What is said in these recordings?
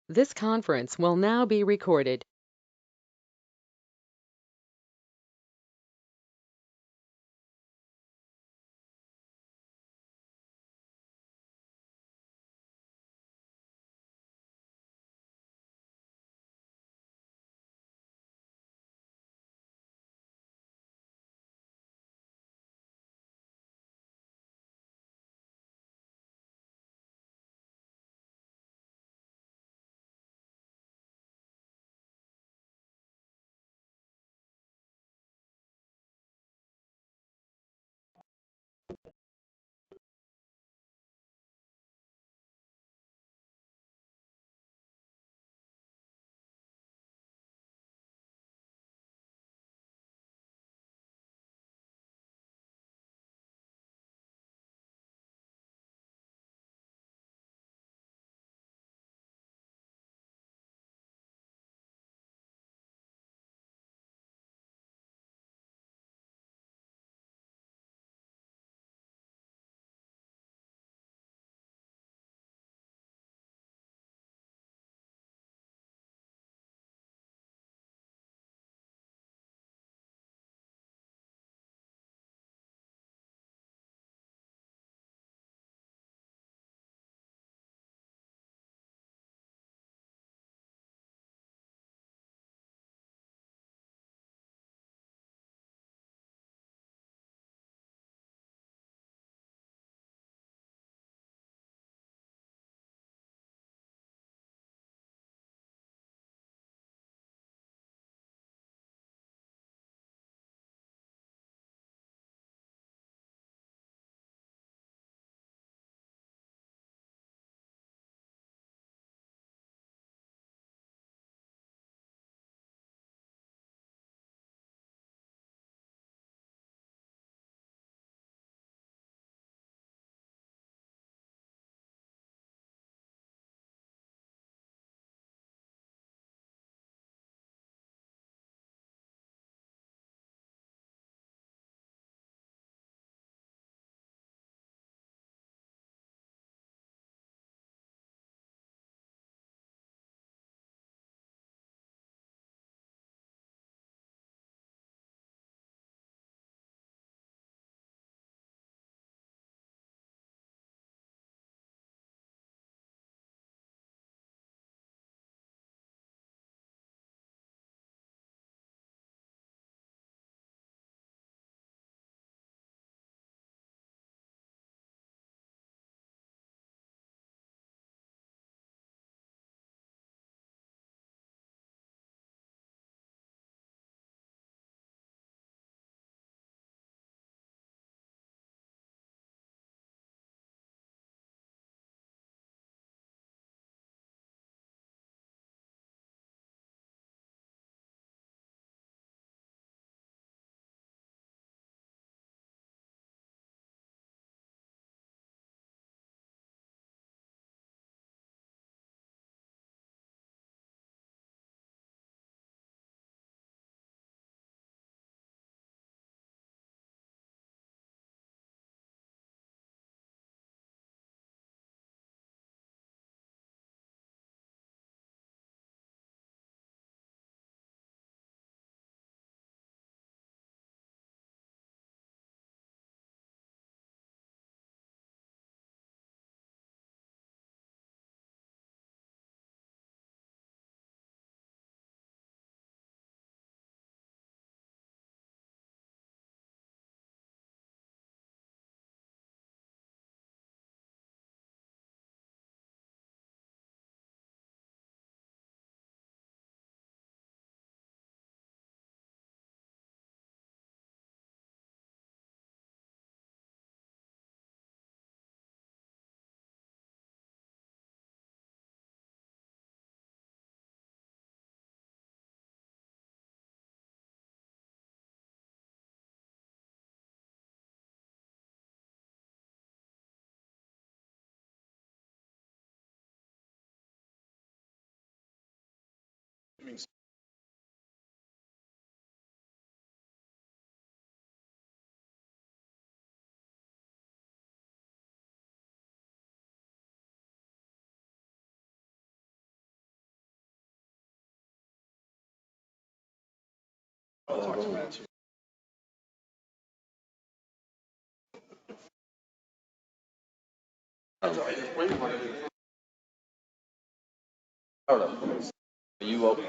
This conference will now be recorded.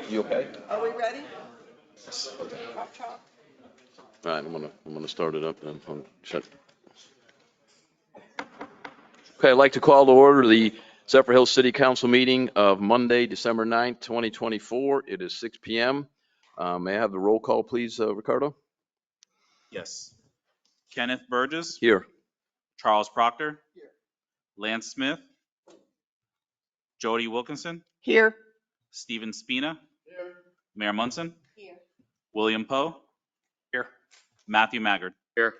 You okay? Are we ready? All right, I'm gonna start it up then. Okay, I'd like to call to order the Zephyrhills City Council meeting of Monday, December 9th, 2024. It is 6 p.m. May I have the roll call, please, Ricardo? Yes. Kenneth Burgess, Here. Charles Proctor, Lance Smith, Jody Wilkinson, Here. Stephen Spina, Mayor Munson, William Poe, Here. Matthew Maggard. Here.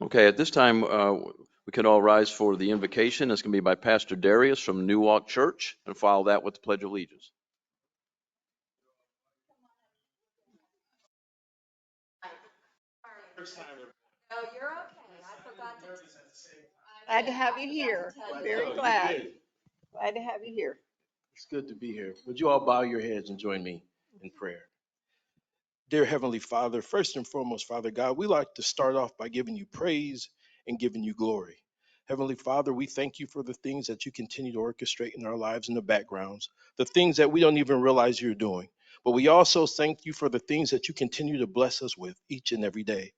Okay, at this time, we can all rise for the invocation. It's going to be by Pastor Darius from New Walk Church, and follow that with the Pledge of Allegiance. Oh, you're okay. I forgot to. Glad to have you here. Very glad. Glad to have you here. It's good to be here. Would you all bow your heads and join me in prayer? Dear Heavenly Father, first and foremost, Father God, we like to start off by giving you praise and giving you glory. Heavenly Father, we thank you for the things that you continue to orchestrate in our lives in the backgrounds, the things that we don't even realize you're doing. But we also thank you for the things that you continue to bless us with each and every day.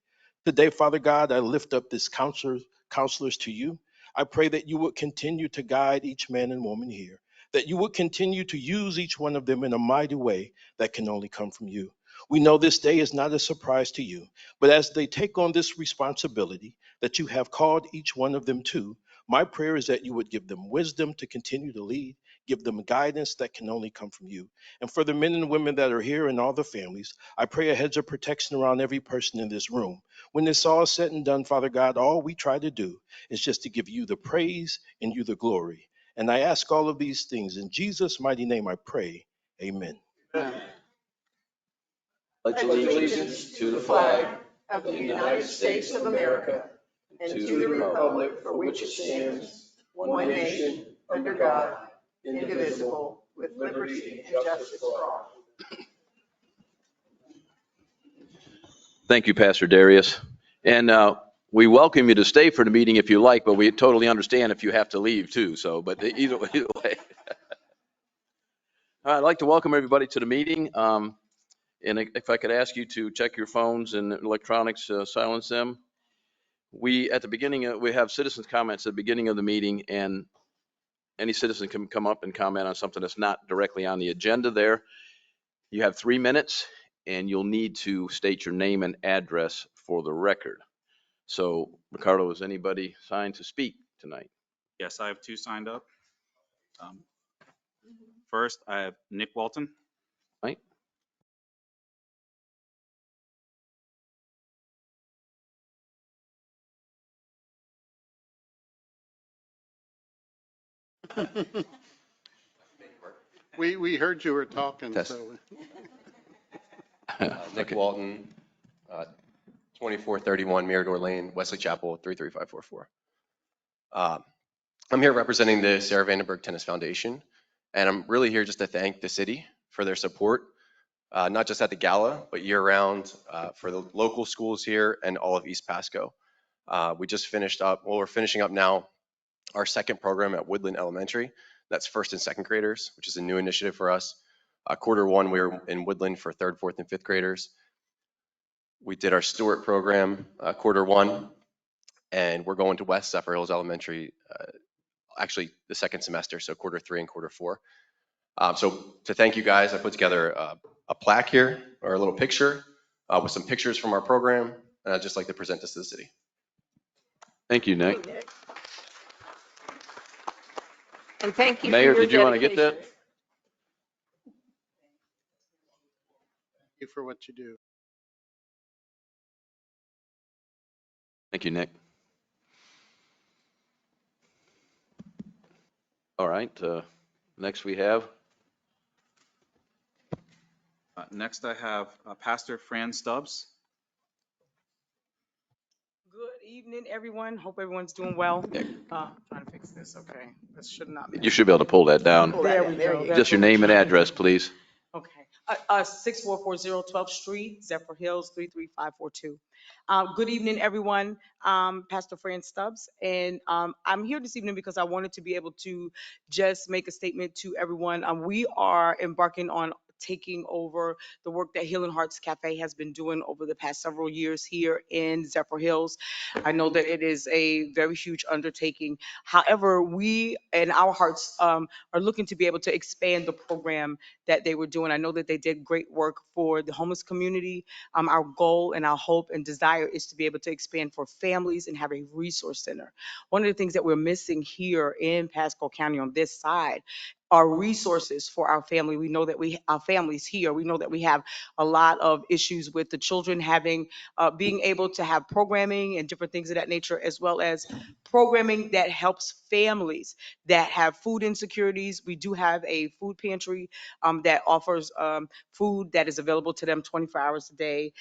Today, Father God, I lift up this counselors to you. I pray that you would continue to guide each man and woman here, that you would continue to use each one of them in a mighty way that can only come from you. We know this day is not a surprise to you, but as they take on this responsibility that you have called each one of them to, my prayer is that you would give them wisdom to continue to lead, give them guidance that can only come from you. And for the men and women that are here and all the families, I pray a hedge of protection around every person in this room. When it's all said and done, Father God, all we try to do is just to give you the praise and you the glory. And I ask all of these things in Jesus' mighty name I pray. Amen. Pledge allegiance to the flag of the United States of America and to the republic for which it stands, one nation, under God, indivisible, with liberty and justice for all. Thank you, Pastor Darius. And we welcome you to stay for the meeting if you like, but we totally understand if you have to leave too. So, but either way. All right, I'd like to welcome everybody to the meeting. And if I could ask you to check your phones and electronics, silence them. At the beginning, we have citizens' comments at the beginning of the meeting, and any citizen can come up and comment on something that's not directly on the agenda there. You have 3 minutes, and you'll need to state your name and address for the record. So, Ricardo, is anybody signed to speak tonight? Yes, I have two signed up. First, I have Nick Walton. Right? We heard you were talking, Test. so. Nick Walton, 2431 Mirador Lane, Wesley Chapel, 33544. I'm here representing the Sarah Vandenberg Tennis Foundation, and I'm really here just to thank the city for their support, not just at the gala, but year-round for the local schools here and all of East Pasco. We just finished up, well, we're finishing up now our second program at Woodland Elementary. That's first and second graders, which is a new initiative for us. Quarter one, we were in Woodland for third, fourth, and fifth graders. We did our Stewart program quarter one, and we're going to West Zephyrhills Elementary, actually the second semester, so quarter three and quarter four. So to thank you guys, I put together a plaque here, or a little picture with some pictures from our program, and I'd just like to present this to the city. Thank you, Nick. And thank you Mayor, for your did you want to get that? dedication. You for what you do. Thank you, Nick. All right, next we have. Next, I have Pastor Fran Stubbs. Good evening, everyone. Hope everyone's doing well. Trying to fix this. Okay, this should not. You should be able to pull that down. There we go. Just your name and address, please. Okay. 6440 12th Street, Zephyrhills, 33542. Good evening, everyone. Pastor Fran Stubbs, and I'm here this evening because I wanted to be able to just make a statement to everyone. We are embarking on taking over the work that Healing Hearts Cafe has been doing over the past several years here in Zephyrhills. I know that it is a very huge undertaking. However, we and our hearts are looking to be able to expand the program that they were doing. I know that they did great work for the homeless community. Our goal and our hope and desire is to be able to expand for families and have a resource center. One of the things that we're missing here in Pasco County on this side are resources for our family. We know that our families here, we know that we have a lot of issues with the children having, being able to have programming and different things of that nature, as well as programming that helps families that have food insecurities. We do have a food pantry that offers food that is available to them 24 hours a day,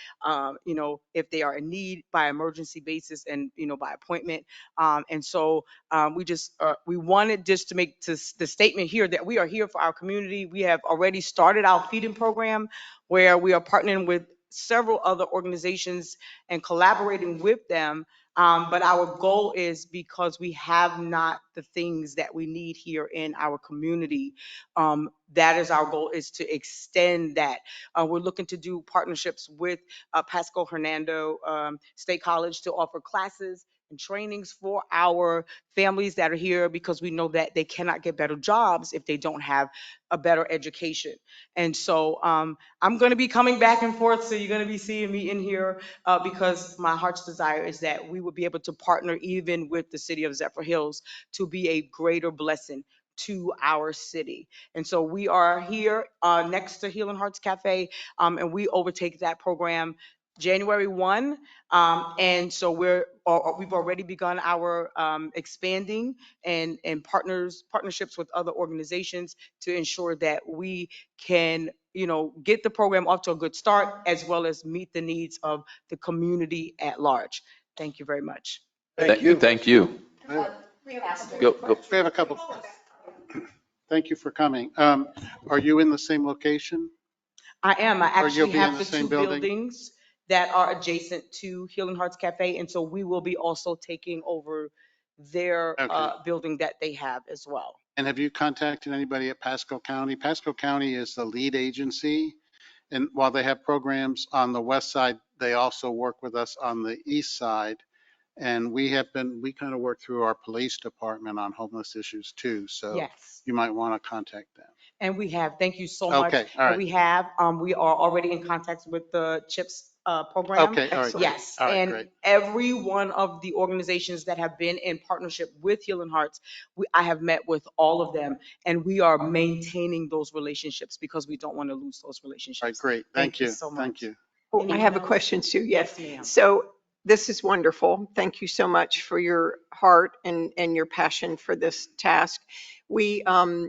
if they are in need by emergency basis and, by appointment. And so we wanted just to make the statement here that we are here for our community. We have already started our feeding program where we are partnering with several other organizations and collaborating with them. But our goal is, because we have not the things that we need here in our community, that is our goal, is to extend that. We're looking to do partnerships with Pasco Hernando State College to offer classes and trainings for our families that are here, because we know that they cannot get better jobs if they don't have a better education. And so I'm going to be coming back and forth. So you're going to be seeing me in here because my heart's desire is that we would be able to partner even with the city of Zephyrhills to be a greater blessing to our city. And so we are here next to Healing Hearts Cafe, and we overtake that program January 1. And so we've already begun our expanding and partnerships with other organizations to ensure that we can, get the program off to a good start, as well as meet the needs of the community at large. Thank you very much. Thank you. Thank you. Go. We have a couple. Thank you for coming. Are you in the same location? I am. I Or you'll actually be in have the the same two building? buildings that are adjacent to Healing Hearts Cafe, and so we will be also taking over their Okay. building that they have as well. And have you contacted anybody at Pasco County? Pasco County is the lead agency. And while they have programs on the west side, they also work with us on the east side. And we kind of work through our police department on homeless issues too. So Yes. you might want to contact them. And we have, thank you so much. Okay, all And right. we are already in contact with the CHIPS program. Okay, all right. Yes, All right, and great. every one of the organizations that have been in partnership with Healing Hearts, I have met with all of them, and we are maintaining those relationships because we don't want to lose those All right, relationships. great. Thank you you. so Thank much. you. Oh, I Anyone have a else? question, Sue. Yes. Yes, ma'am. So this is wonderful. Thank you so much for your heart and your passion for this task. We, I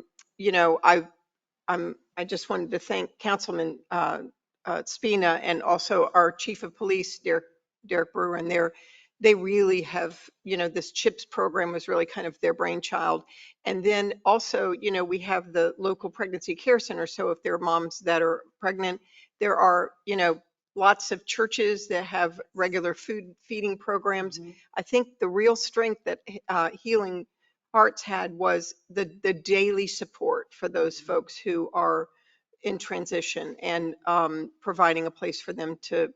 just wanted to thank Councilman Spina and also our Chief of Police, Derek Brewer, and they really have, this CHIPS program was really kind of their brainchild. And then also, we have the local pregnancy care center. So if there are moms that are pregnant, there are, lots of churches that have regular food feeding programs. Mhm. I think the real strength that Healing Hearts had was the daily support for those folks who are in transition, and providing a place for them to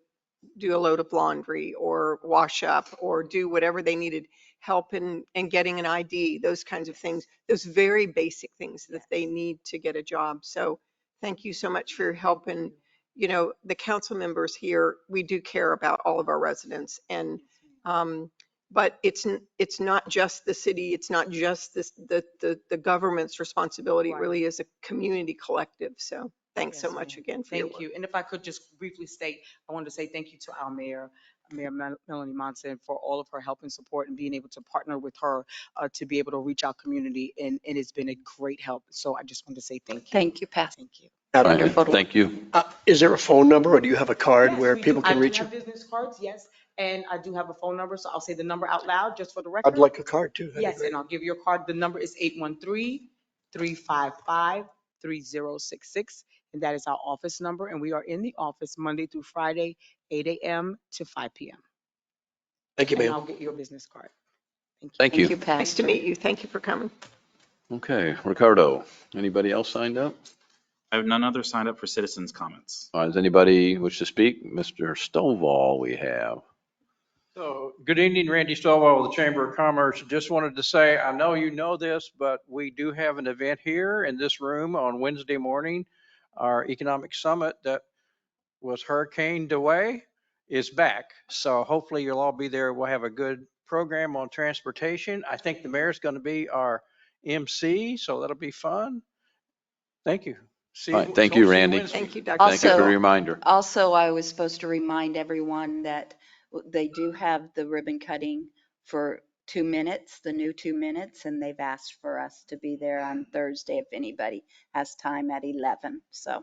do a load of laundry or wash up or do whatever they needed help in getting an ID, those kinds of things, those very basic things that they need to get a job. So thank you so much for your help. And, the council members here, we do care about all of our residents. And but it's not just the city, it's not just the government's responsibility. It Right. really is a community collective. So thanks so Yes, much ma'am. again for your Thank work. you. And if I could just briefly state, I wanted to say thank you to our mayor, Melanie Monson, for all of her help and support and being able to partner with her to be able to reach our community. And it's been a great help. So I just wanted to say thank you. Thank you, Pastor. Thank you. Wonderful. Thank you. Is there a phone number or do you have a card Yes, where we do. people I can do reach you? have business cards, yes. And I do have a phone number. So I'll say the number out loud just for the I'd record. like a card too. That'd be Yes, great. and I'll give you a card. The number is 813-355-3700. 3066. And that is our office number. And we are in the office Monday through Friday, 8 a.m. to 5 p.m. Thank you, And ma'am. I'll get your business card. Thank you. Thank Thank you. you, Pastor. Nice to meet you. Thank you for coming. Okay, Ricardo, anybody else signed up? I have none other signed up for citizens' comments. Does anybody wish to speak? Mr. Stovall, we have. So, good evening, Randy Stovall with the Chamber of Commerce. Just wanted to say, I know you know this, but we do have an event here in this room on Wednesday morning. Our economic summit that was hurricaned away is back. So hopefully you'll all be there. We'll have a good program on transportation. I think the mayor's going to be our MC, so that'll be fun. Thank you. All right, thank you, Randy. Thank you, Dr. Thank you for the Also, reminder. also, I was supposed to remind everyone that they do have the ribbon cutting for 2 minutes, the new 2 minutes, and they've asked for us to be there on Thursday if anybody has time at 11. So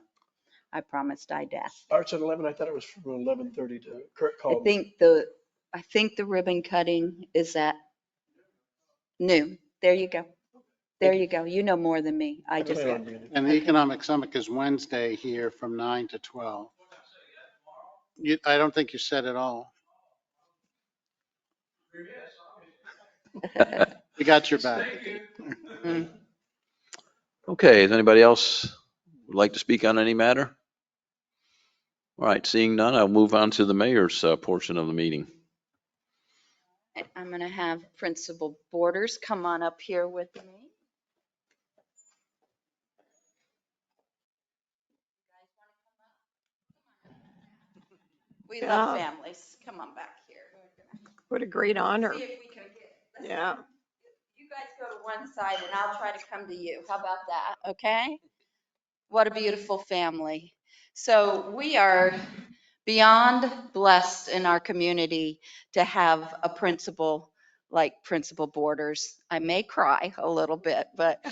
I promised I'd ask. Starts at 11. I thought it was from 11:30 to Kurt I called. think the ribbon cutting is at noon. There you go. There you go. You know more than me. I just, plan on being there. And the Okay. economic summit is Wednesday here from 9 to 12. I don't think you said it all. We got your back. Mm. Okay, is anybody else would like to speak on any matter? All right, seeing none, I'll move on to the mayor's portion of the meeting. I'm going to have Principal Borders come on up here with me. We love Yeah. families. Come on back here. What a great honor. See if we can get. Yeah. You guys go to one side and I'll try to come to you. How about that? Okay? What a beautiful family. So we are beyond blessed in our community to have a principal like Principal Borders. I may cry a little bit, but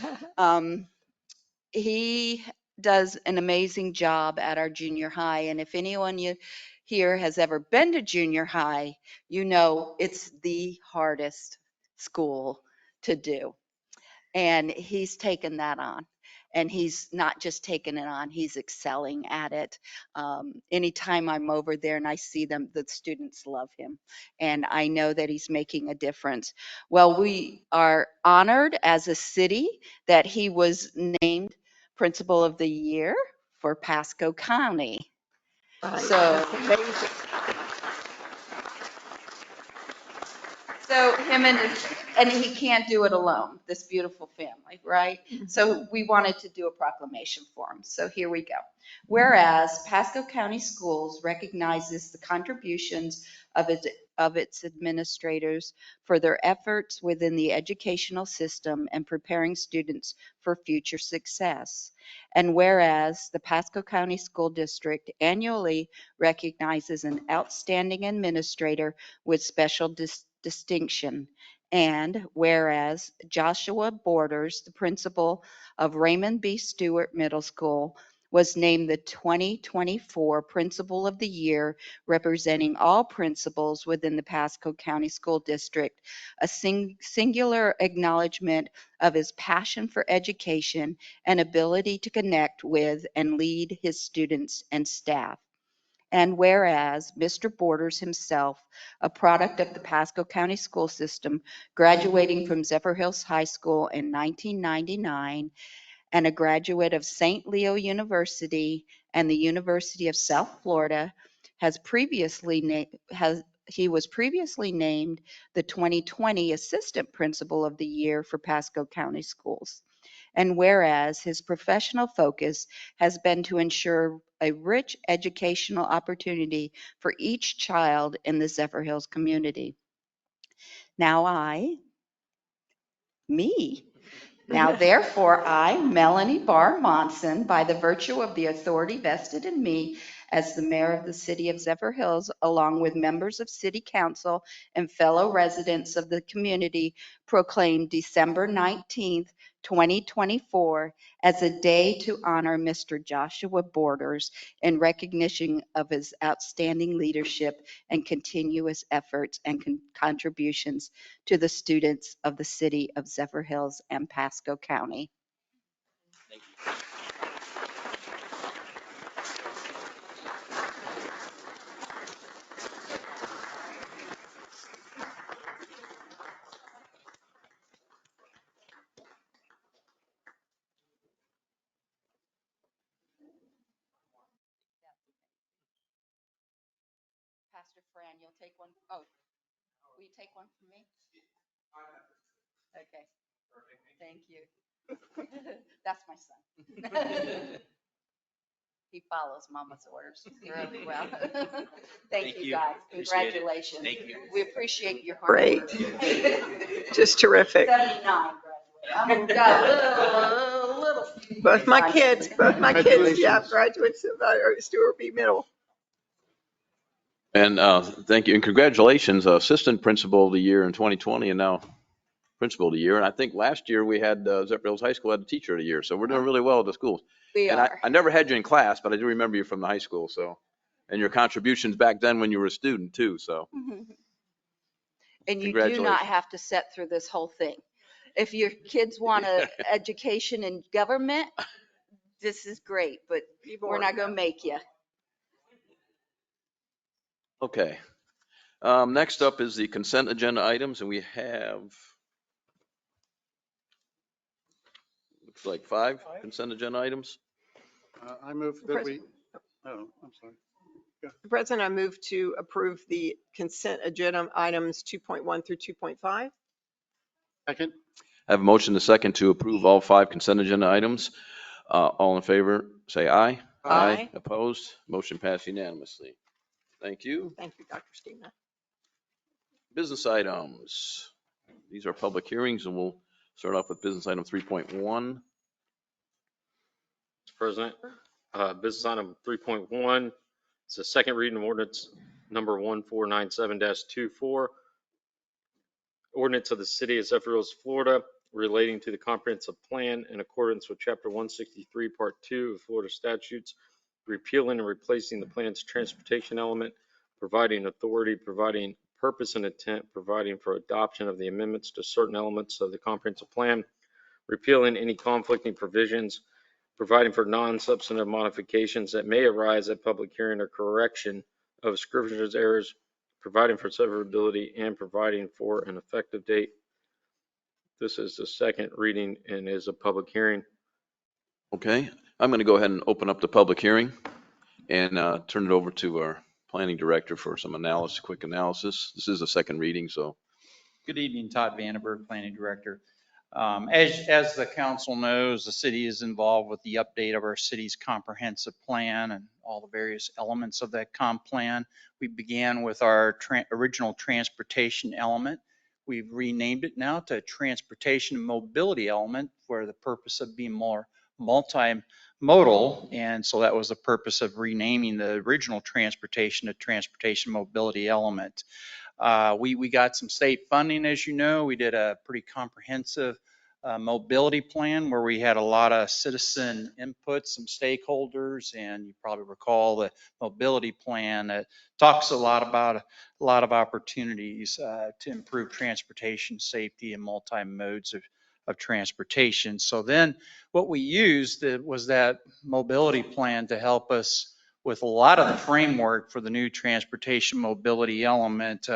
he does an amazing job at our junior high. And if anyone here has ever been to junior high, you know it's the hardest school to do. And he's taken that on. And he's not just taking it on, he's excelling at it. Anytime I'm over there and I see them, the students love him. And I know that he's making a difference. Well, we are honored as a city that he was named Principal of the Year for Pasco County. Right. So, That's amazing. so him and he can't do it alone, this beautiful family, right? So we wanted to do a proclamation for him. So here we go. Whereas Pasco County Schools recognizes the contributions of its administrators for their efforts within the educational system and preparing students for future success. And whereas the Pasco County School District annually recognizes an outstanding administrator with special distinction. And whereas Joshua Borders, the principal of Raymond B. Stewart Middle School, was named the 2024 Principal of the Year, representing all principals within the Pasco County School District, a singular acknowledgement of his passion for education and ability to connect with and lead his students and staff. And whereas Mr. Borders himself, a product of the Pasco County school system, graduating from Zephyrhills High School in 1999, and a graduate of St. Leo University and the University of South Florida, he was previously named the 2020 Assistant Principal of the Year for Pasco County Schools. And whereas his professional focus has been to ensure a rich educational opportunity for each child in the Zephyrhills community. Now therefore I, Melanie Barr Monson, by the virtue of the authority vested in me as the mayor of the city of Zephyrhills, along with members of city council and fellow residents of the community, proclaim December 19th, 2024 as a day to honor Mr. Joshua Borders in recognition of his outstanding leadership and continuous efforts and contributions to the students of the city of Zephyrhills and Pasco County. Fran, you'll take one? Oh, will you take one from me? Okay. Thank you. That's my son. He follows mama's orders really well. Thank you, guys. Congratulations. Thank you. We appreciate your hard Great. work. Just terrific. 79 graduated. I'm got a little. Both my kids, yeah, Congratulations. graduates of Stewart B. Middle. And thank you. And congratulations, Assistant Principal of the Year in 2020 and now Principal of the Year. And I think last year we had Zephyrhills High School had the Teacher of the Year. So we're doing really well at the schools. We And are. I never had you in class, but I do remember you from the high school. So, and your contributions back then when you were a student too. So And you do not congratulations. have to sit through this whole thing. If your kids want an education in government, this is great, but we're not going to make you. Okay. Next up is the consent agenda items, and we have, looks like 5 consent agenda items. I move that we, oh, I'm sorry. Mr. President, I move to approve the consent agenda items 2.1 through 2.5. Second? I have a motion to second to approve all 5 consent agenda items. All in favor, say aye. Aye. Opposed? Motion passed unanimously. Thank you. Thank you, Dr. Stina. Business items. These are public hearings, and we'll start off with business item 3.1. Mr. President, business item 3.1, it's a second reading of ordinance number 1497-24. Ordinance of the City of Zephyrhills, Florida, relating to the comprehensive plan in accordance with Chapter 163, Part 2 of Florida statutes, repealing and replacing the plan's transportation element, providing authority, providing purpose and intent, providing for adoption of the amendments to certain elements of the comprehensive plan, repealing any conflicting provisions, providing for non-substantive modifications that may arise at public hearing or correction of scrivener's errors, providing for severability, and providing for an effective date. This is the second reading and is a public hearing. Okay, I'm going to go ahead and open up the public hearing and turn it over to our planning director for some analysis, quick analysis. This is a second reading, so. Good evening, Todd Vandenberg, Planning Director. As the council knows, the city is involved with the update of our city's comprehensive plan and all the various elements of that comp plan. We began with our original transportation element. We've renamed it now to transportation and mobility element for the purpose of being more multimodal. And so that was the purpose of renaming the original transportation to transportation mobility element. We got some state funding, as you know. We did a pretty comprehensive mobility plan where we had a lot of citizen input, some stakeholders, and you probably recall the mobility plan that talks a lot about a lot of opportunities to improve transportation safety and multi-modes of transportation. So then what we used was that mobility plan to help us with a lot of the framework for the new transportation mobility element.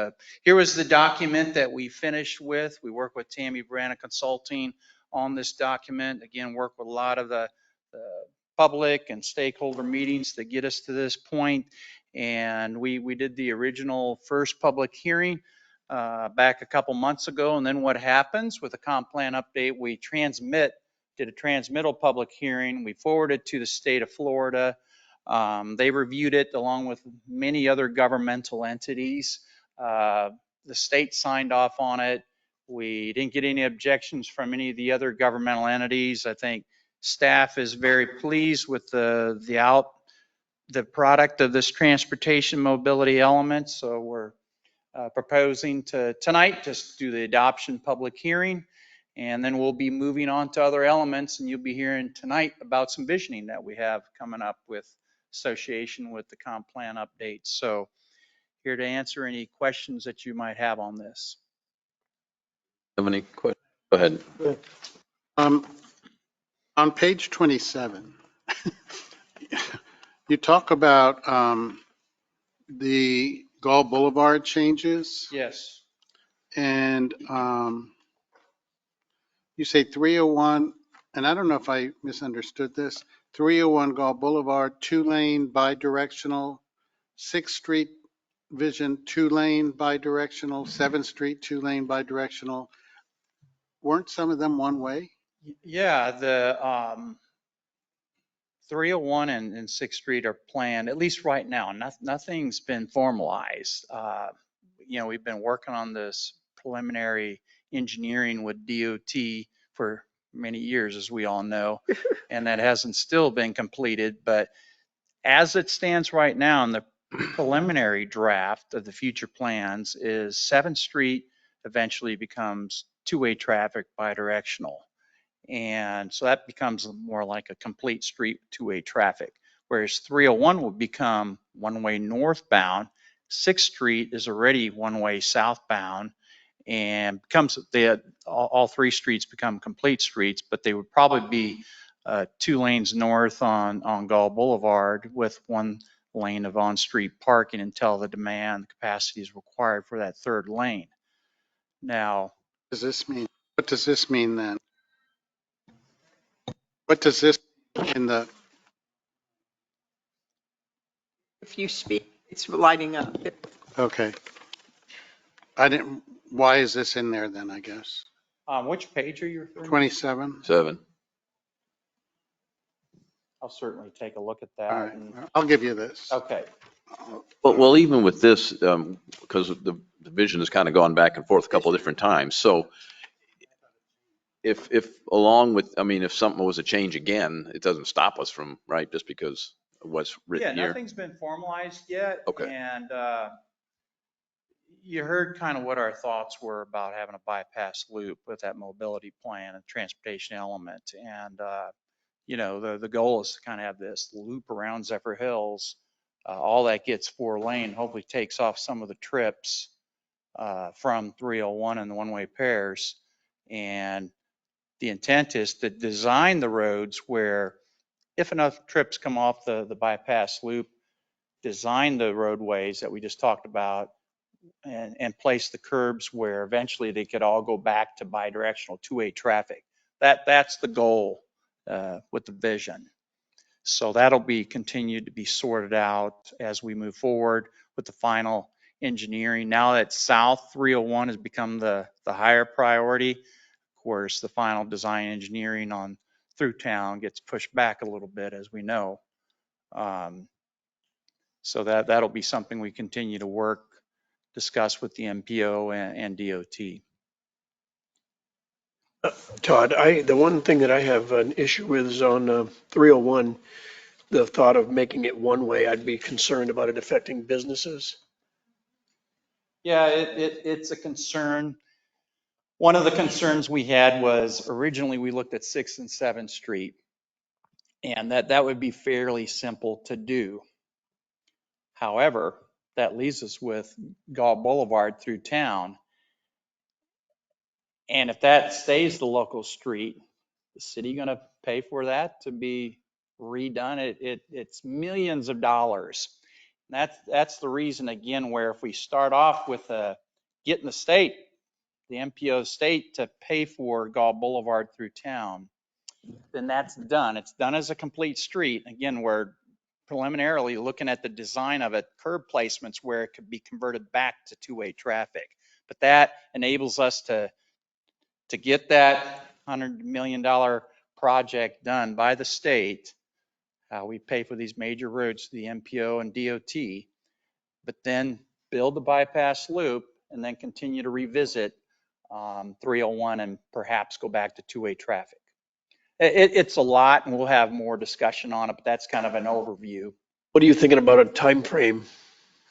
Here was the document that we finished with. We worked with Tammy Brana Consulting on this document. Again, work with a lot of the public and stakeholder meetings to get us to this point. And we did the original first public hearing back a couple months ago. And then what happens with the comp plan update, we did a transmittal public hearing. We forwarded to the state of Florida. They reviewed it along with many other governmental entities. The state signed off on it. We didn't get any objections from any of the other governmental entities. I think staff is very pleased with the product of this transportation mobility element. So we're proposing to tonight just do the adoption public hearing, and then we'll be moving on to other elements, and you'll be hearing tonight about some visioning that we have coming up with association with the comp plan update. So here to answer any questions that you might have on this. Have any questions? Go ahead. On page 27, you talk about the Gall Boulevard changes. Yes. And you say 301, and I don't know if I misunderstood this, 301 Gall Boulevard, 2-lane bidirectional, 6th Street Vision 2-lane bidirectional, 7th Street 2-lane bidirectional. Weren't some of them one way? Yeah, the 301 and 6th Street are planned, at least right now. Nothing's been formalized. We've been working on this preliminary engineering with DOT for many years, as we all know, and that hasn't still been completed. But as it stands right now in the preliminary draft of the future plans is 7th Street eventually becomes two-way traffic bidirectional. And so that becomes more like a complete street two-way traffic, whereas 301 will become one-way northbound. 6th Street is already one-way southbound and becomes all three streets become complete streets, but they would probably be 2 lanes north on Gall Boulevard with 1 lane of on-street parking until the demand capacity is required for that 3rd lane. Now, Does this mean, what does this mean then? What does this in the, If you speak, it's lighting up. okay. Why is this in there then, I guess? which page are you referring to? 27? 7. I'll certainly take a look at All that. right, I'll give you this. Okay. Well, even with this, because the vision has kind of gone back and forth a couple of different times. So if along with, if something was a change again, it doesn't stop us from, right, just because of what's written Yeah, here. nothing's been formalized yet. Okay. And you heard kind of what our thoughts were about having a bypass loop with that mobility plan and transportation element. And, the goal is to kind of have this loop around Zephyrhills. All that gets 4 lane, hopefully takes off some of the trips from 301 and the one-way pairs. And the intent is to design the roads where if enough trips come off the bypass loop, design the roadways that we just talked about and place the curbs where eventually they could all go back to bidirectional two-way traffic. That's the goal with the vision. So that'll be continued to be sorted out as we move forward with the final engineering. Now that South 301 has become the higher priority, of course, the final design engineering on through town gets pushed back a little bit, as we know. So that'll be something we continue to discuss with the MPO and DOT. Todd, the one thing that I have an issue with is on 301, the thought of making it one way. I'd be concerned about it affecting businesses. Yeah, it's a concern. One of the concerns we had was originally we looked at 6th and 7th Street, and that would be fairly simple to do. However, that leaves us with Gall Boulevard through town. And if that stays the local street, the city going to pay for that to be redone? It's millions of dollars. That's the reason, again, where if we start off with getting the state, the MPO state to pay for Gall Boulevard through town, then that's done. It's done as a complete street. Again, we're preliminarily looking at the design of it, curb placements where it could be converted back to two-way traffic. But that enables us to get that $100 million project done by the state. We pay for these major roads to the MPO and DOT, but then build the bypass loop and then continue to revisit 301 and perhaps go back to two-way traffic. It's a lot, and we'll have more discussion on it, but that's kind of an overview. What are you thinking about a time frame?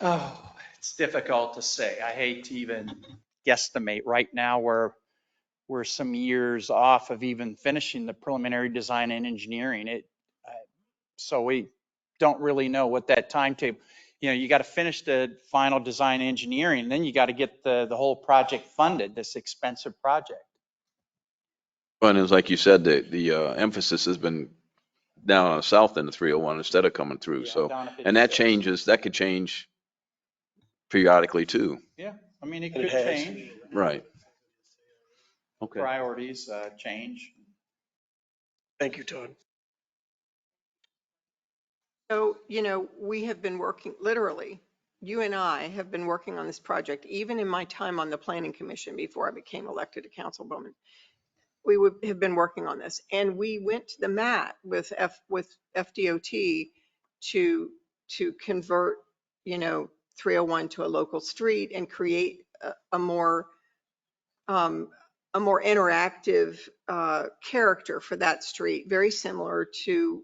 Oh, it's difficult to say. I hate to even guesstimate. Right now, we're some years off of even finishing the preliminary design and engineering. So we don't really know what that timetable. You got to finish the final design engineering, and then you got to get the whole project funded. This expensive project. And it's like you said, the emphasis has been down on the south end of 301 instead of coming through. Yeah, So, down to and that 56. that could change periodically too. Yeah, I mean, it And could it has. change. Right. Okay. Priorities change. Thank you, Todd. So, we have been working literally you and I have been working on this project, even in my time on the planning commission before I became elected a councilwoman. We would have been working on this, and we went to the mat with FDOT to convert, 301 to a local street and create a more interactive character for that street, very similar to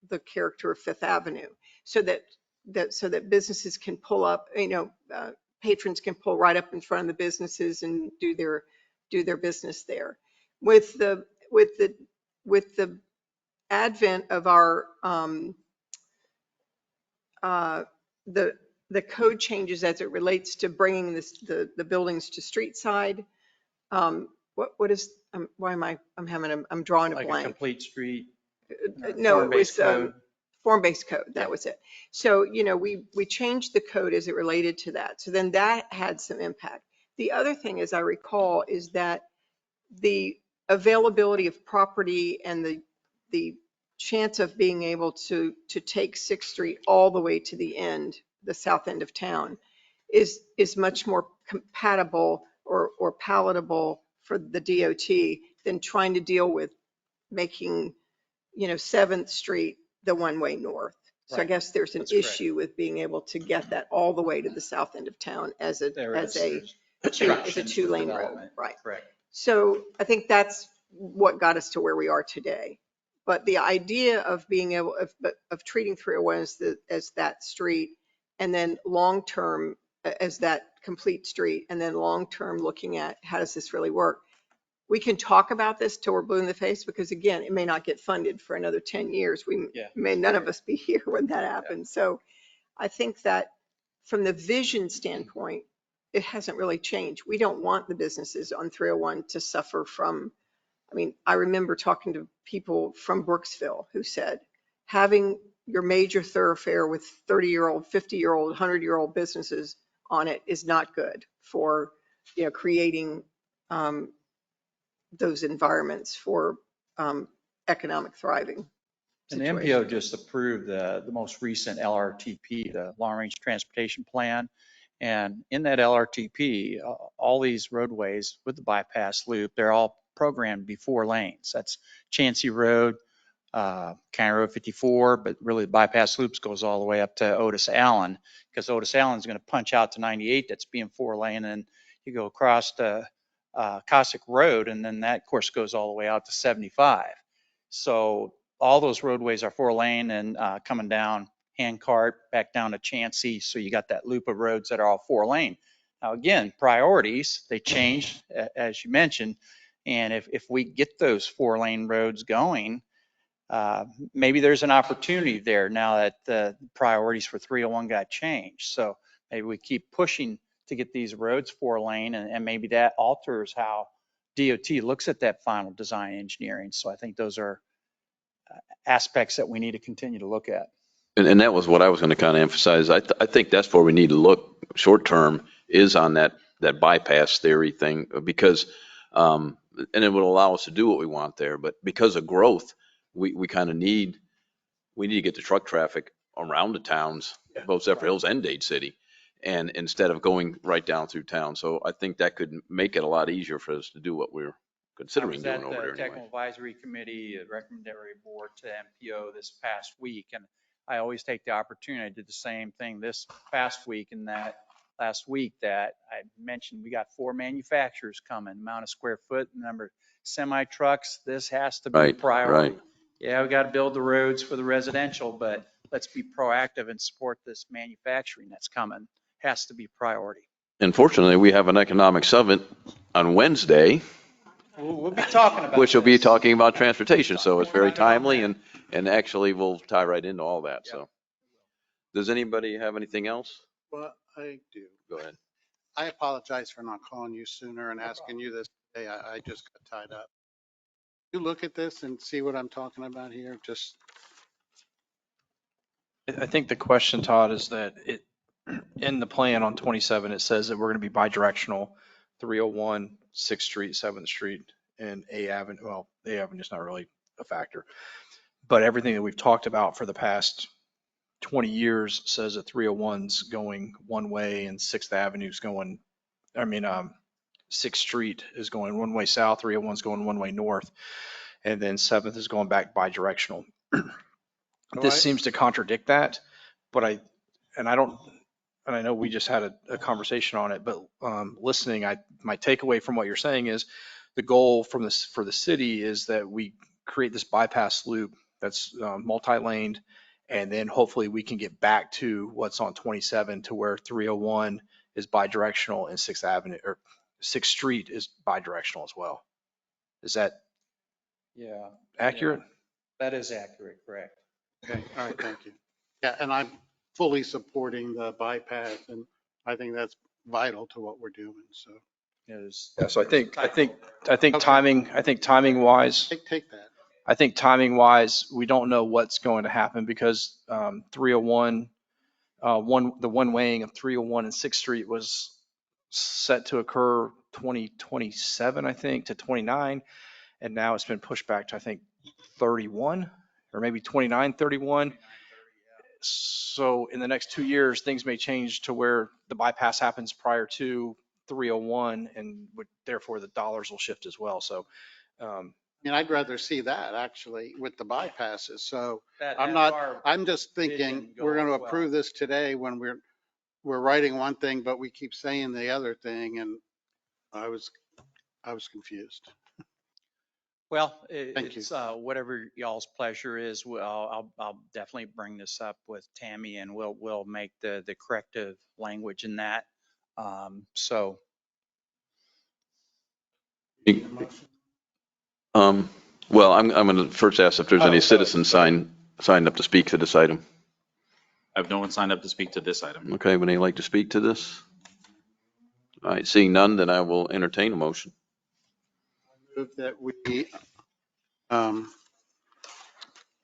the character of Fifth Avenue, so that businesses can pull up, patrons can pull right up in front of the businesses and do their business there. With the advent of our the code changes as it relates to bringing the buildings to street side. What is, why am I'm drawing a Like a blank. complete street, No, it was form-based code. form-based code. That Yeah. was it. So, we changed the code as it related to that. So then that had some impact. The other thing, as I recall, is that the availability of property and the chance of being able to take Sixth Street all the way to the end, the south end of town, is much more compatible or palatable for the DOT than trying to deal with making, 7th Street the one-way north. So I Right. guess there's an That's correct. issue with being able to get that all the way to the south end of town as a There is, as there's a obstructions with two-lane road, development. right? Correct. So I think that's what got us to where we are today. But the idea of being able of treating 301 as that street, and then long-term as that complete street, and then long-term looking at how does this really work? We can talk about this till we're blue in the face, because again, it may not get funded for another 10 years. We Yeah. may none of us be here when that happens. So I think that from the vision standpoint, it hasn't really changed. We don't want the businesses on 301 to suffer from, I remember talking to people from Brooksville who said, having your major thoroughfare with 30-year-old, 50-year-old, 100-year-old businesses on it is not good for, creating those environments for economic thriving And the situation. MPO just approved the most recent LRTP, the Long Range Transportation Plan. And in that LRTP, all these roadways with the bypass loop, they're all programmed to be 4 lanes. That's Chansey Road, County Road 54, but really the bypass loops goes all the way up to Otis Allen, because Otis Allen is going to punch out to 98. That's being 4 lane, and you go across to Cossack Road, and then that course goes all the way out to 75. So all those roadways are 4 lane, and coming down Handcart back down to Chansey. So you got that loop of roads that are all 4 lane. Now, again, priorities, they change, as you mentioned. And if we get those 4 lane roads going, maybe there's an opportunity there now that the priorities for 301 got changed. So maybe we keep pushing to get these roads 4 lane, and maybe that alters how DOT looks at that final design engineering. So I think those are aspects that we need to continue to look at. And that was what I was going to kind of emphasize. I think that's where we need to look short term, is on that bypass theory thing, because and it will allow us to do what we want there. But because of growth, we kind of need to get the truck traffic around the towns, both Zephyrhills and Dade City, and instead of going right down through town. So I think that could make it a lot easier for us to do what we're considering doing over there I was at the anyway. Technical Advisory Committee, recommendatory board to MPO this past week, and I always take the opportunity. I did the same thing this past week, and that last week that I mentioned we got 4 manufacturers coming, amount of square foot, number of semi trucks. This has to be Right, priority. right. Yeah, we got to build the roads for the residential, but let's be proactive and support this manufacturing that's coming. Has to be priority. Unfortunately, we have an economic summit on Wednesday, We'll be talking about which will be this. talking about transportation. So it's very timely, and actually will tie right into all that. So does anybody have anything else? Well, I do. Go ahead. I apologize for not calling you sooner and asking you this today. I just got tied up. You look at this and see what I'm talking about here. Just I think the question, Todd, is that in the plan on 27, it says that we're going to be bidirectional, 301, 6th Street, 7th Street, and A Avenue. Well, A Avenue is not really a factor, but everything that we've talked about for the past 20 years says that 301's going one way and 6th Avenue's going, 6th Street is going one way south, 301's going one way north, and then 7th is going back bi-directional. This seems to contradict that, but I know we just had a conversation on it, but listening, my takeaway from what you're saying is the goal for the city is that we create this bypass loop that's multi-laned, and then hopefully we can get back to what's on 27 to where 301 is bi-directional and 6th Avenue or 6th Street is bi-directional as well. Is that Yeah. accurate? That is accurate, correct. Okay, all right, thank you. Yeah, and I'm fully supporting the bypass, and I think that's vital to what we're doing, so. Yeah, so I think Okay. timing wise, Take that. I think timing wise, we don't know what's going to happen because 301, the one weighing of 301 and 6th Street was set to occur 2027, I think, to 29. And now it's been pushed back to, I think, 31 or maybe 29, 31. So in the next 2 years, things may change to where the bypass happens prior to 301 and therefore the dollars will shift as well. So, I mean, I'd rather see that actually with the bypasses. So That's I'm just thinking vision we're going to goal as well. approve this today when we're writing one thing, but we keep saying the other thing. And I was confused. Well, Thank you. it's whatever y'all's pleasure is. I'll definitely bring this up with Tammy and we'll make the corrective language in that. So Well, I'm going to first ask if there's any citizens signed up to speak to this item. I have no one signed up to speak to this item. Okay, would anyone like to speak to this? All right, seeing none, then I will entertain a motion. Move that we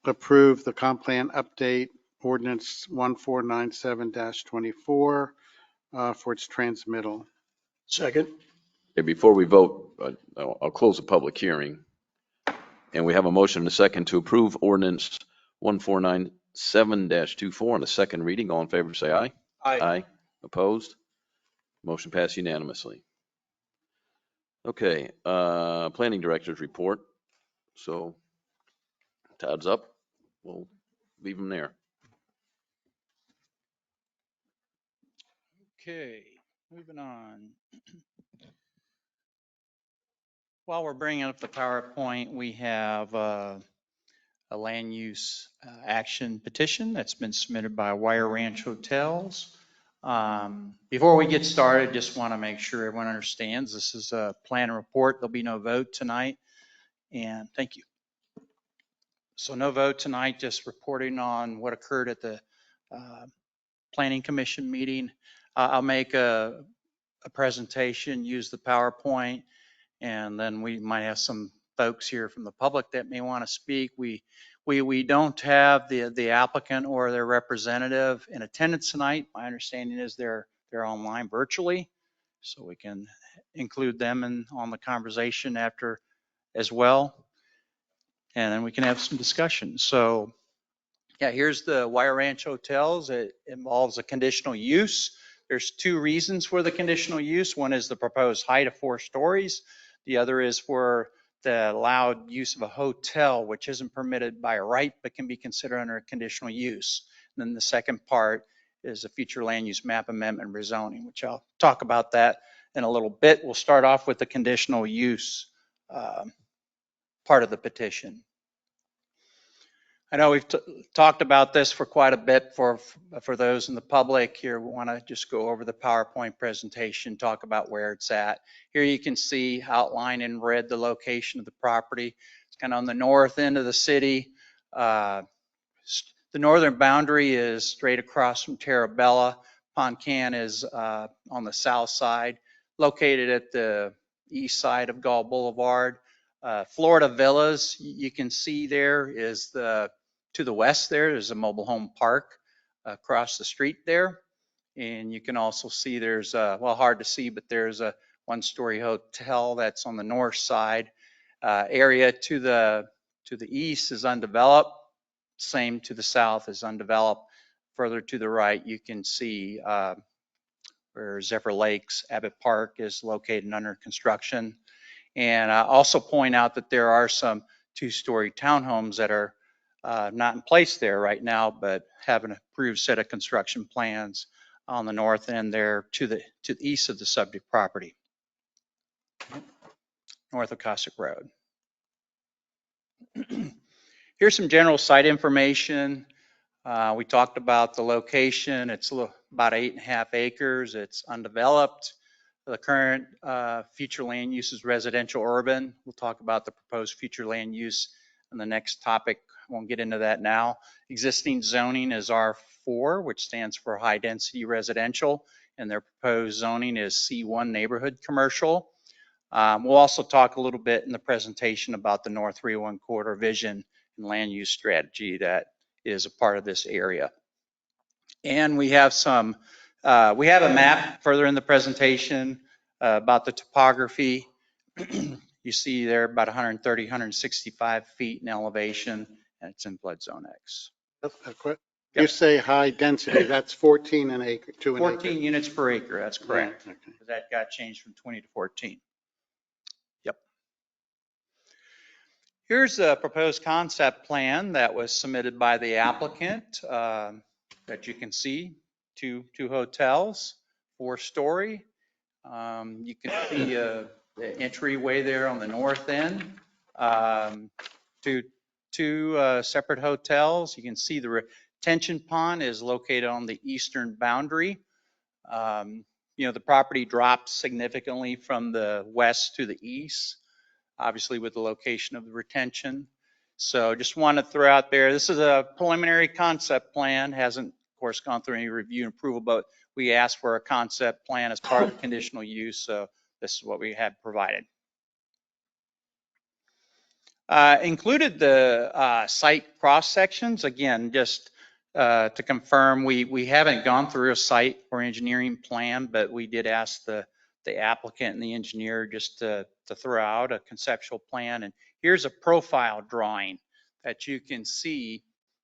approve the comp plan update ordinance 1497-24 for its transmittal. Second. Okay, before we vote, I'll close the public hearing. And we have a motion and a second to approve ordinance 1497-24 on the second reading. All in favor, say aye. Aye. Opposed? Motion passed unanimously. Okay, planning director's report. So Todd's up. We'll leave him there. okay, moving on. While we're bringing up the PowerPoint, we have a land use action petition that's been submitted by Wire Ranch Hotels. Before we get started, just want to make sure everyone understands this is a plan and report. There'll be no vote tonight. And thank you. So no vote tonight, just reporting on what occurred at the Planning Commission meeting. I'll make a presentation, use the PowerPoint, and then we might have some folks here from the public that may want to speak. We don't have the applicant or their representative in attendance tonight. My understanding is they're online virtually, so we can include them on the conversation after as well. And then we can have some discussion. So yeah, here's the Wire Ranch Hotels. It involves a conditional use. There's two reasons for the conditional use. One is the proposed height of 4 stories. The other is for the allowed use of a hotel, which isn't permitted by right, but can be considered under a conditional use. And then the second part is a future land use map amendment and rezoning, which I'll talk about that in a little bit. We'll start off with the conditional use part of the petition. I know we've talked about this for quite a bit for those in the public here. We want to just go over the PowerPoint presentation, talk about where it's at. Here you can see outlined in red the location of the property. It's kind of on the north end of the city. The northern boundary is straight across from Terabella. Poncan is on the south side, located at the east side of Gall Boulevard. Florida Villas, you can see there is to the west there's a mobile home park across the street there. And you can also see there's well, hard to see, but there's a 1-story hotel that's on the north side. Area to the east is undeveloped. Same to the south is undeveloped. further to the right, you can see where Zephyr Lakes, Abbott Park is located and under construction. And I also point out that there are some two-story townhomes that are not in place there right now, but have an approved set of construction plans on the north end there to the east of the subject property, north of Cossack Road. Here's some general site information. We talked about the location. It's about 8.5 acres. It's undeveloped. The current future land use is residential urban. We'll talk about the proposed future land use in the next topic. I won't get into that now. Existing zoning is R4, which stands for high density residential, and their proposed zoning is C1 neighborhood commercial. We'll also talk a little bit in the presentation about the North 301 corridor vision and land use strategy that is a part of this area. And we have a map further in the presentation about the topography. You see there about 130, 165 feet in elevation, and it's in flood zone X. You say high density, that's 14 an acre, 14 units per acre, that's correct. Yeah, okay. That got changed from 20 to 14. Yep. Here's a proposed concept plan that was submitted by the applicant that you can see. Two hotels, 4-story. You can see the entryway there on the north end. Two separate hotels. You can see the retention pond is located on the eastern boundary. The property drops significantly from the west to the east, obviously with the location of the retention. So just want to throw out there, this is a preliminary concept plan, hasn't of course gone through any review and approval, but we asked for a concept plan as part of the conditional use, so this is what we had provided. Included the site cross sections, again, just to confirm, we haven't gone through a site or engineering plan, but we did ask the applicant and the engineer just to throw out a conceptual plan. And here's a profile drawing that you can see.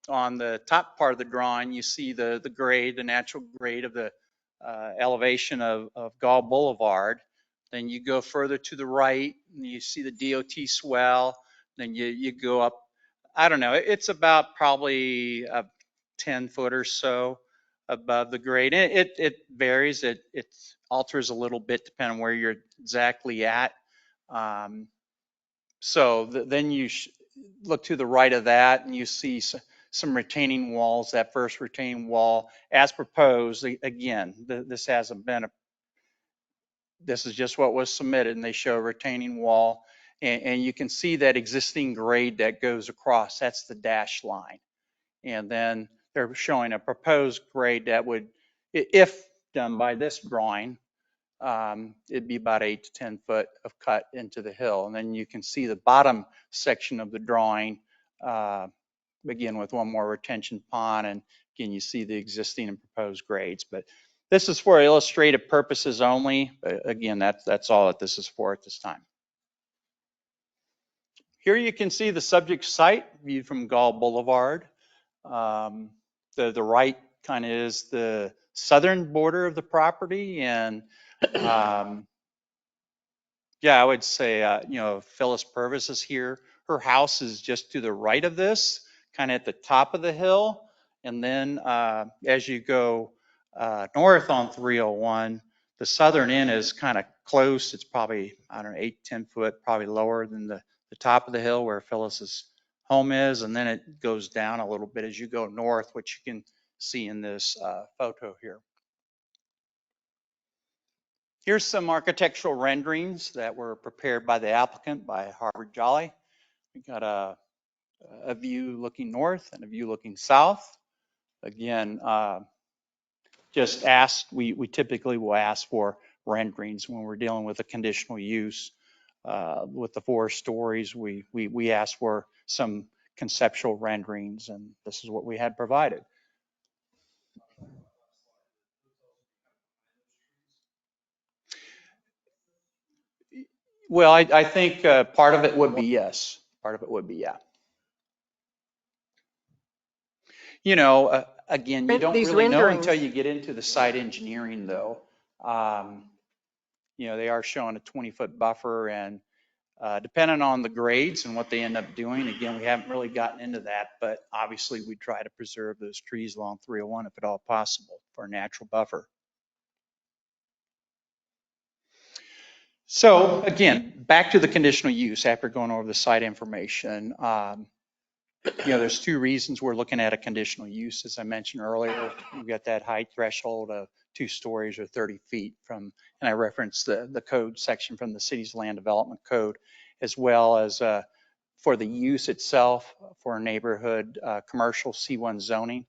On the top part of the drawing, you see the grade, the natural grade of the elevation of Gall Boulevard. Then you go further to the right, and you see the DOT swell. Then you go up, I don't know, it's about probably 10 foot or so above the grade. It varies, it alters a little bit depending on where you're exactly at. Then you look to the right of that and you see some retaining walls. That first retaining wall, as proposed, again, this hasn't been this is just what was submitted, and they show a retaining wall. And you can see that existing grade that goes across, that's the dashed line. And then they're showing a proposed grade that would, if done by this drawing, it'd be about 8 to 10 foot of cut into the hill. And then you can see the bottom section of the drawing, again, with one more retention pond. And again, you see the existing and proposed grades. But this is for illustrative purposes only. Again, that's all that this is for at this time. Here you can see the subject site viewed from Gall Boulevard. The right kind of is the southern border of the property, and yeah, I would say Phyllis Purvis is here. Her house is just to the right of this, kind of at the top of the hill, and then as you go north on 301, the southern end is kind of close. It's probably, I don't know, 8, 10 foot, probably lower than the top of the hill where Phyllis's home is, and then it goes down a little bit as you go north, which you can see in this photo here. Here's some architectural renderings that were prepared by the applicant, by Harvard Jolly. We got a view looking north and a view looking south. Again, just asked, we typically will ask for renderings when we're dealing with a conditional use. With the 4 stories, we asked for some conceptual renderings, and this is what we had provided. Well, I think part of it would be yes. Part of it would be yeah. Again, you don't These really know renderings. until you get into the site engineering though. They are showing a 20-foot buffer, and depending on the grades and what they end up doing, again, we haven't really gotten into that, but obviously we try to preserve those trees along 301 if at all possible for a natural buffer. So again, back to the conditional use after going over the site information. There's two reasons we're looking at a conditional use. As I mentioned earlier, we've got that height threshold of 2 stories or 30 feet from, and I referenced the code section from the city's land development code, as well as for the use itself for neighborhood commercial C1 zoning.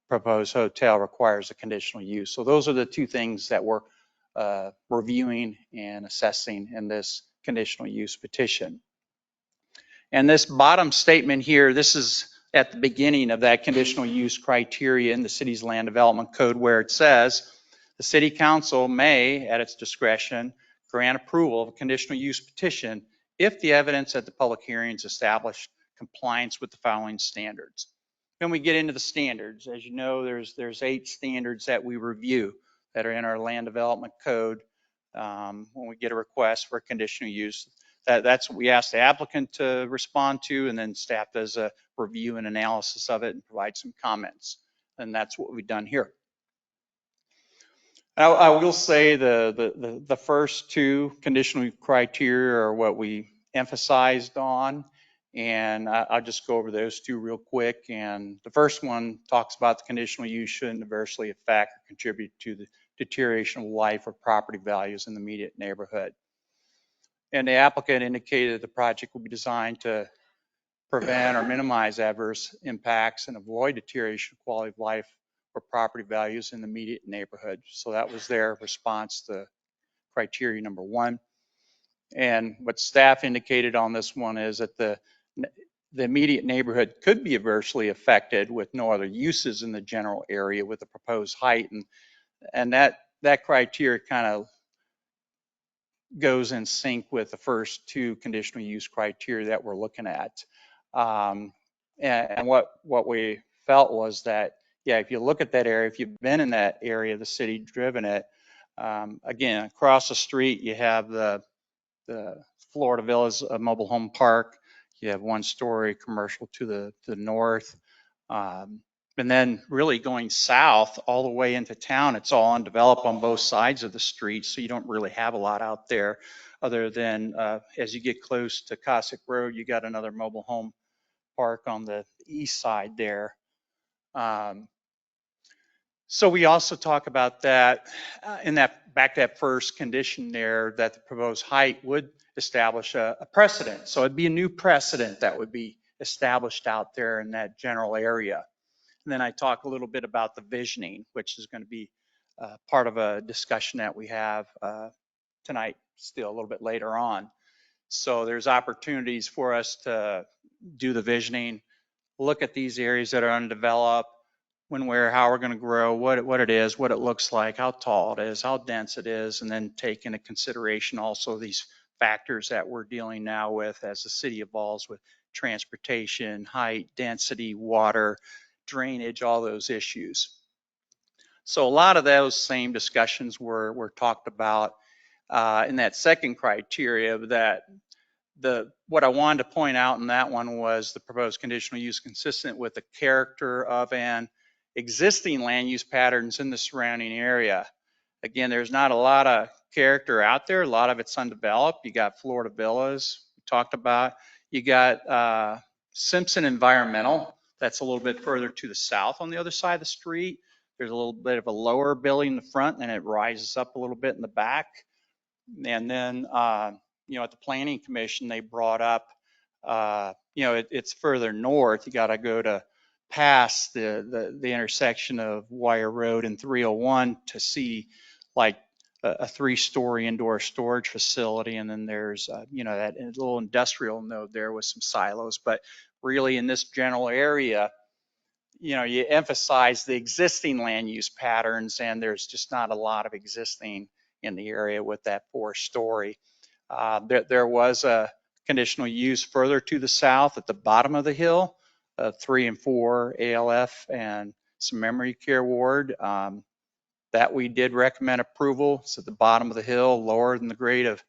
Proposed hotel requires a conditional use. So those are the two things that we're reviewing and assessing in this conditional use petition. And this bottom statement here, this is at the beginning of that conditional use criteria in the city's land development code, where it says the city council may, at its discretion, grant approval of a conditional use petition if the evidence at the public hearings established compliance with the following standards. Then we get into the standards. As you know, there's 8 standards that we review that are in our land development code when we get a request for a conditional use. That's what we ask the applicant to respond to, and then staff does a review and analysis of it and provide some comments. And that's what we've done here. I will say the first 2 conditional criteria are what we emphasized on, and I'll just go over those 2 real quick. And the first one talks about the conditional use shouldn't adversely affect or contribute to the deterioration of life or property values in the immediate neighborhood. And the applicant indicated the project will be designed to prevent or minimize adverse impacts and avoid deterioration of quality of life or property values in the immediate neighborhood. So that was their response to criteria number 1. And what staff indicated on this one is that the immediate neighborhood could be adversely affected with no other uses in the general area with the proposed height. And that criteria kind of goes in sync with the first 2 conditional use criteria that we're looking at. And what we felt was that, yeah, if you look at that area, if you've been in that area, the city driven it, again, across the street, you have the Florida Villas mobile home park. You have 1-story commercial to the north. And then really going south all the way into town, it's all undeveloped on both sides of the street. So you don't really have a lot out there other than as you get close to Cossack Road, you got another mobile home park on the east side there. So we also talk about that in that first condition there, that the proposed height would establish a precedent. So it'd be a new precedent that would be established out there in that general area. And then I talk a little bit about the visioning, which is going to be part of a discussion that we have tonight, still a little bit later on. So there's opportunities for us to do the visioning, look at these areas that are undeveloped, when, where, how we're going to grow, what it is, what it looks like, how tall it is, how dense it is, and then take into consideration also these factors that we're dealing now with as the city evolves with transportation, height, density, water, drainage, all those issues. So a lot of those same discussions were talked about in that second criteria. That what I wanted to point out in that one was the proposed conditional use consistent with the character of an existing land use patterns in the surrounding area. Again, there's not a lot of character out there. A lot of it's undeveloped. You got Florida Villas we talked about. You got Simpson Environmental. That's a little bit further to the south on the other side of the street. There's a little bit of a lower building in the front, and it rises up a little bit in the back. And then, at the Planning Commission, they brought up, it's further north. You got to go to past the intersection of Wire Road and 301 to see like a 3-story indoor storage facility. And then there's, that little industrial node there with some silos. But really in this general area, you emphasize the existing land use patterns, and there's just not a lot of existing in the area with that 4-story. There was a conditional use further to the south at the bottom of the hill 3 and 4 ALF and some memory care ward. That we did recommend approval. It's at the bottom of the hill, lower than the grade of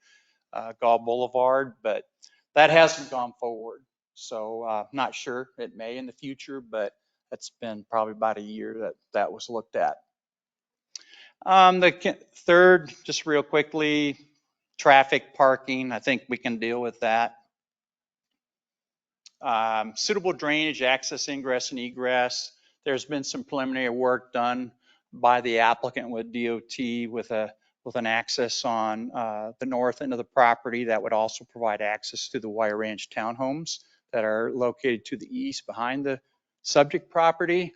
Gall Boulevard, but that hasn't gone forward. So not sure, it may in the future, but it's been probably about a year that that was looked at. The third, just real quickly, traffic parking, I think we can deal with that. Suitable drainage, access, ingress, and egress. There's been some preliminary work done by the applicant with DOT with an access on the north end of the property that would also provide access to the Wire Ranch townhomes that are located to the east behind the subject property.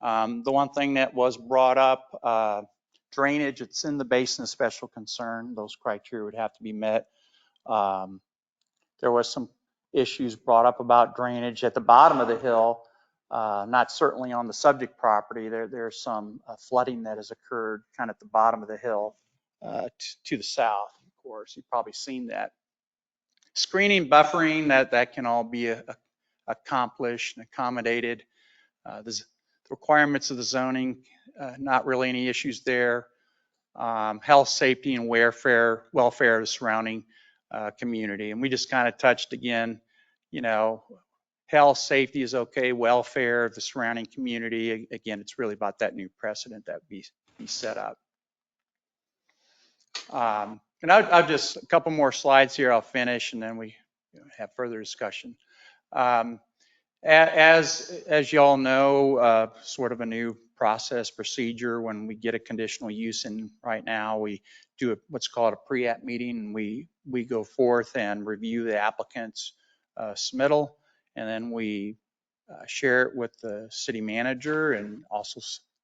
The one thing that was brought up, drainage, it's in the basin of special concern. Those criteria would have to be met. There was some issues brought up about drainage at the bottom of the hill, not certainly on the subject property. There's some flooding that has occurred kind of at the bottom of the hill to the south, of course. You've probably seen that. Screening, buffering, that can all be accomplished and accommodated. The requirements of the zoning, not really any issues there. Health, safety, and welfare of the surrounding community. And we just kind of touched again, you know, health, safety is okay, welfare of the surrounding community. Again, it's really about that new precedent that be set up. And I'll just, a couple more slides here, I'll finish, and then we have further discussion. As you all know, sort of a new process procedure when we get a conditional use in right now, we do what's called a pre-app meeting, and we go forth and review the applicant's submittal, and then we share it with the city manager and also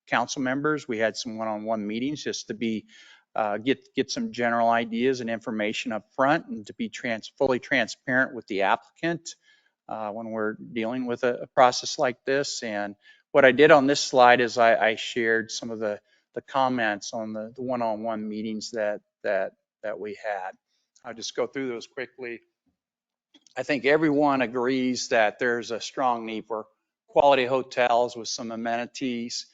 council members. We had some one-on-one meetings just to be get some general ideas and information up front, and to be fully transparent with the applicant when we're dealing with a process like this. And what I did on this slide is I shared some of the comments on the one-on-one meetings that we had. I'll just go through those quickly. I think everyone agrees that there's a strong need for quality hotels with some amenities,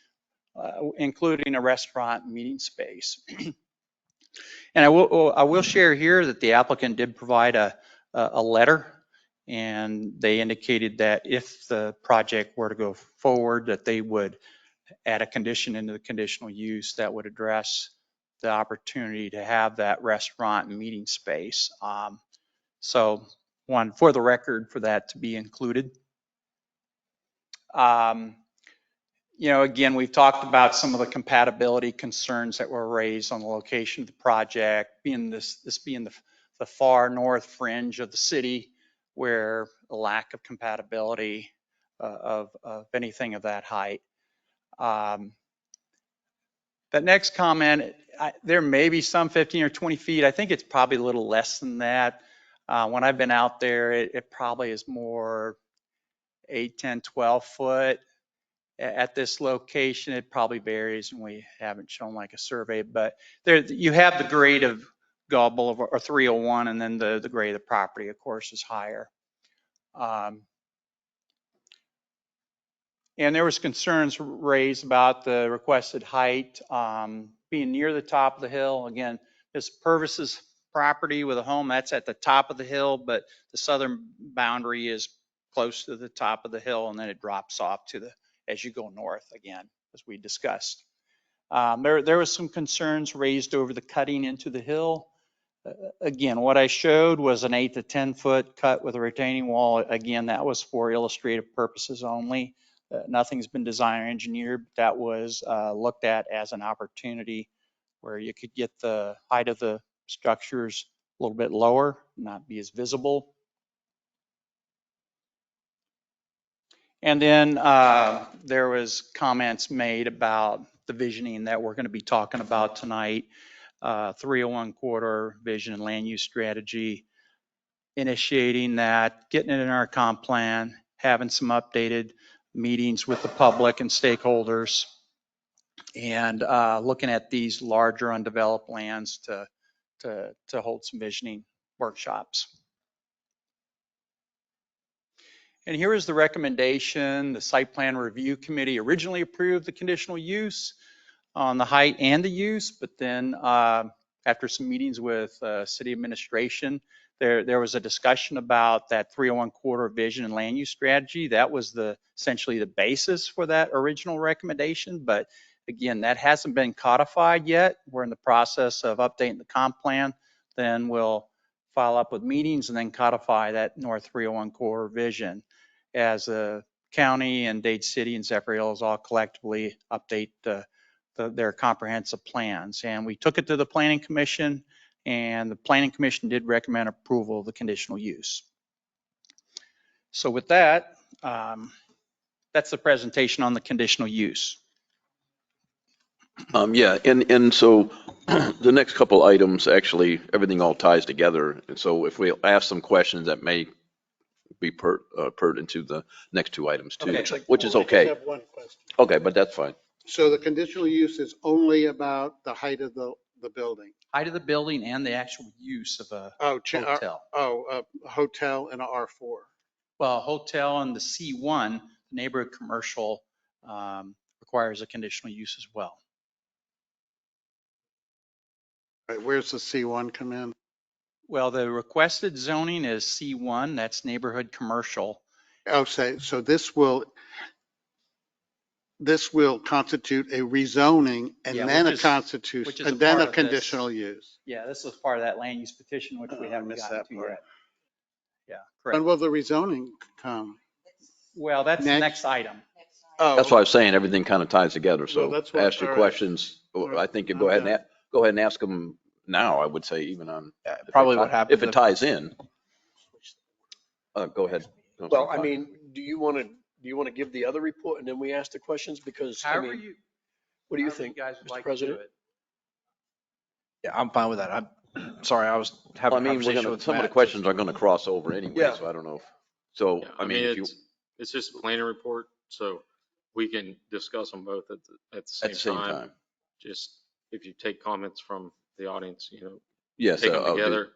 including a restaurant and meeting space. And I will share here that the applicant did provide a letter, and they indicated that if the project were to go forward, that they would add a condition into the conditional use that would address the opportunity to have that restaurant and meeting space. So one, for the record, for that to be included. You know, again, we've talked about some of the compatibility concerns that were raised on the location of the project, being this being the far north fringe of the city, where a lack of compatibility of anything of that height. That next comment, there may be some 15 or 20 feet. I think it's probably a little less than that. When I've been out there, it probably is more 8, 10, 12 foot. At this location, it probably varies, and we haven't shown like a survey, but there you have the grade of Gall Boulevard or 301, and then the grade of the property, of course, is higher. And there was concerns raised about the requested height being near the top of the hill. Again, this Purvis's property with a home, that's at the top of the hill, but the southern boundary is close to the top of the hill, and then it drops off to the, as you go north again, as we discussed. There was some concerns raised over the cutting into the hill. Again, what I showed was an 8 to 10 foot cut with a retaining wall. Again, that was for illustrative purposes only. Nothing's been designed or engineered. That was looked at as an opportunity where you could get the height of the structures a little bit lower, not be as visible. And then there was comments made about the visioning that we're going to be talking about tonight, 301 corridor vision and land use strategy, initiating that, getting it in our comp plan, having some updated meetings with the public and stakeholders, and looking at these larger undeveloped lands to hold some visioning workshops. And here is the recommendation. The site plan review committee originally approved the conditional use on the height and the use, but then after some meetings with city administration, there was a discussion about that 301 corridor vision and land use strategy. That was essentially the basis for that original recommendation. But again, that hasn't been codified yet. We're in the process of updating the comp plan. Then we'll follow up with meetings and then codify that North 301 corridor vision as the county and Dade City and Zephyrhills all collectively update their comprehensive plans. And we took it to the Planning Commission, and the Planning Commission did recommend approval of the conditional use. So with that, that's the presentation on the conditional use. Yeah, and so the next couple items, actually, everything all ties together. And so if we ask some questions that may be pertinent to the next two items too, Okay. which is I just okay. have one question. Okay, but that's fine. So the conditional use is only about the height of the building? Height of the building and the actual use of a hotel. A hotel and a R4. Well, hotel and the C1, neighborhood commercial, requires a conditional use as well. Right, where's the C1 come in? Well, the requested zoning is C1, that's neighborhood commercial. Oh, so this will constitute a rezoning and Yeah, then which a is constitution, a and then part a of this. conditional use. Yeah, this was part of that land use petition, which we I haven't missed gotten that to part. yet. Yeah, When correct. will the rezoning come? Well, that's the Next? next item. Oh, That's why I was saying everything kind of ties together. Well, So that's what- ask your all right. questions. I think you go ahead and ask them now, I would say, even on. if Probably it what ti- happens If it ties in. Go ahead. Well, I mean, do you want to give the other report and then we ask the questions? Because, I However mean, you, what do you however think, guys would Mr. like to do President? it. Yeah, I'm fine with that. I'm sorry, I was having I a mean, conversation with some of the Matt. questions are going to cross over anyway, Yeah. so I don't know. So, Yeah, I mean, if you, it's just a planning report, so we can discuss them both at at the the same time. time. Just if you take comments from the audience, Yes. take them I'll do- together.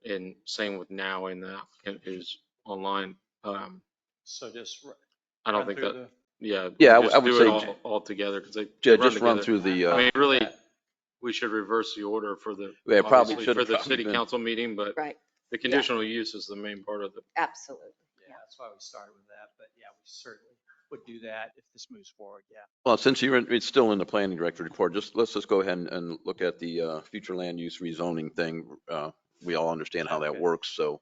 And same with now and the applicant who's online. So just I don't run think through that, yeah. Yeah, just I would do say it all together because they Yeah, run just run together. through the, I mean, really, we should reverse the order for Yeah, probably obviously should for have the probably city been. council meeting, but Right, the conditional use is the main part of the. absolutely. Yeah, that's why we started with that, but yeah, we certainly would do that if this moves forward, yeah. Well, since it's still in the planning director report, let's just go ahead and look at the future land use rezoning thing. We all understand how that Okay. works, so,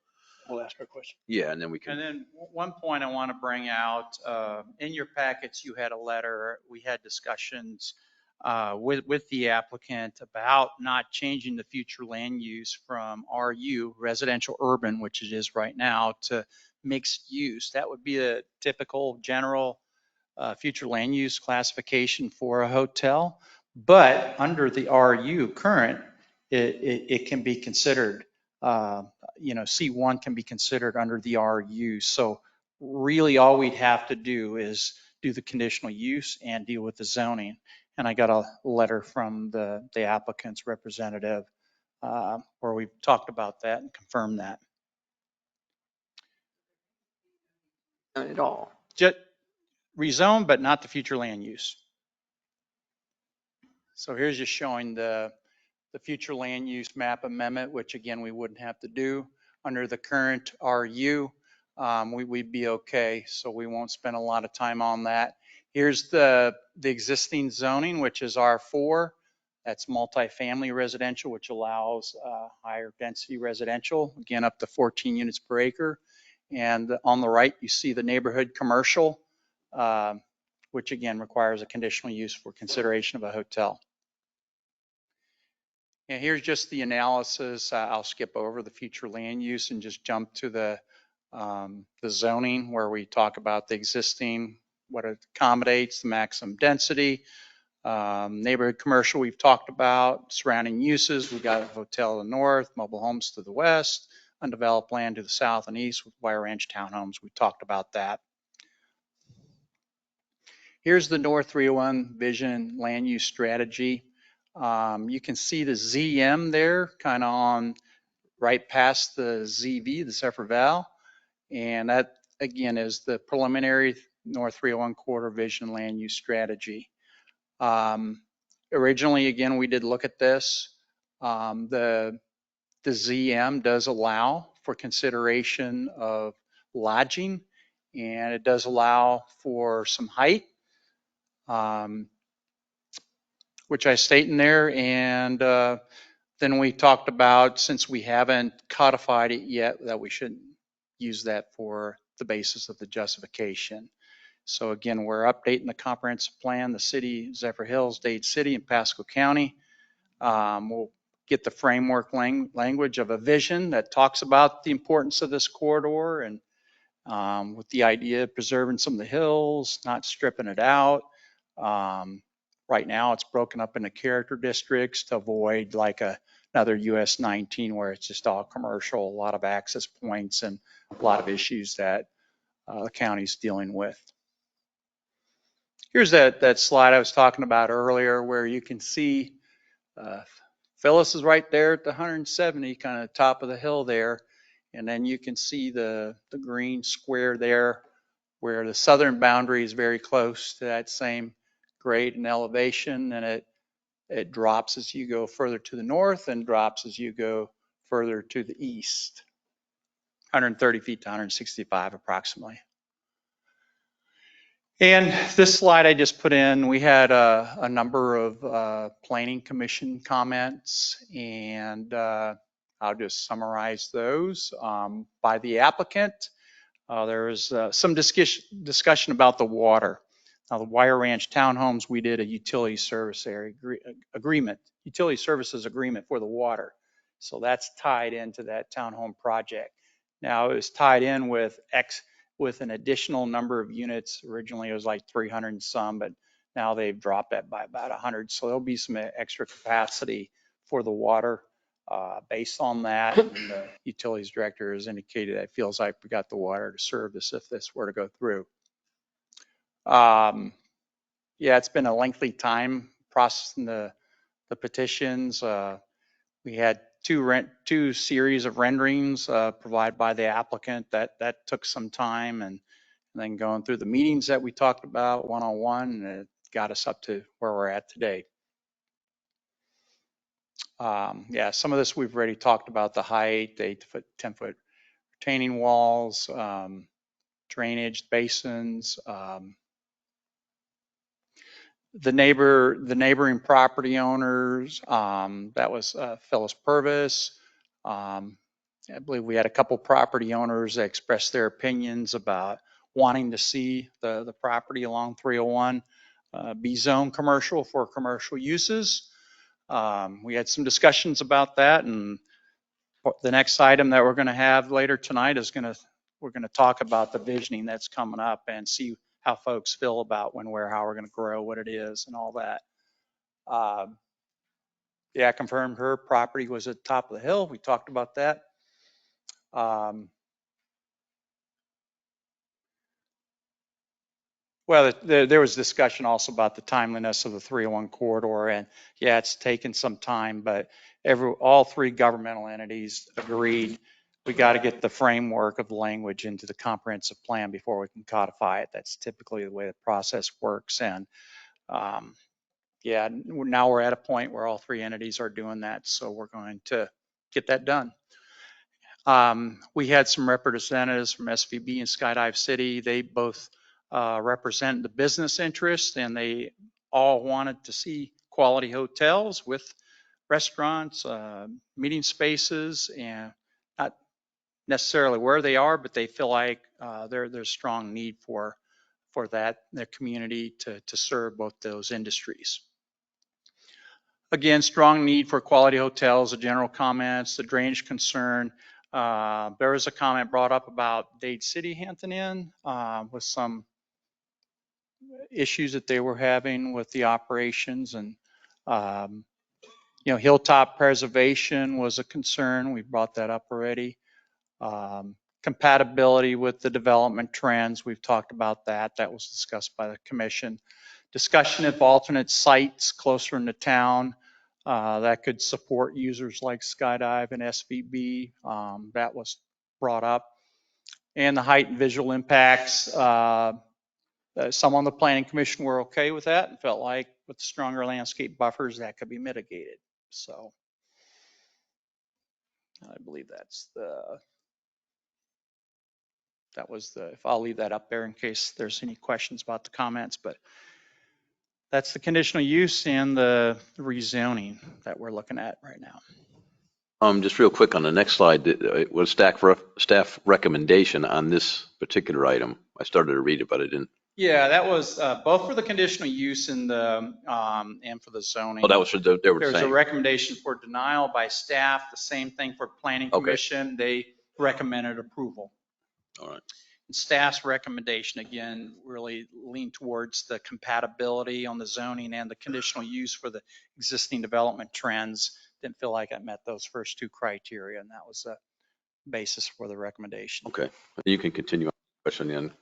We'll ask our question. yeah, and then we And can, then one point I want to bring out, in your packets, you had a letter, we had discussions with the applicant about not changing the future land use from RU, residential urban, which it is right now, to mixed use. That would be a typical general future land use classification for a hotel. But under the RU current, it can be considered, C1 can be considered under the RU. So really all we'd have to do is do the conditional use and deal with the zoning. And I got a letter from the applicant's representative where we talked about that and confirmed that. Not at all. Just rezone, but not the future land use. So here's just showing the future land use map amendment, which again, we wouldn't have to do under the current RU. We'd be okay, so we won't spend a lot of time on that. Here's the existing zoning, which is R4. That's multifamily residential, which allows higher density residential, again, up to 14 units per acre. And on the right, you see the neighborhood commercial, which again requires a conditional use for consideration of a hotel. And here's just the analysis. I'll skip over the future land use and just jump to the zoning where we talk about the existing, what it accommodates, the maximum density. Neighborhood commercial we've talked about, surrounding uses. We've got a hotel to the north, mobile homes to the west, undeveloped land to the south and east with Wire Ranch townhomes. We talked about that. Here's the North 301 vision land use strategy. You can see the ZM there kind of on right past the ZV, the Zephyrhills. And that again, is the preliminary North 301 corridor vision land use strategy. Originally, again, we did look at this. The ZM does allow for consideration of lodging, and it does allow for some height, which I state in there. And then we talked about, since we haven't codified it yet, that we shouldn't use that for the basis of the justification. So again, we're updating the comprehensive plan, the city, Zephyrhills, Dade City, and Pasco County. We'll get the framework language of a vision that talks about the importance of this corridor, and with the idea of preserving some of the hills, not stripping it out. Right now, it's broken up into character districts to avoid like another US 19 where it's just all commercial, a lot of access points, and a lot of issues that the county's dealing with. Here's that slide I was talking about earlier where you can see Phyllis is right there at the 170, kind of top of the hill there. And then you can see the green square there where the southern boundary is very close to that same grade and elevation. And it drops as you go further to the north and drops as you go further to the east, 130 feet to 165 approximately. And this slide I just put in, we had a number of planning commission comments, and I'll just summarize those. By the applicant, there was some discussion about the water. Now, the Wire Ranch Townhomes, we did a utility service area agreement, utility services agreement for the water. So that's tied into that townhome project. Now, it was tied in with an additional number of units. Originally, it was like 300 and some, but now they've dropped that by about 100. So there'll be some extra capacity for the water based on that. And the utilities director has indicated that it feels like we got the water to serve this if this were to go through. Yeah, it's been a lengthy time processing the petitions. We had two series of renderings provided by the applicant. That took some time, and then going through the meetings that we talked about one-on-one, and it got us up to where we're at today. Yeah, some of this we've already talked about: the height, the 8-foot, 10-foot retaining walls, drainage basins. The neighboring property owners, that was Phyllis Purvis. I believe we had a couple property owners that expressed their opinions about wanting to see the property along 301 be zone commercial for commercial uses. We had some discussions about that, and the next item that we're going to have later tonight is we're going to talk about the visioning that's coming up and see how folks feel about when, where, how we're going to grow, what it is, and all that. Yeah, I confirmed her property was at the top of the hill. We talked about that. Well, there was discussion also about the timeliness of the 301 corridor, and yeah, it's taken some time, but all three governmental entities agreed we got to get the framework of the language into the comprehensive plan before we can codify it. That's typically the way the process works, and yeah, now we're at a point where all three entities are doing that, so we're going to get that done. We had some representatives from SVB and Skydive City. They both represent the business interests, and they all wanted to see quality hotels with restaurants, meeting spaces, and not necessarily where they are, but they feel like there's a strong need for that, their community to serve both those industries. Again, strong need for quality hotels, the general comments, the drainage concern. There was a comment brought up about Dade City Hampton Inn with some issues that they were having with the operations, and hilltop preservation was a concern. We brought that up already. Compatibility with the development trends, we've talked about that. That was discussed by the commission. Discussion of alternate sites closer into town that could support users like Skydive and SVB. That was brought up. And the height and visual impacts, some on the planning commission were okay with that and felt like with stronger landscape buffers that could be mitigated. So I believe if I'll leave that up there in case there's any questions about the comments, but that's the conditional use and the rezoning that we're looking at right now. Just real quick on the next slide, it was staff recommendation on this particular item. I started to read it, but I didn't. Yeah, that was both for the conditional use and for the zoning. Oh, that was what they were There's a saying. recommendation for denial by staff. The same thing for planning Okay. commission. They recommended approval. All right. And staff's recommendation, again, really leaned towards the compatibility on the zoning and the conditional use for the existing development trends. Didn't feel like it met those first two criteria, and that was the basis for the recommendation. Okay. You can continue on the question then.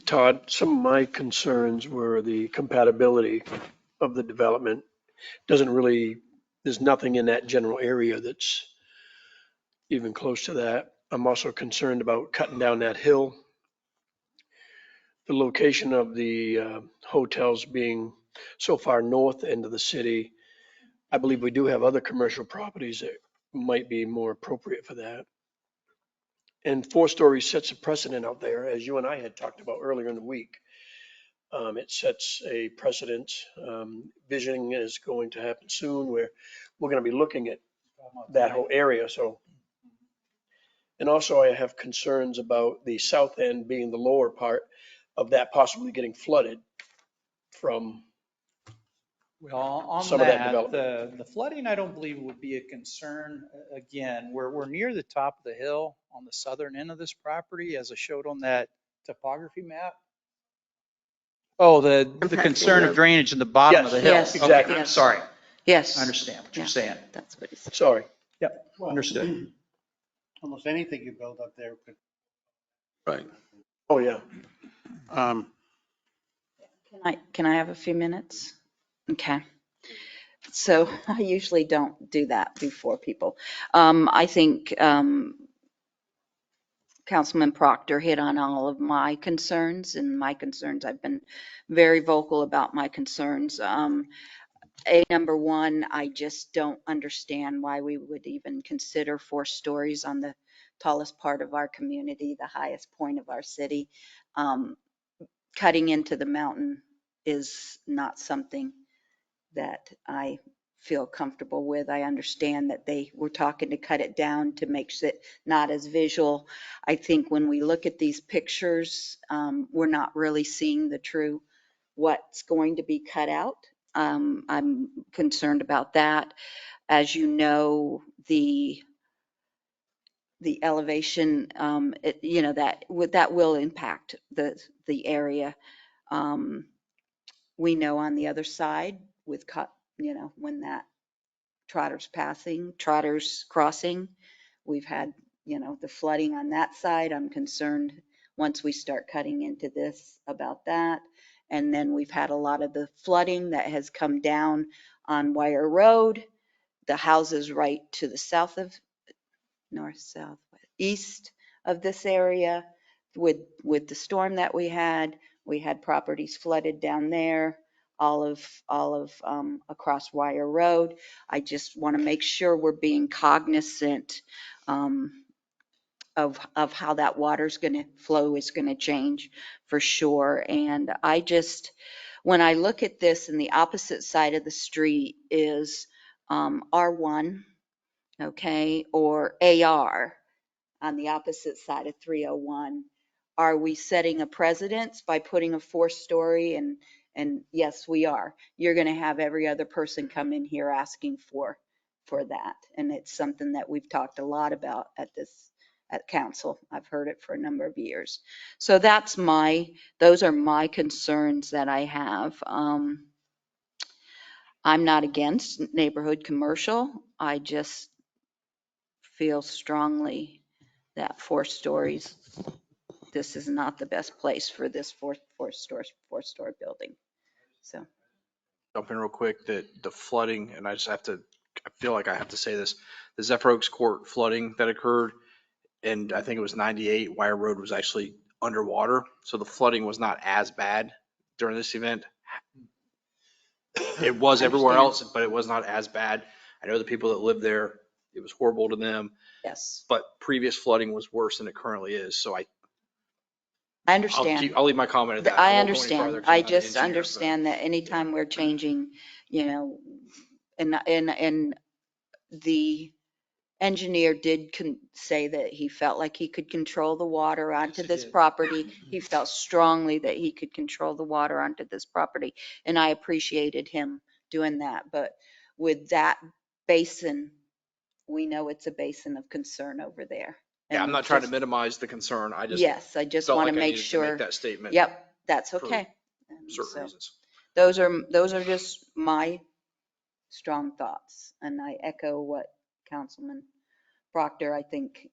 Todd, some of my concerns were the compatibility of the development. There's nothing in that general area that's even close to that. I'm also concerned about cutting down that hill. The location of the hotels being so far north end of the city, I believe we do have other commercial properties that might be more appropriate for that. And 4 stories sets a precedent out there, as you and I had talked about earlier in the week. It sets a precedent. Visioning is going to happen soon where we're going to be looking at that whole area. So, and also I have concerns about the south end being the lower part of that possibly getting flooded from Well, on some of that that, development. the flooding, I don't believe would be a concern. Again, we're near the top of the hill on the southern end of this property, as I showed on that topography map. Oh, the concern of drainage in the bottom of the hill. Yes, exactly. Okay, sorry. Yes. I understand what you're saying. That's what he said. Sorry. Yep, Well, understood. Almost anything you build up there could. Right. Oh, yeah. Can I have a few minutes? Okay. So I usually don't do that before people. I think Councilman Proctor hit on all of my concerns, and my concerns, I've been very vocal about my concerns. Number one, I just don't understand why we would even consider 4 stories on the tallest part of our community, the highest point of our city. Cutting into the mountain is not something that I feel comfortable with. I understand that they were talking to cut it down to make it not as visual. I think when we look at these pictures, we're not really seeing the true what's going to be cut out. I'm concerned about that. As you know, the elevation, that will impact the area. We know on the other side with when that Trotter's Crossing, we've had, the flooding on that side. I'm concerned once we start cutting into this about that. And then we've had a lot of the flooding that has come down on Wire Road, the houses right to the east of this area. With the storm that we had properties flooded down there, all of across Wire Road. I just want to make sure we're being cognizant of how that water's going to flow is going to change for sure. And when I look at this, and the opposite side of the street is R1, okay, or AR on the opposite side of 301. Are we setting a precedence by putting a 4-story? And yes, we are. You're going to have every other person come in here asking for that. And it's something that we've talked a lot about at council. I've heard it for a number of years. So those are my concerns that I have. I'm not against neighborhood commercial. I just feel strongly that 4 stories, this is not the best place for this four-story building. So. Jump in real quick that the flooding, and I feel like I have to say this, the Zephyr Oaks Court flooding that occurred, and I think it was 98, Wire Road was actually underwater. So the flooding was not as bad during this event. It was everywhere else, but it was not as bad. I know the people that live there, it was horrible to them, Yes, but previous flooding was worse than it currently is. So I understand. I'll leave my comment at that. I won't go any further understand. 'cause I'm I not an just engineer, but- understand that anytime we're changing, and the engineer did say that he felt like he could control the water onto he this did. property. He felt strongly that he could control the water onto this property, and I appreciated him doing that. But with that basin, we know it's a basin of concern over there. Yeah, I'm And not trying to just- minimize the concern. I just Yes, I just felt want like to I make needed to sure. make that statement. Yep, that's for okay. And certain so reasons. those are just my strong thoughts, and I echo what Councilman Proctor, I think,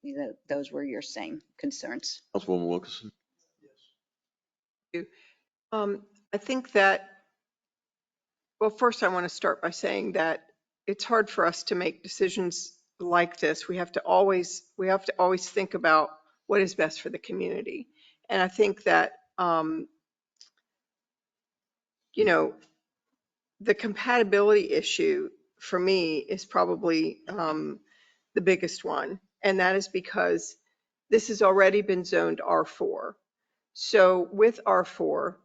those were your same concerns. Councilwoman Wilkerson. I think that, well, first I want to start by saying that it's hard for us to make decisions like this. We have to always think about what is best for the community. And I think that, the compatibility issue for me is probably the biggest one. And that is because this has already been zoned R4. So with R4,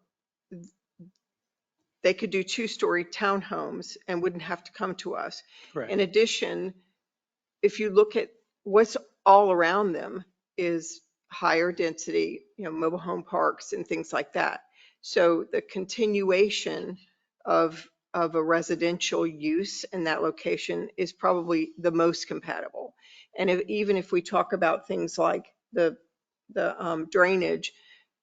they could do 2-story townhomes and wouldn't have to come to us. Correct. In addition, if you look at what's all around them is higher density, mobile home parks and things like that. So the continuation of a residential use in that location is probably the most compatible. And even if we talk about things like the drainage,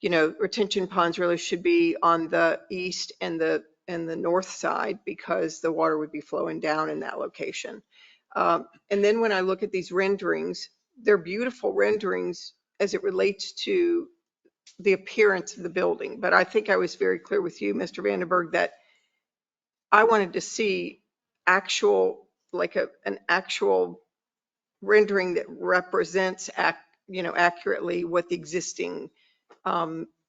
retention ponds really should be on the east and the north side because the water would be flowing down in that location. And then when I look at these renderings, they're beautiful renderings as it relates to the appearance of the building. But I think I was very clear with you, Mr. Vandenberg, that I wanted to see actual, like an actual rendering that represents accurately what the existing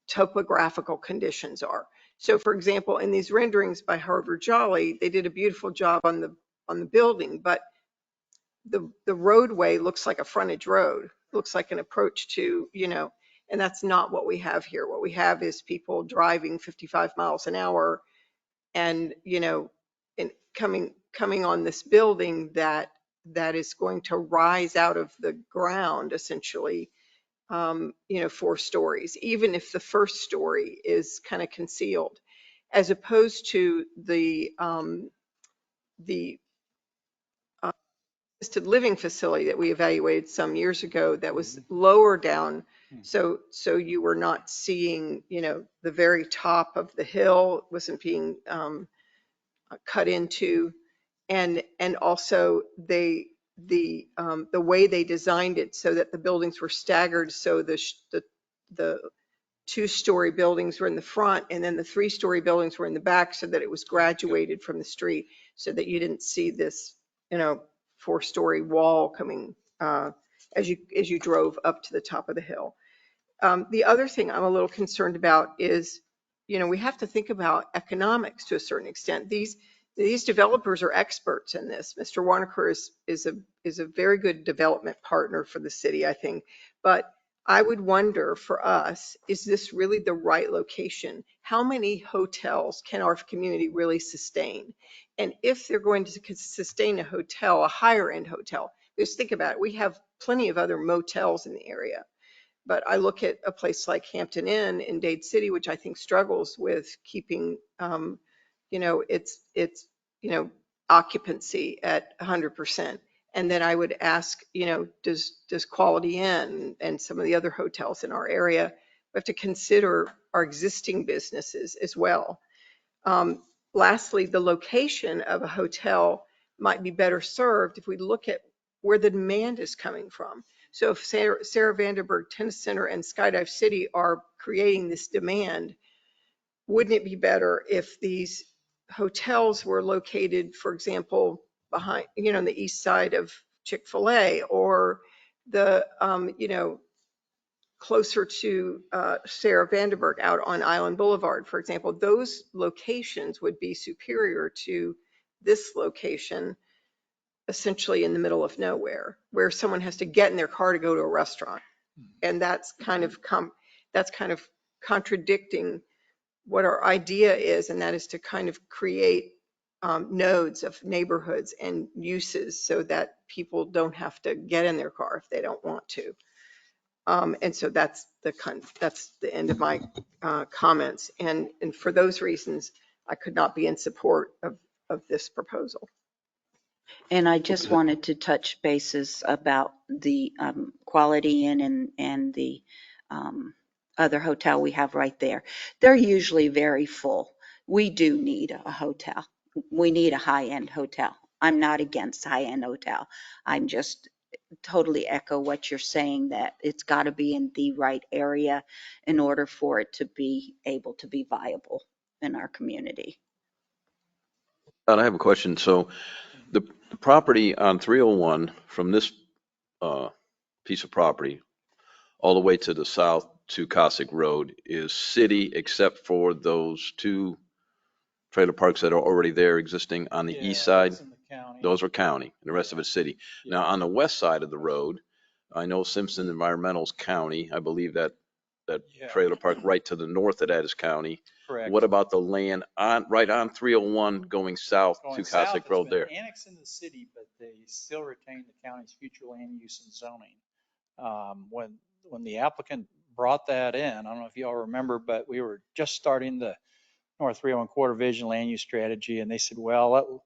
topographical conditions are. So for example, in these renderings by Harvard Jolly, they did a beautiful job on the building, but the roadway looks like a frontage road, looks like an approach to, and that's not what we have here. What we have is people driving 55 miles an hour and, and coming on this building that is going to rise out of the ground essentially, 4 stories, even if the first story is kind of concealed, as opposed to the assisted living facility that we evaluated some years ago that was lower down. So you were not seeing, the very top of the hill wasn't being cut into. And also the way they designed it so that the buildings were staggered. So the 2-story buildings were in the front and then the 3-story buildings were in the back so that it was graduated from the street so that you didn't see this, 4-story wall coming as you drove up to the top of the hill. The other thing I'm a little concerned about is, we have to think about economics to a certain extent. These developers are experts in this. Mr. Warnaker is a very good development partner for the city, I think. But I would wonder for us, is this really the right location? How many hotels can our community really sustain? And if they're going to sustain a hotel, a higher end hotel, just think about it. We have plenty of other motels in the area. But I look at a place like Hampton Inn in Dade City, which I think struggles with keeping, its occupancy at 100%. And then I would ask, does Quality Inn and some of the other hotels in our area, we have to consider our existing businesses as well. Lastly, the location of a hotel might be better served if we look at where the demand is coming from. So if Sarah Vandenberg Tennis Center and Skydive City are creating this demand, wouldn't it be better if these hotels were located, for example, behind, on the east side of Chick-fil-A or closer to Sarah Vandenberg out on Island Boulevard, for example, those locations would be superior to this location, essentially in the middle of nowhere, where someone has to get in their car to go to a restaurant. And that's kind of contradicting what our idea is, and that is to kind of create nodes of neighborhoods and uses so that people don't have to get in their car if they don't want to. And so that's the end of my comments. And for those reasons, I could not be in support of this proposal. And I just wanted to touch bases about the Quality Inn and the other hotel we have right there. They're usually very full. We do need a hotel. We need a high-end hotel. I'm not against high-end hotel. I'm just totally echo what you're saying, that it's got to be in the right area in order for it to be able to be viable in our community. I have a question. So the property on 301 from this piece of property all the way to the south to Cossack Road is city, except for those two trailer parks that are already there existing on the east side. Those are county, and the rest of it's city. Now, on the west side of the road, I know Simpson Environmental's county. I believe that trailer park right to the north of that is county. Correct. What about the land right on 301 going south to Cossack Road there? Annexed in the city, but they still retain the county's future land use and zoning. When the applicant brought that in, I don't know if you all remember, but we were just starting the North 301 Quarter Vision land use strategy, and they said, well,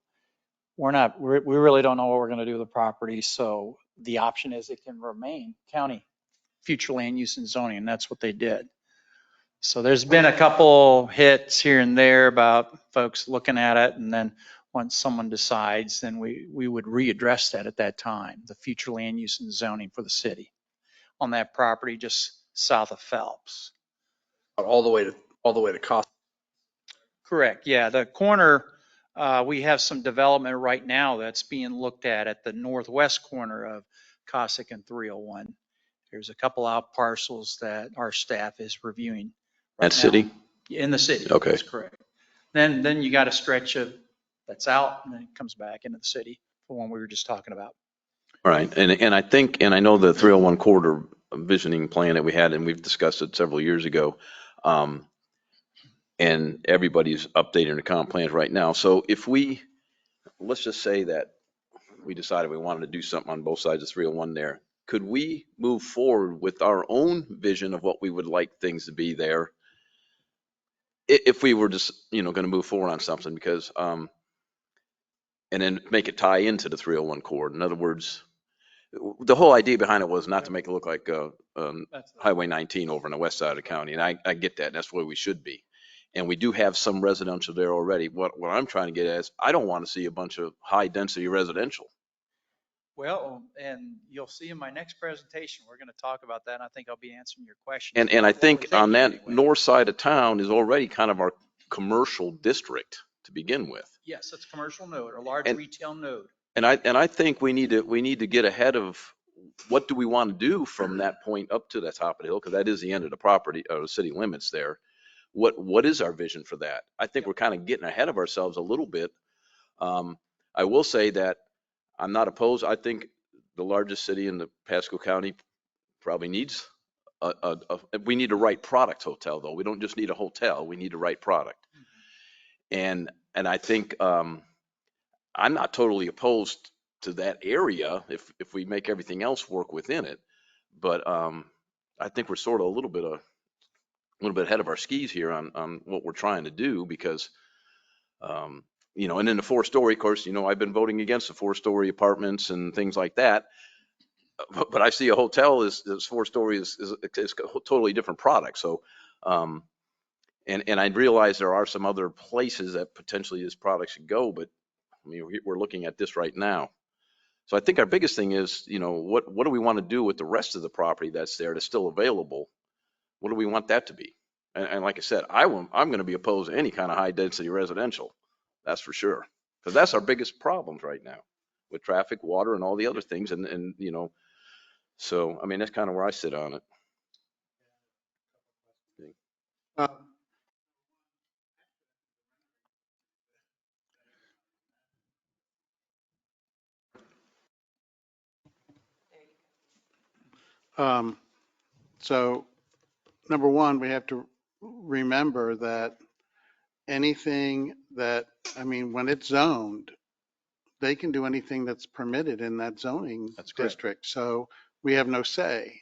we really don't know what we're going to do with the property. So the option is it can remain county future land use and zoning, and that's what they did. So there's been a couple hits here and there about folks looking at it, and then once someone decides, then we would readdress that at that time, the future land use and zoning for the city on that property just south of Phelps. All the way to Costa. Correct. Yeah, the corner, we have some development right now that's being looked at the northwest corner of Cossack and 301. There's a couple out parcels that our staff is reviewing. That city? In the city. Okay. That's correct. Then you got a stretch of that's out, and then it comes back into the city, the one we were just talking about. All right. And I think, and I know the 301 corridor visioning plan that we had, and we've discussed it several years ago. And everybody's updating the comp plans right now. So if let's just say that we decided we wanted to do something on both sides of 301 there, could we move forward with our own vision of what we would like things to be there? If we were just, going to move forward on something, because, and then make it tie into the 301 cord. In other words, the whole idea behind it was not to make it look like Highway 19 over on the west side of the county. And I get that. That's where we should be. And we do have some residential there already. What I'm trying to get at is I don't want to see a bunch of high density residential. Well, and you'll see in my next presentation, we're going to talk about that. And I think I'll be answering your question. And I think on that north side of town is already kind of our commercial district to begin with. Yes, it's a commercial node, a large retail node. And I think we need to get ahead of what do we want to do from that point up to the top of the hill, because that is the end of the property or the city limits there. What is our vision for that? I think we're kind of getting ahead of ourselves a little bit. I will say that I'm not opposed. I think the largest city in the Pasco County probably needs we need a right product hotel, though. We don't just need a hotel. We need a right product. And I think I'm not totally opposed to that area if we make everything else work within it. But I think we're sort of a little bit ahead of our skis here on what we're trying to do, because and then the 4-story, of course, I've been voting against the 4-story apartments and things like that. But I see a hotel is 4-story is a totally different product. So, and I realize there are some other places that potentially this product should go, but I mean, we're looking at this right now. So I think our biggest thing is, what do we want to do with the rest of the property that's there that's still available? What do we want that to be? And like I said, I'm going to be opposed to any kind of high density residential. That's for sure. Because that's our biggest problems right now with traffic, water, and all the other things. And So, I mean, that's kind of where I sit on it. Uh, So number one, we have to remember that anything that, I mean, when it's zoned, they can do anything that's permitted in that zoning That's correct. district. So we have no say.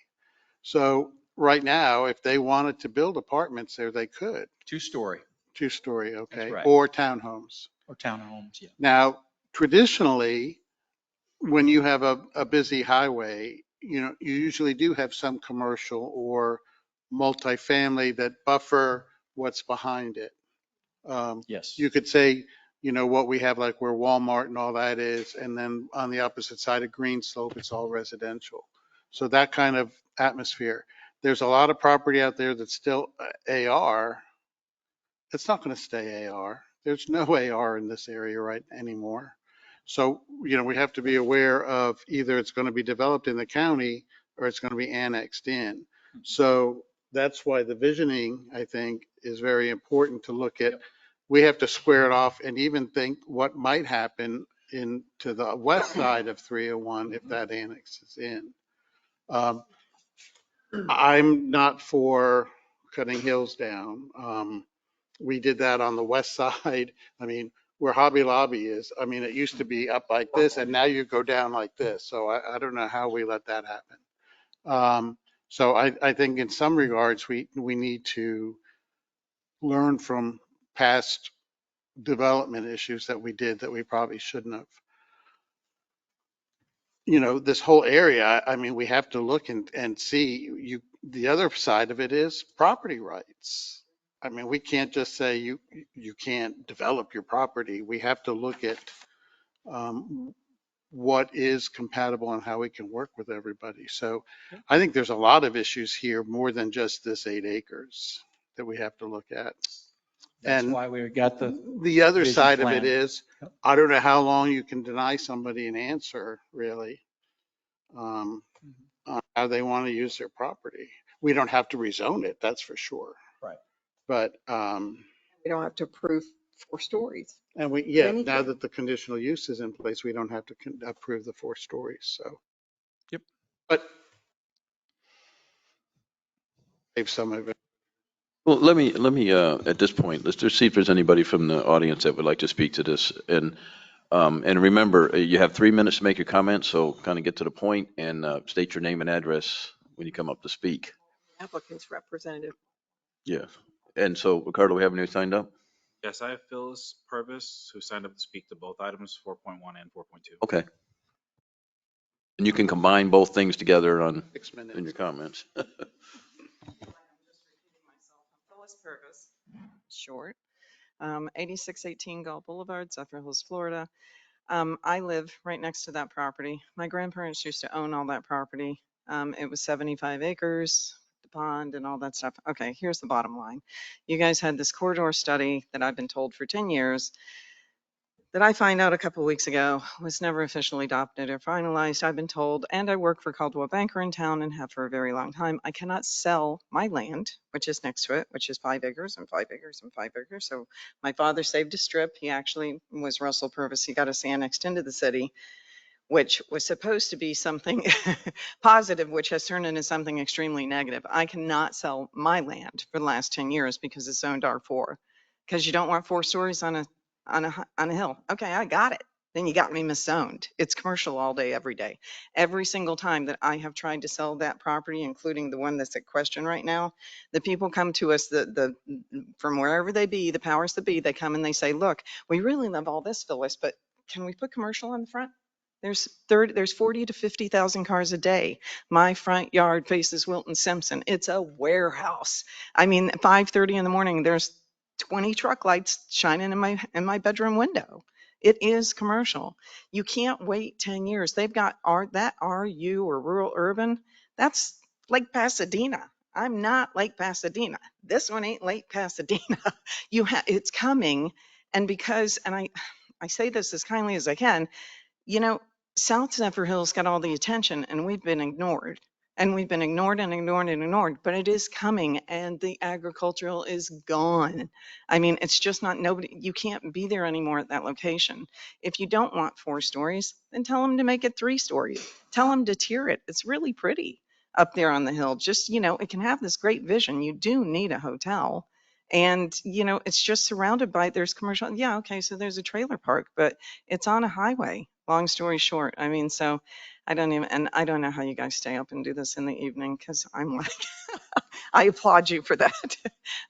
So right now, if they wanted to build apartments there, they could. 2-story Two-story, okay, right. or townhomes. or townhomes, yeah. Now, traditionally, when you have a busy highway, you usually do have some commercial or multifamily that buffer what's behind it. Yes. You could say, what we have like where Walmart and all that is, and then on the opposite side of Green Slope, it's all residential. So that kind of atmosphere. There's a lot of property out there that's still AR. It's not going to stay AR. There's no AR in this area right anymore. So, we have to be aware of either it's going to be developed in the county or it's going to be annexed in. So that's why the visioning, I think, is very important to look at. We have to square it off and even think what might happen to the west side of 301 if that annexes in. I'm not for cutting hills down. We did that on the west side. I mean, where Hobby Lobby is, I mean, it used to be up like this and now you go down like this. So I don't know how we let that happen. So I think in some regards, we need to learn from past development issues that we did that we probably shouldn't have. This whole area, I mean, we have to look and see the other side of it is property rights. I mean, we can't just say you can't develop your property. We have to look at what is compatible and how we can work with everybody. So I think there's a lot of issues here, more than just this 8 acres that we have to look at. That's And why we got the other vision side of it plan. is, Yep. I don't know how long you can deny somebody an answer, really, on how they want to use their property. We don't have to rezone it, that's for sure. Right. But, We don't have to approve 4 stories. and now Anything. that the conditional use is in place, we don't have to approve the 4 stories, so. Yep. But save some of it. Well, let me, at this point, let's just see if there's anybody from the audience that would like to speak to this. And remember, you have 3 minutes to make your comment, so kind of get to the point and state your name and address when you come up to speak. Applicant's representative. Yeah. And so, Ricardo, we have any signed up? Yes, I have Phyllis Purvis, who signed up to speak to both items, 4.1 and 4.2. Okay. And you can combine both things together 6 minutes. in your comments. Phyllis Purvis, short, 8618 Galt Boulevard, Zephyrhills, Florida. I live right next to that property. My grandparents used to own all that property. It was 75 acres, the pond and all that stuff. Okay, here's the bottom line. You guys had this corridor study that I've been told for 10 years that I find out a couple of weeks ago was never officially adopted or finalized. I've been told, and I work for Caldwell Banker in town and have for a very long time, I cannot sell my land, which is next to it, which is 5 acres and 5 acres and 5 acres. So my father saved a strip. He actually was Russell Purvis. He got us annexed into the city, which was supposed to be something positive, which has turned into something extremely negative. I cannot sell my land for the last 10 years because it's zoned R4, because you don't want 4 stories on a hill. Okay, I got it. Then you got me miszoned. It's commercial all day, every day. Every single time that I have tried to sell that property, including the one that's at question right now, the people come to us, from wherever they be, the powers that be, they come and they say, look, we really love all this, Phyllis, but can we put commercial on the front? There's 40 to 50,000 cars a day. My front yard faces Wilton Simpson. It's a warehouse. I mean, 5:30 in the morning, there's 20 truck lights shining in my bedroom window. It is commercial. You can't wait 10 years. They've got that RU or rural urban. That's Lake Pasadena. I'm not Lake Pasadena. This one ain't Lake Pasadena. It's coming, and I say this as kindly as I can. South Zephyrhills got all the attention and we've been ignored. And we've been ignored and ignored and ignored, but it is coming and the agricultural is gone. I mean, it's just not nobody, you can't be there anymore at that location. If you don't want 4 stories, then tell them to make it 3 stories. Tell them to tier it. It's really pretty up there on the hill. Just, it can have this great vision. You do need a hotel. And, it's just surrounded by, there's commercial. Yeah, okay, so there's a trailer park, but it's on a highway. Long story short. I mean, so and I don't know how you guys stay up and do this in the evening because I'm like, I applaud you for that.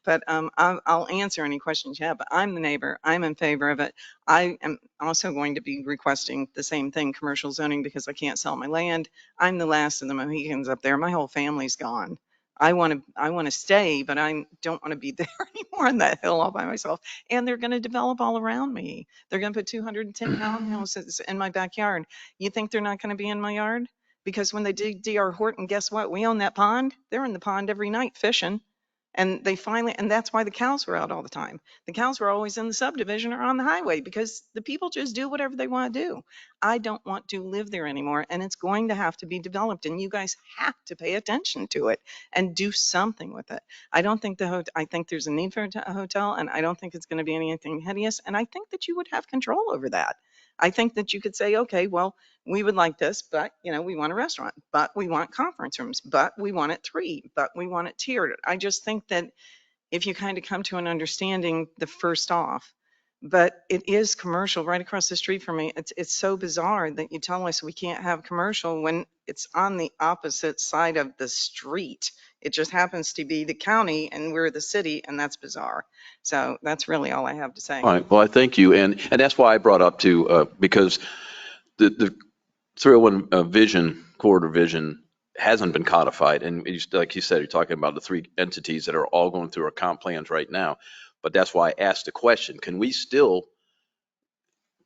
But I'll answer any questions you have. But I'm the neighbor. I'm in favor of it. I am also going to be requesting the same thing, commercial zoning, because I can't sell my land. I'm the last of the Mohicans up there. My whole family's gone. I want to stay, but I don't want to be there anymore on that hill all by myself. And they're going to develop all around me. They're going to put 210 townhouses in my backyard. You think they're not going to be in my yard? Because when they did D.R. Horton, guess what? We own that pond. They're in the pond every night fishing. And and that's why the cows were out all the time. The cows were always in the subdivision or on the highway because the people just do whatever they want to do. I don't want to live there anymore. And it's going to have to be developed. And you guys have to pay attention to it and do something with it. I don't think I think there's a need for a hotel, and I don't think it's going to be anything hideous. And I think that you would have control over that. I think that you could say, okay, well, we would like this, but we want a restaurant, but we want conference rooms, but we want it 3, but we want it tiered. I just think that if you kind of come to an understanding the first off, but it is commercial right across the street from me. It's so bizarre that you tell us we can't have commercial when it's on the opposite side of the street. It just happens to be the county and we're the city, and that's bizarre. So that's really all I have to say. All right. Well, I thank you. And that's why I brought up because the 301 corridor vision hasn't been codified. And like you said, you're talking about the 3 entities that are all going through our comp plans right now. But that's why I asked the question, can we still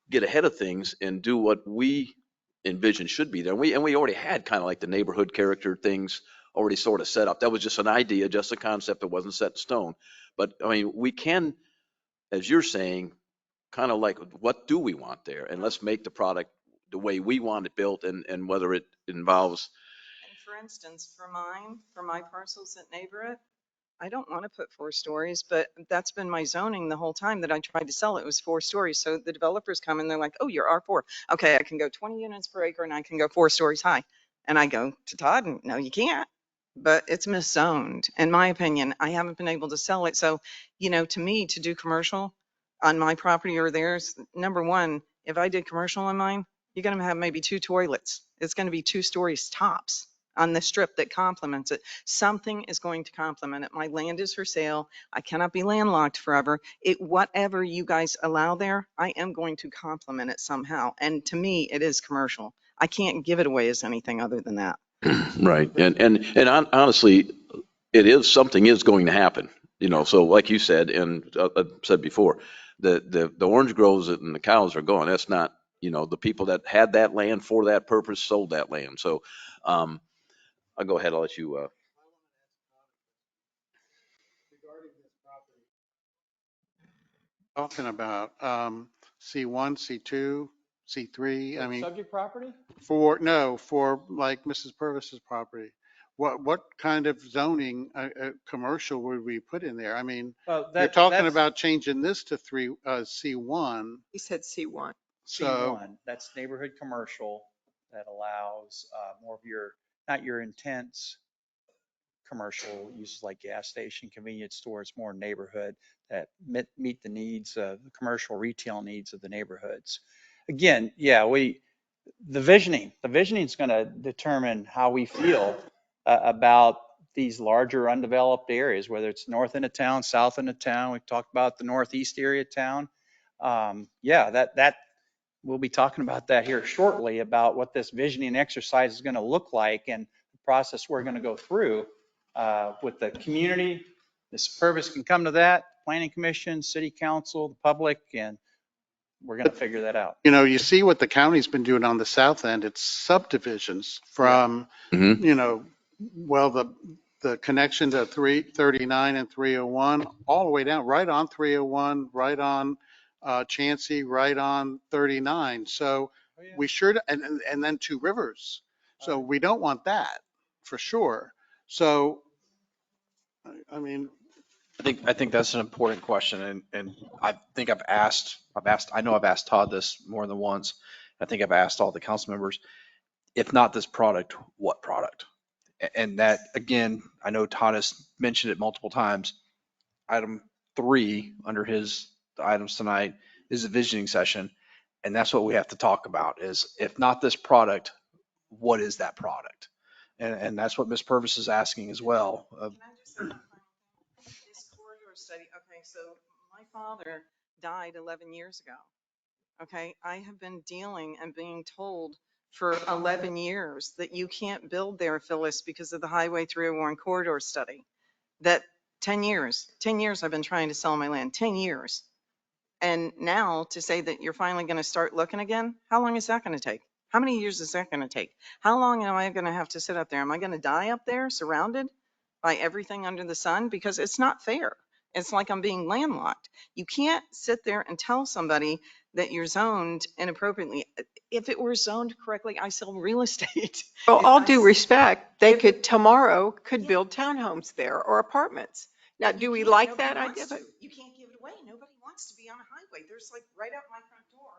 get ahead of things and do what we envision should be there? And we already had kind of like the neighborhood character things already sort of set up. That was just an idea, just a concept that wasn't set in stone. But I mean, we can, as you're saying, kind of like, what do we want there? And let's make the product the way we want it built, and whether it involves. And for instance, for my parcels that neighbor it, I don't want to put 4 stories, but that's been my zoning the whole time that I tried to sell it. It was 4 stories. So the developers come and they're like, oh, you're R4. Okay, I can go 20 units per acre and I can go 4 stories high. And I go to Todd, and no, you can't. But it's miszoned. In my opinion, I haven't been able to sell it. So, to me, to do commercial on my property or theirs, number one, if I did commercial on mine, you're going to have maybe 2 toilets. It's going to be 2 stories tops on the strip that complements it. Something is going to complement it. My land is for sale. I cannot be landlocked forever. Whatever you guys allow there, I am going to complement it somehow. And to me, it is commercial. I can't give it away as anything other than that. Right. And honestly, something is going to happen, so like you said, and I said before, the orange groves and the cows are gone. That's not, the people that had that land for that purpose sold that land. So, I'll go ahead. I'll let you, Talking about C1, C2, C3. I mean, Subject property? for like Mrs. Purvis's property. What kind of zoning commercial would we put in there? I mean, you're talking about changing this to C1. He said C1. So C1, that's neighborhood commercial that allows more of not your intense commercial uses like gas station, convenience stores, more neighborhood that meet the needs, the commercial retail needs of the neighborhoods. Again, yeah, the visioning is going to determine how we feel about these larger undeveloped areas, whether it's north end of town, south end of town. We've talked about the northeast area of town. That we'll be talking about that here shortly, about what this visioning exercise is going to look like and the process we're going to go through with the community. This purpose can come to that, planning commission, city council, the public, and we're going to figure that out. you see what the county's been doing on the south end. It's subdivisions from, the connection to 339 and 301, all the way down, right on 301, right on Chansey, right on 39. So we sure, and then 2 rivers. So we don't want that. for sure. So, I mean, I think that's an important question, and I think I know I've asked Todd this more than once. I think I've asked all the council members, if not this product, what product? And that, again, I know Todd has mentioned it multiple times. Item 3 under his items tonight is a visioning session. And that's what we have to talk about is, if not this product, what is that product? And that's what Ms. Purvis is asking as well. Can I just say one final thing? This corridor study, okay, so my father died 11 years ago. Okay, I have been dealing and being told for 11 years that you can't build there, Phyllis, because of the Highway 301 corridor study. That 10 years I've been trying to sell my land, 10 years. And now to say that you're finally going to start looking again, how long is that going to take? How many years is that going to take? How long am I going to have to sit up there? Am I going to die up there surrounded by everything under the sun? Because it's not fair. It's like I'm being landlocked. You can't sit there and tell somebody that you're zoned inappropriately. If it were zoned correctly, I sell real estate. Well, If all I due s- respect, they if- could tomorrow could Yeah. build townhomes there or apartments. Now, You do we can't- like nobody that wants idea? to. You can't give it away. Nobody wants to be on a highway. There's like right out my front door.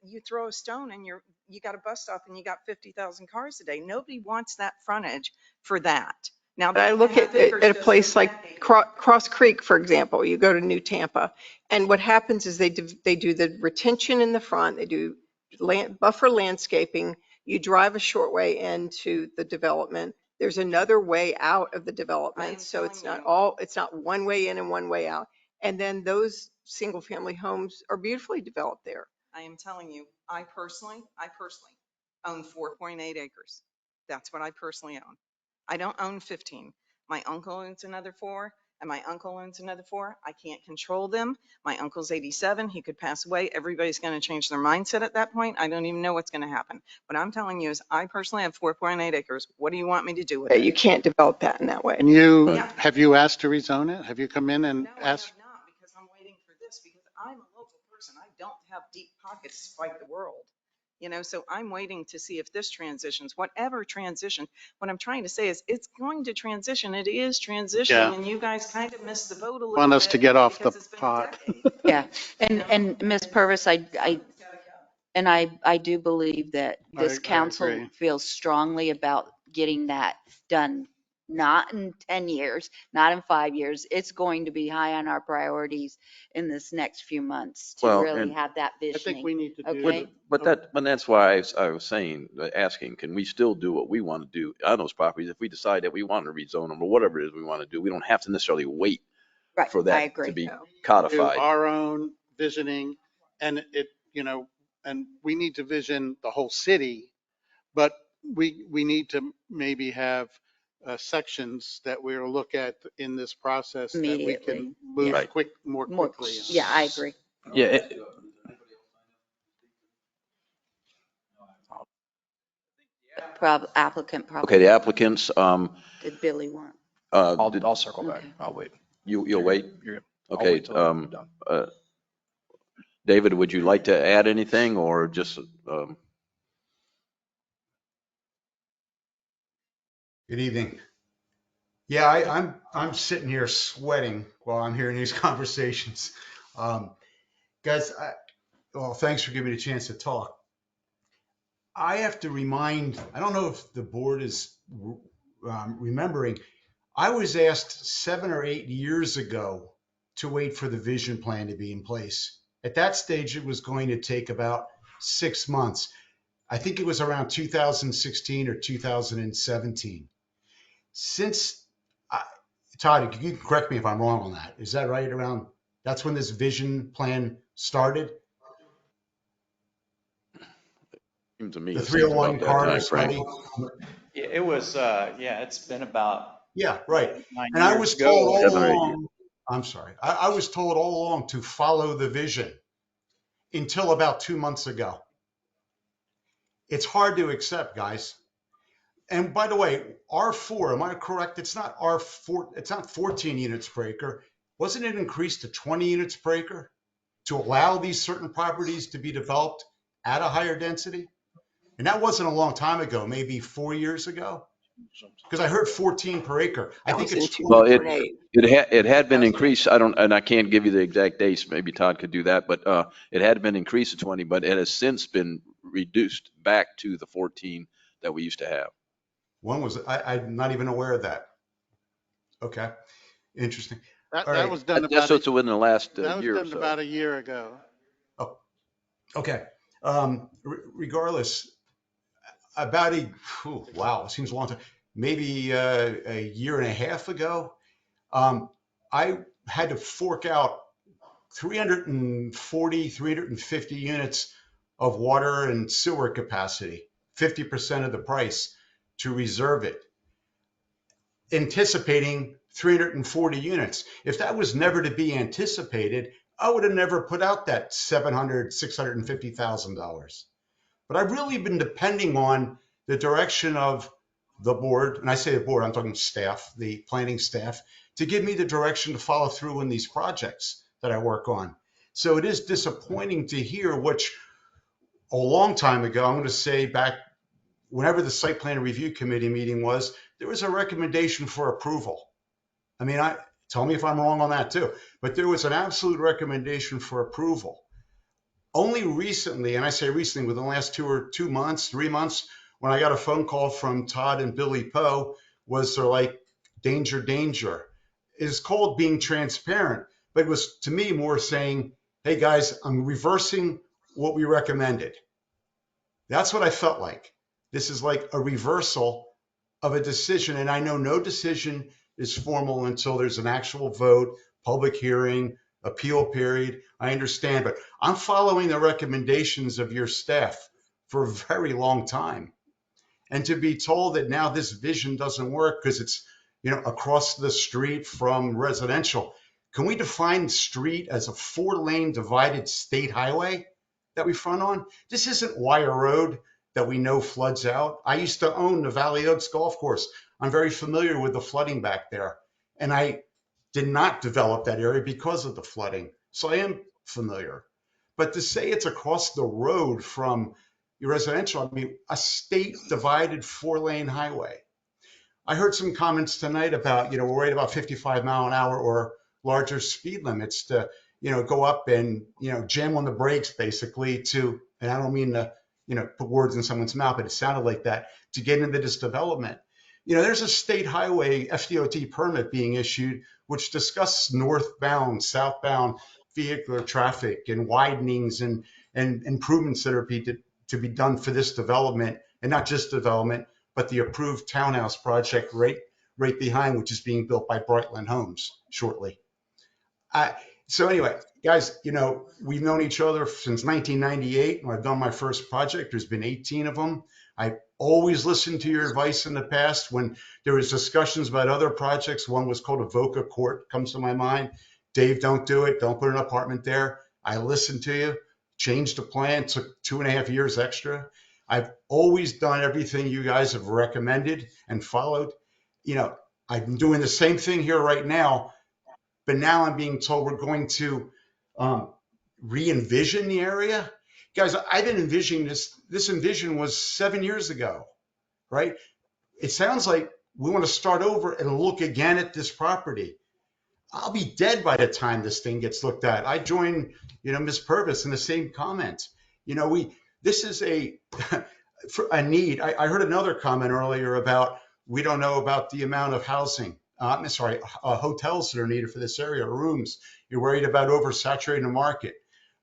You throw a stone and you got a bus stop and you got 50,000 cars a day. Nobody wants that frontage for that. Now But they I can look have at acres a just place for like that acre. Cross Creek, for example. You go to New Tampa, and what happens is they do the retention in the front. They do buffer landscaping. You drive a short way into the development. There's another way out of the I am development, so telling it's not one way in and one way out. And then those single family homes are beautifully developed there. I am telling you, I personally own 4.8 acres. That's what I personally own. I don't own 15. My uncle owns another 4, and my uncle owns another 4. I can't control them. My uncle's 87. He could pass away. Everybody's going to change their mindset at that point. I don't even know what's going to happen. What I'm telling you is I personally have 4.8 acres. What do you want me to do with You it? can't develop that in that way. and you, Yeah. have you asked to rezone it? Have you come in and No, I asked? have not, because I'm waiting for this, because I'm a local person. I don't have deep pockets to fight the world. So I'm waiting to see if this transitions, whatever transition. What I'm trying to say is it's going to transition. It is transitioning, Yeah. and you guys kind of missed the boat a little bit. Want us to get off the because it's been a pot. decade. Yeah, and Ms. Purvis, I do believe that this I council agree. feels strongly about getting that done, not in 10 years, not in 5 years. It's going to be high on our priorities in this next few months to Well, really and have that I think visioning. we need to do. Okay. but that's why I was saying, asking, can we still do what we want to do on those properties? If we decide that we want to rezone them or whatever it is we want to do, we don't have to necessarily wait Right, for I that agree. to be Do codified. our own visioning, and and we need to vision the whole city, but we need to maybe have sections that we'll look at in this process that we Immediately, can move Right. more More, quickly. yeah, I agree. Yeah. Applicant Okay, probably the applicants, did Billy want. I'll circle back. Okay. I'll wait. you'll wait? I'll Okay, wait till I'm done. David, would you like to add anything or just, Good evening. Yeah, I'm sitting here sweating while I'm hearing these conversations. Guys, well, thanks for giving me a chance to talk. I have to remind, I don't know if the board is remembering, I was asked 7 or 8 years ago to wait for the vision plan to be in place. At that stage, it was going to take about 6 months. I think it was around 2016 or 2017. Since, Todd, you can correct me if I'm wrong on that. Is that right? That's when this vision plan started? seems to me The it seems about 301 that corridor time frame. study? It was, yeah, it's been about Yeah, right. 9 And I years was ago. told all 7 or 8 years. along, I'm sorry, I was told all along to follow the vision until about 2 months ago. It's hard to accept, guys. And by the way, R4, am I correct? It's not R4, it's not 14 units per acre. Wasn't it increased to 20 units per acre to allow these certain properties to be developed at a higher density? And that wasn't a long time ago, maybe 4 years ago. Because I heard 14 per acre. I That think was in it's 20 Well, per acre. 2008. it had been 2008. increased. And I can't give you the exact dates. Maybe Todd could do that, but it had been increased to 20, but it has since been reduced back to the 14 that we used to have. One was, I'm not even aware of that. Okay, interesting. That, All that right. was done That's about what's within the last that was year or done so. about a year ago. Oh, okay. Regardless, about wow, it seems a long time. Maybe a year and a half ago, I had to fork out 340, 350 units of water and sewer capacity, 50% of the price to reserve it, anticipating 340 units. If that was never to be anticipated, I would have never put out that $700,000, $650,000. But I've really been depending on the direction of the board, and I say the board, I'm talking staff, the planning staff, to give me the direction to follow through in these projects that I work on. So it is disappointing to hear, which a long time ago, I'm going to say back whenever the site plan review committee meeting was, there was a recommendation for approval. I mean, tell me if I'm wrong on that too, but there was an absolute recommendation for approval. Only recently, and I say recently, within the last 2 months, 3 months, when I got a phone call from Todd and Billy Poe, was they're like, danger, danger. It's called being transparent, but it was to me more saying, hey guys, I'm reversing what we recommended. That's what I felt like. This is like a reversal of a decision, and I know no decision is formal until there's an actual vote, public hearing, appeal period. I understand, but I'm following the recommendations of your staff for a very long time. And to be told that now this vision doesn't work because it's, across the street from residential. Can we define street as a 4-lane divided state highway that we front on? This isn't Wire Road that we know floods out. I used to own the Valley Oaks Golf Course. I'm very familiar with the flooding back there. And I did not develop that area because of the flooding. So I am familiar. But to say it's across the road from your residential, I mean, a state divided 4-lane highway. I heard some comments tonight about, we're worried about 55 mile an hour or larger speed limits to, go up and, jam on the brakes basically to, and I don't mean to, put words in someone's mouth, but it sounded like that, to get into this development. There's a state highway FDOT permit being issued, which discusses northbound, southbound vehicular traffic and widenings and improvements that are to be done for this development, and not just development, but the approved townhouse project right behind, which is being built by Brightland Homes shortly. So anyway, guys, we've known each other since 1998 when I've done my first project. There's been 18 of them. I always listened to your advice in the past when there was discussions about other projects. One was called Avoca Court, comes to my mind. Dave, don't do it. Don't put an apartment there. I listened to you, changed the plan, took 2.5 years extra. I've always done everything you guys have recommended and followed. I'm doing the same thing here right now, but now I'm being told we're going to re-envision the area. Guys, I've been envisioning this. This envision was 7 years ago, right? It sounds like we want to start over and look again at this property. I'll be dead by the time this thing gets looked at. I join, Ms. Purvis in the same comment. This is a need. I heard another comment earlier about we don't know about the amount of housing. I'm sorry, hotels that are needed for this area, rooms. You're worried about oversaturating the market.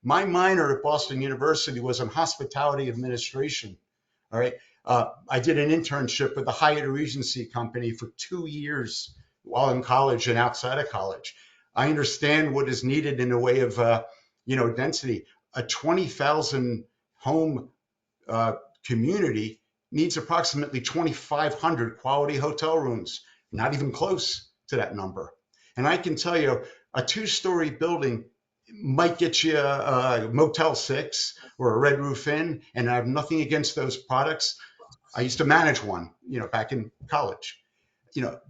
My minor at Boston University was in hospitality administration. All right. I did an internship with the Hyatt Regency Company for 2 years while in college and outside of college. I understand what is needed in the way of, density. A 20,000 home community needs approximately 2,500 quality hotel rooms, not even close to that number. And I can tell you, a 2-story building might get you a Motel 6 or a Red Roof Inn, and I have nothing against those products. I used to manage one, back in college,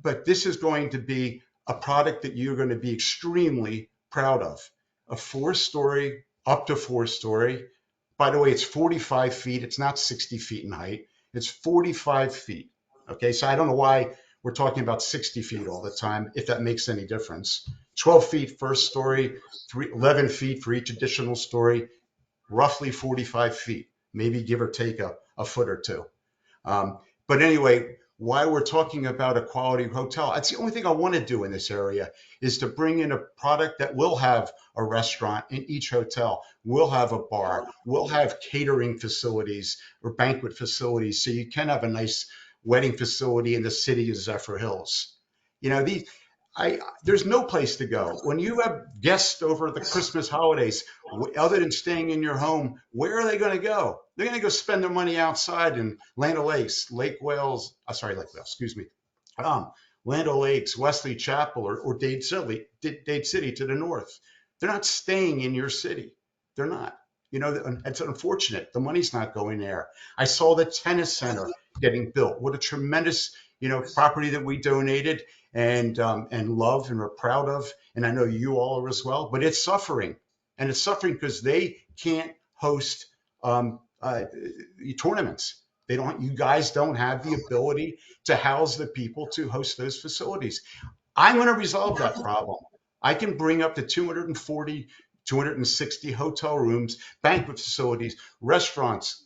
but this is going to be a product that you're going to be extremely proud of. A 4-story, up to 4-story. By the way, it's 45 feet. It's not 60 feet in height. It's 45 feet. Okay, so I don't know why we're talking about 60 feet all the time, if that makes any difference. 12 feet first story, 11 feet for each additional story, roughly 45 feet, maybe give or take a foot or two. But anyway, why we're talking about a quality hotel, that's the only thing I want to do in this area, is to bring in a product that will have a restaurant in each hotel, will have a bar, will have catering facilities or banquet facilities, so you can have a nice wedding facility in the city of Zephyrhills. You know, there's no place to go. When you have guests over the Christmas holidays, other than staying in your home, where are they going to go? They're going to go spend their money outside in Land O'Lakes, Lake Wales, Lake Wales, excuse me, Land O'Lakes, Wesley Chapel, or Dade City to the north. They're not staying in your city. They're not. You know, it's unfortunate. The money's not going there. I saw the tennis center getting built. What a tremendous, property that we donated and love and are proud of. And I know you all are as well, but it's suffering. And it's suffering because they can't host tournaments. You guys don't have the ability to house the people to host those facilities. I'm going to resolve that problem. I can bring up to 240, 260 hotel rooms, banquet facilities, restaurants,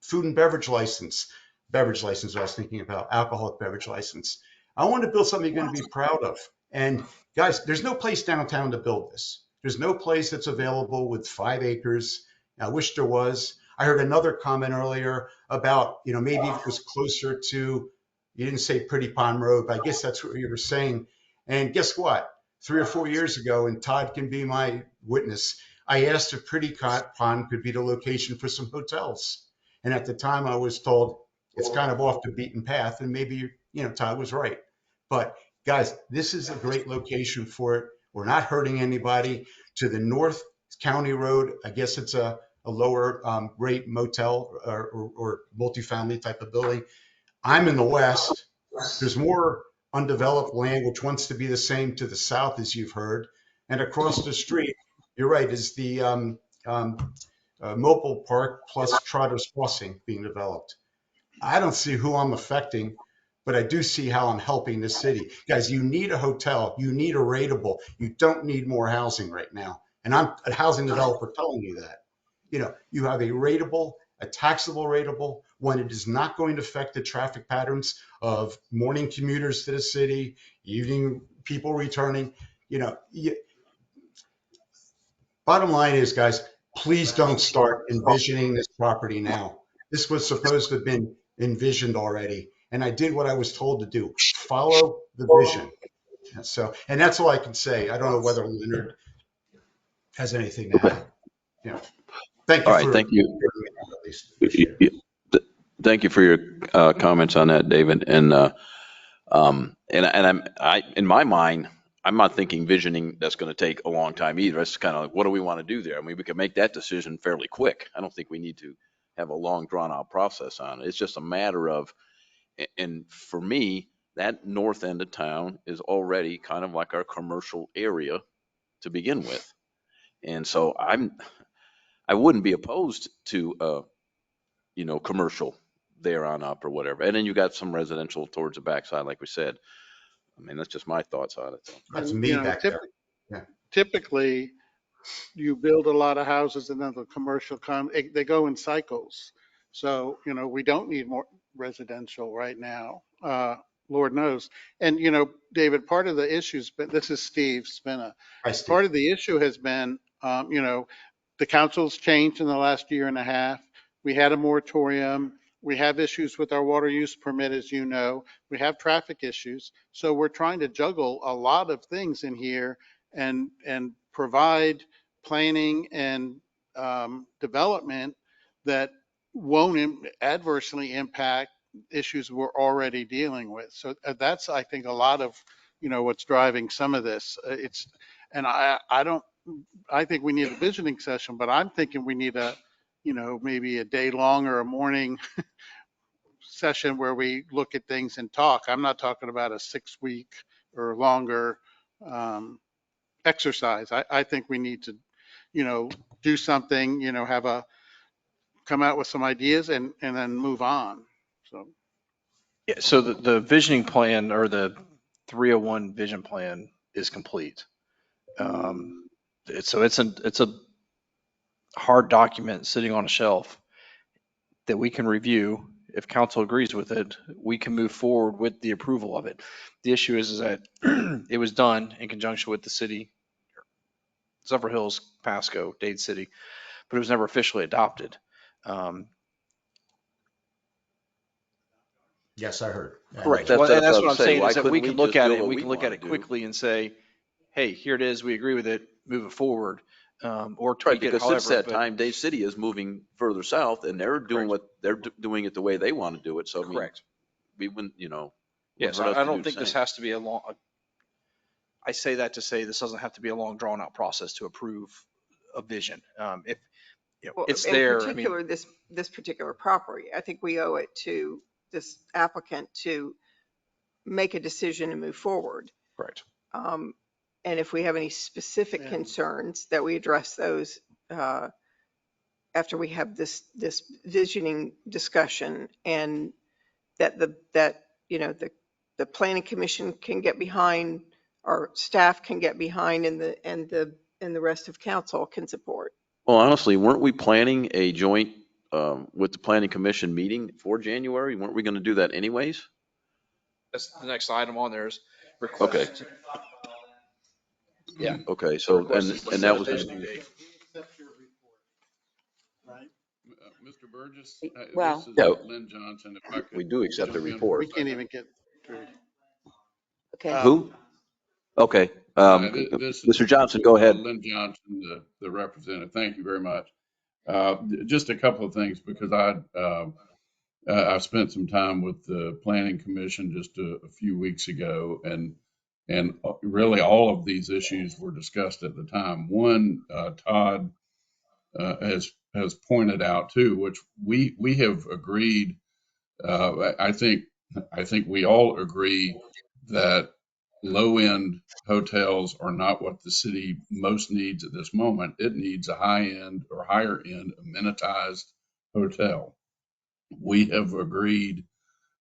food and beverage license I was thinking about, alcoholic beverage license. I want to build something you're going to be proud of. And guys, there's no place downtown to build this. There's no place that's available with 5 acres. I wish there was. I heard another comment earlier about, maybe if it was closer to, you didn't say Pretty Pond Road, but I guess that's what you were saying. And guess what? 3 or 4 years ago, and Todd can be my witness, I asked if Pretty Pond could be the location for some hotels. And at the time I was told it's kind of off the beaten path, and maybe, Todd was right. But guys, this is a great location for it. We're not hurting anybody. To the North County Road, I guess it's a lower rate motel or multifamily type of building. I'm in the west. There's more undeveloped land, which wants to be the same to the south, as you've heard. And across the street, you're right, is the mobile park plus Trotter's Crossing being developed. I don't see who I'm affecting, but I do see how I'm helping the city. Guys, you need a hotel. You need a rateable. You don't need more housing right now. And I'm a housing developer telling you that. You have a rateable, a taxable rateable, one that is not going to affect the traffic patterns of morning commuters to the city, evening people returning. You know, Bottom line is, guys, please don't start envisioning this property now. This was supposed to have been envisioned already, and I did what I was told to do. Follow the vision. And that's all I can say. I don't know whether Leonard has anything to Okay. add. Thank All you right. for Thank you. at least. Appreciate it. Thank you for your comments on that, David. In my mind, I'm not thinking visioning that's going to take a long time either. It's kind of like, what do we want to do there? I mean, we can make that decision fairly quick. I don't think we need to have a long drawn out process on it. It's just a matter of, and for me, that north end of town is already kind of like our commercial area to begin with. And so I wouldn't be opposed to, commercial there on up or whatever. And then you got some residential towards the backside, like we said. I mean, that's just my thoughts on it. So. That's And, me back there. Yeah. typically you build a lot of houses and then the commercial they go in cycles. So, we don't need more residential right now. Lord knows. And, David, part of the issues, but this is Steve Spina. Hi, Steve. Part of the issue has been, the council's changed in the last year and a half. We had a moratorium. We have issues with our water use permit, as you know. We have traffic issues. So we're trying to juggle a lot of things in here and provide planning and development that won't adversely impact issues we're already dealing with. So that's, I think, a lot of, what's driving some of this. I think we need a visioning session, but I'm thinking we need maybe a day long or a morning session where we look at things and talk. I'm not talking about a 6-week or longer exercise. I think we need to, do something, come out with some ideas and then move on. So Yeah, so the visioning plan or the 301 vision plan is complete. So it's a hard document sitting on a shelf that we can review. If council agrees with it, we can move forward with the approval of it. The issue is that it was done in conjunction with the city, Zephyrhills, Pasco, Dade City, but it was never officially adopted. Yes, I heard. I know Correct. that. Well, and That's what I that's what was I'm saying. saying Why is that we couldn't we can look just at do it and what we we can look want at to it do? quickly and say, hey, here it is, we agree with it, move it forward, or Right, tweak it because since however, that but time, Dade City is moving further south and they're doing correct, doing it the way they want to do it. So, I mean, correct. we wouldn't, wouldn't Yes, hurt us I to do don't the think this same. has to be a long, I say that to say this doesn't have to be a long drawn out process to approve a vision. If, Well, it's in there, I mean, particular, this particular property, I think we owe it to this applicant to make a decision and move forward. correct. Um, And if we have any specific concerns, that we address those after we have this visioning discussion, and that the planning commission can get behind, our staff can get behind, and the rest of council can support. Well, honestly, weren't we planning a joint, with the planning commission meeting for January? Weren't we going to do that anyways? That's the next item on there is Okay, request. Yeah. okay. The So, request and, is and that was going to presentation be, date. Mr. Burgess, Well, this is yeah, Lynn Johnson. If I we could do accept the jump in for a we report. can't second. even get through. okay. Who? Okay. This Mr. is Johnson, go ahead. Lynn Johnson, the representative. Thank you very much. Just a couple of things, because I spent some time with the Planning Commission just a few weeks ago, and really all of these issues were discussed at the time. One, Todd has pointed out too, which we have agreed. I think we all agree that low-end hotels are not what the city most needs at this moment. It needs a high-end or higher-end amenitized hotel. We have agreed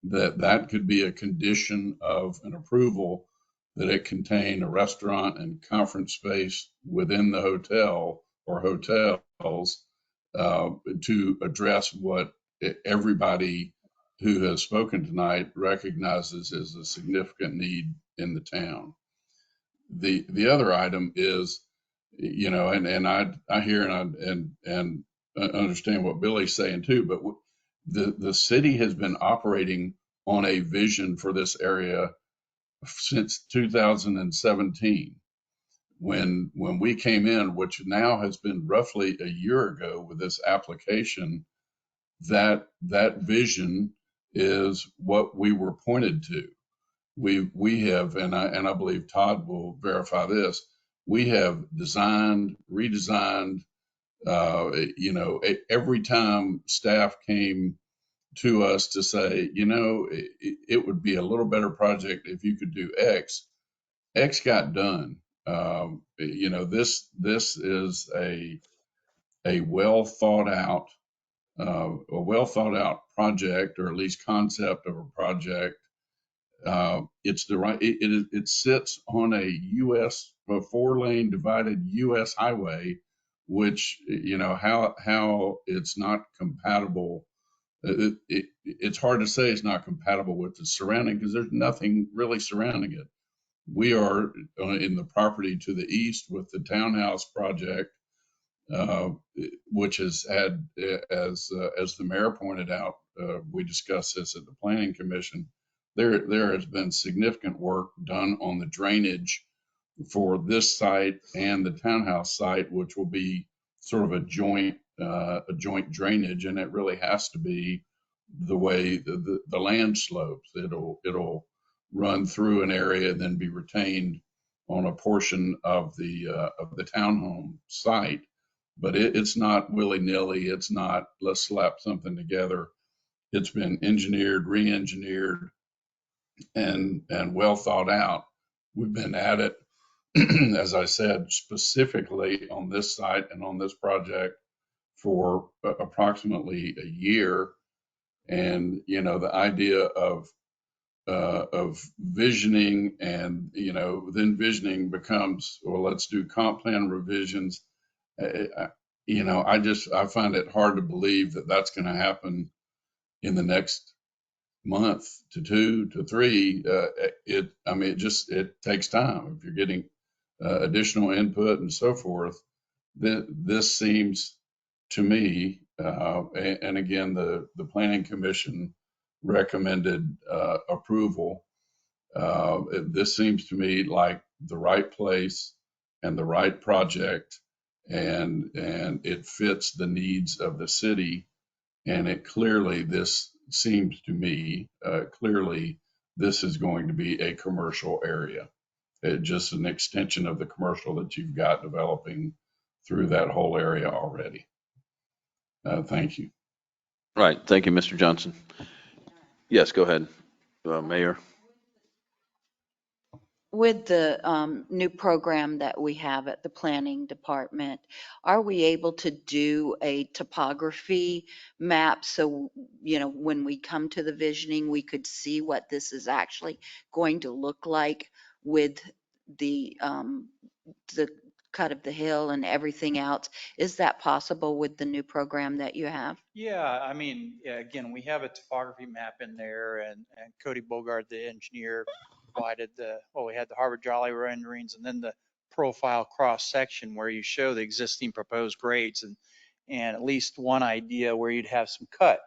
that that could be a condition of an approval, that it contain a restaurant and conference space within the hotel or hotels, to address what everybody who has spoken tonight recognizes as a significant need in the town. The other item is, and I hear and understand what Billy's saying too, but the city has been operating on a vision for this area since 2017. When we came in, which now has been roughly a year ago with this application, that vision is what we were pointed to. We have, and I believe Todd will verify this, we have designed, redesigned, every time staff came to us to say, it would be a little better project if you could do X. X got done. This is a well thought out, project, or at least concept of a project. It's the right. It sits on a 4-lane divided U.S. highway, which how it's not compatible. It's hard to say it's not compatible with the surrounding, because there's nothing really surrounding it. We are in the property to the east with the townhouse project, uh, which has had, as the mayor pointed out, we discussed this at the Planning Commission. There has been significant work done on the drainage for this site and the townhouse site, which will be sort of a joint drainage, and it really has to be the way the land slopes. It'll run through an area and then be retained on a portion of the townhome site. But it's not willy-nilly. It's not, let's slap something together. It's been engineered, re-engineered, and well thought out. We've been at it, as I said, specifically on this site and on this project for approximately a year. And, the idea of visioning and, then visioning becomes, well, let's do comp plan revisions. I find it hard to believe that that's going to happen in the next month to 2 to 3. It takes time. If you're getting additional input and so forth, this seems to me, and again, the Planning Commission recommended approval. This seems to me like the right place and the right project, and it fits the needs of the city. And this seems to me, clearly this is going to be a commercial area. Just an extension of the commercial that you've got developing through that whole area already. Thank you. Right. Thank you, Mr. Johnson. Yes, go ahead, Mayor. With the new program that we have at the planning department, are we able to do a topography map so, when we come to the visioning, we could see what this is actually going to look like with the cut of the hill and everything else? Is that possible with the new program that you have? Yeah, again, we have a topography map in there, and Cody Bogart, the engineer, provided we had the Harbor Jolly renderings, and then the profile cross section where you show the existing proposed grades and at least one idea where you'd have some cut.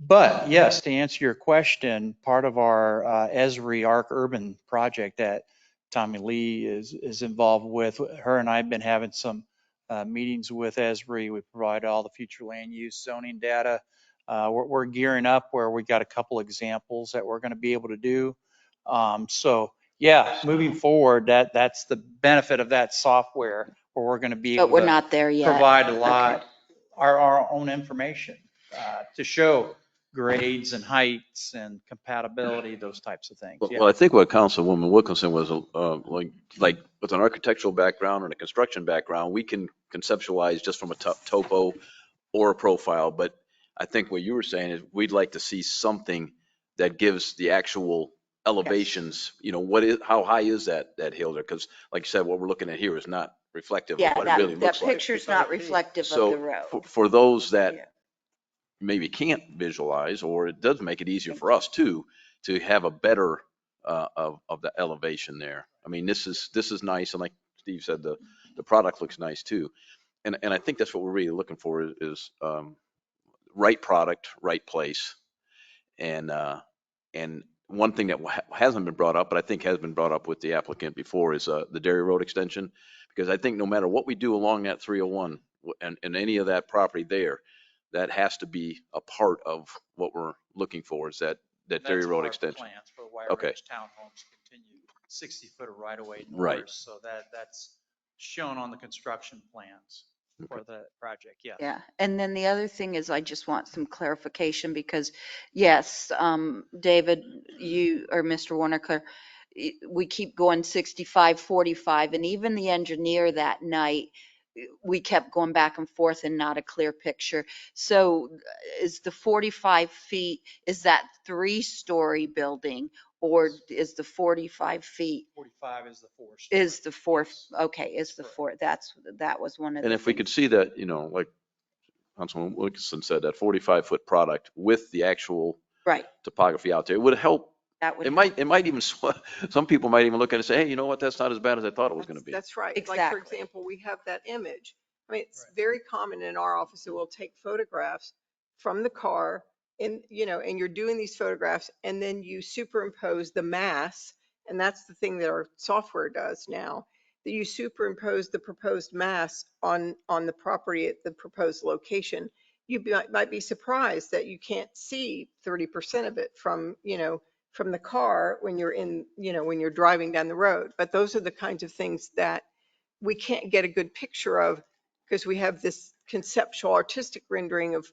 But yes, to answer your question, part of our Esri Arc Urban project that Tommy Lee is involved with, her and I have been having some meetings with Esri. We provide all the future land use zoning data. We're gearing up where we got a couple examples that we're going to be able to do. Moving forward, that's the benefit of that software, where we're going to be able But we're to not there yet. provide a lot, Okay. our own information to show grades and heights and compatibility, those types of things. Well, I think what Councilwoman Wilkinson was like with an architectural background and a construction background, we can conceptualize just from a topo or a profile. But I think what you were saying is we'd like to see something that gives the actual elevations. How high is that hill there? Because like you said, what we're looking at here is not reflective of what it really that looks like. picture's not reflective of the So road. for those that maybe can't visualize, or it does make it easier for us too, to have a better of the elevation there. I mean, this is nice, and like Steve said, the product looks nice too, and I think that's what we're really looking for is right product, right place, and one thing that hasn't been brought up, but I think has been brought up with the applicant before, is the Dairy Road extension, because I think no matter what we do along that 301 and any of that property there, that has to be a part of what we're looking for, is that Dairy Road extension. Plans for the Wire Okay. Ridge Townhomes continue 60-foot of right of way north. Right. So that's shown on the construction plans for the project. Yes. Yeah. And then the other thing is, I just want some clarification because yes, David, you or Mr. Warnaker, we keep going 65, 45, and even the engineer that night, we kept going back and forth and not a clear picture. So is the 45 feet, is that 3-story building, or is the 45 feet 45 is the fourth. is the fourth? Yes. Okay, is the fourth. That was one of And the if we things. could see that, like Councilman Wilkinson said, that 45-foot product with the actual Right. topography out there, it would help. That would It might even, some people might even look at it and say, hey, you know what, that's not as bad as I thought it was going to be. That's right. Like, for Exactly. example, we have that image. I mean, it's very common in our office that we'll take photographs from the car and, and you're doing these photographs and then you superimpose the mass. And that's the thing that our software does now, that you superimpose the proposed mass on the property at the proposed location. You might be surprised that you can't see 30% of it from the car when you're when you're driving down the road. But those are the kinds of things that we can't get a good picture of because we have this conceptual artistic rendering of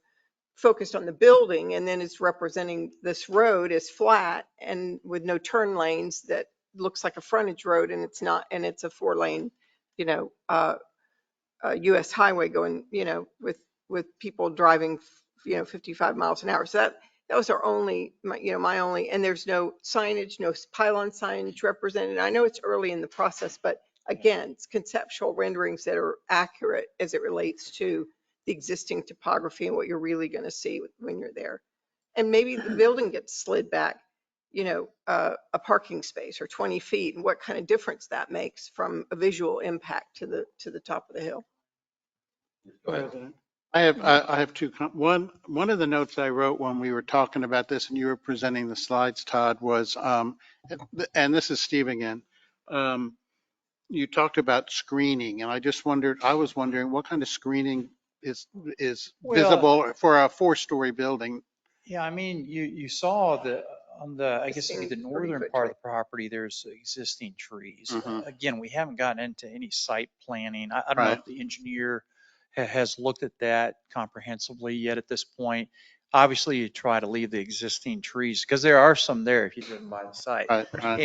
focused on the building, and then it's representing this road as flat and with no turn lanes that looks like a frontage road, and it's not, and it's a 4-lane, US highway going, with people driving 55 miles an hour. So that was our only, my only, and there's no signage, no pylon signage represented. I know it's early in the process, but again, it's conceptual renderings that are accurate as it relates to the existing topography and what you're really going to see when you're there. And maybe the building gets slid back, a parking space or 20 feet, and what kind of difference that makes from a visual impact to the top of the hill. Go ahead. President, I have two. One of the notes I wrote when we were talking about this and you were presenting the slides, Todd, was, and this is Steve again. You talked about screening, and I was wondering what kind of screening is Well, visible for a 4-story building. yeah, I mean, you saw on the, I guess it'd be the Existing northern 30-foot part tree. of the property, there's existing trees. Mhm. Again, we haven't gotten into any site planning. I don't know Right. if the engineer has looked at that comprehensively yet at this point. Obviously, you try to leave the existing trees because there are some there if you driven by the site. Right. Right.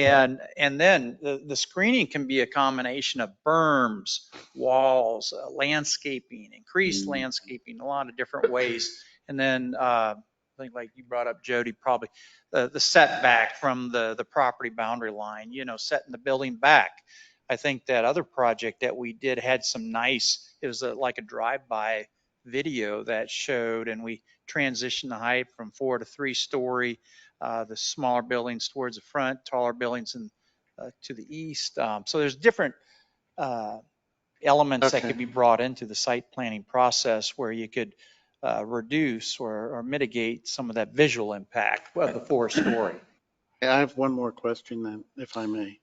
And then the screening can be a combination of berms, walls, landscaping, increased landscaping, a lot of different ways. And then, I think like you brought up, Jody, probably the setback from the property boundary line, setting the building back. I think that other project that we did had some nice, it was like a drive-by video that showed, and we transitioned the height from 4 to 3 story, the smaller buildings towards the front, taller buildings to the east. So there's different elements that Okay. could be brought into the site planning process where you could reduce or mitigate some of that visual impact of the 4-story. I have one more question then, if I may.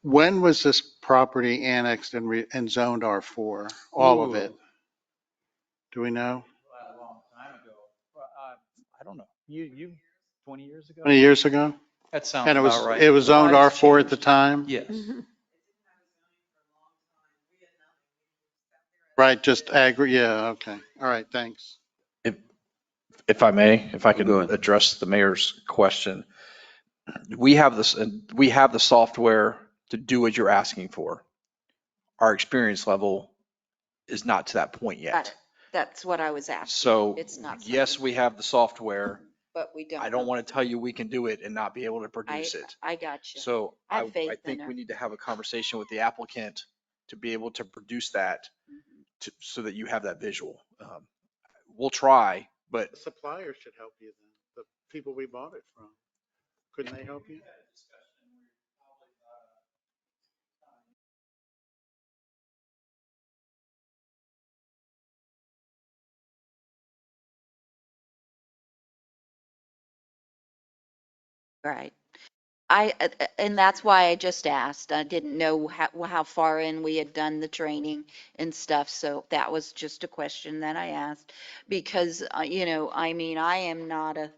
When was this property annexed and zoned R4? All of it? Do we know? A long time ago. I don't know. You 20 years ago? 20 years ago? That sounds And about right. it was A lot zoned has R4 at the changed. time? Yes. Right, just yeah, okay. All right, thanks. If I may, if I Go can ahead. address the mayor's question. We have the software to do what you're asking for. Our experience level is not to that point Got yet. it. That's what I was asking. So It's not yes, something, we have the software. but we don't. I don't want to tell you we can do it and not be able to produce it. I got you. So I have faith I in think her. we need to have a conversation with the applicant to be able to produce that so that you have that visual. We'll try, but The supplier should help you then, the people we bought it from. Couldn't they help you? Right. And that's why I just asked. I didn't know how far in we had done the training and stuff. So that was just a question that I asked because, I mean, I am not a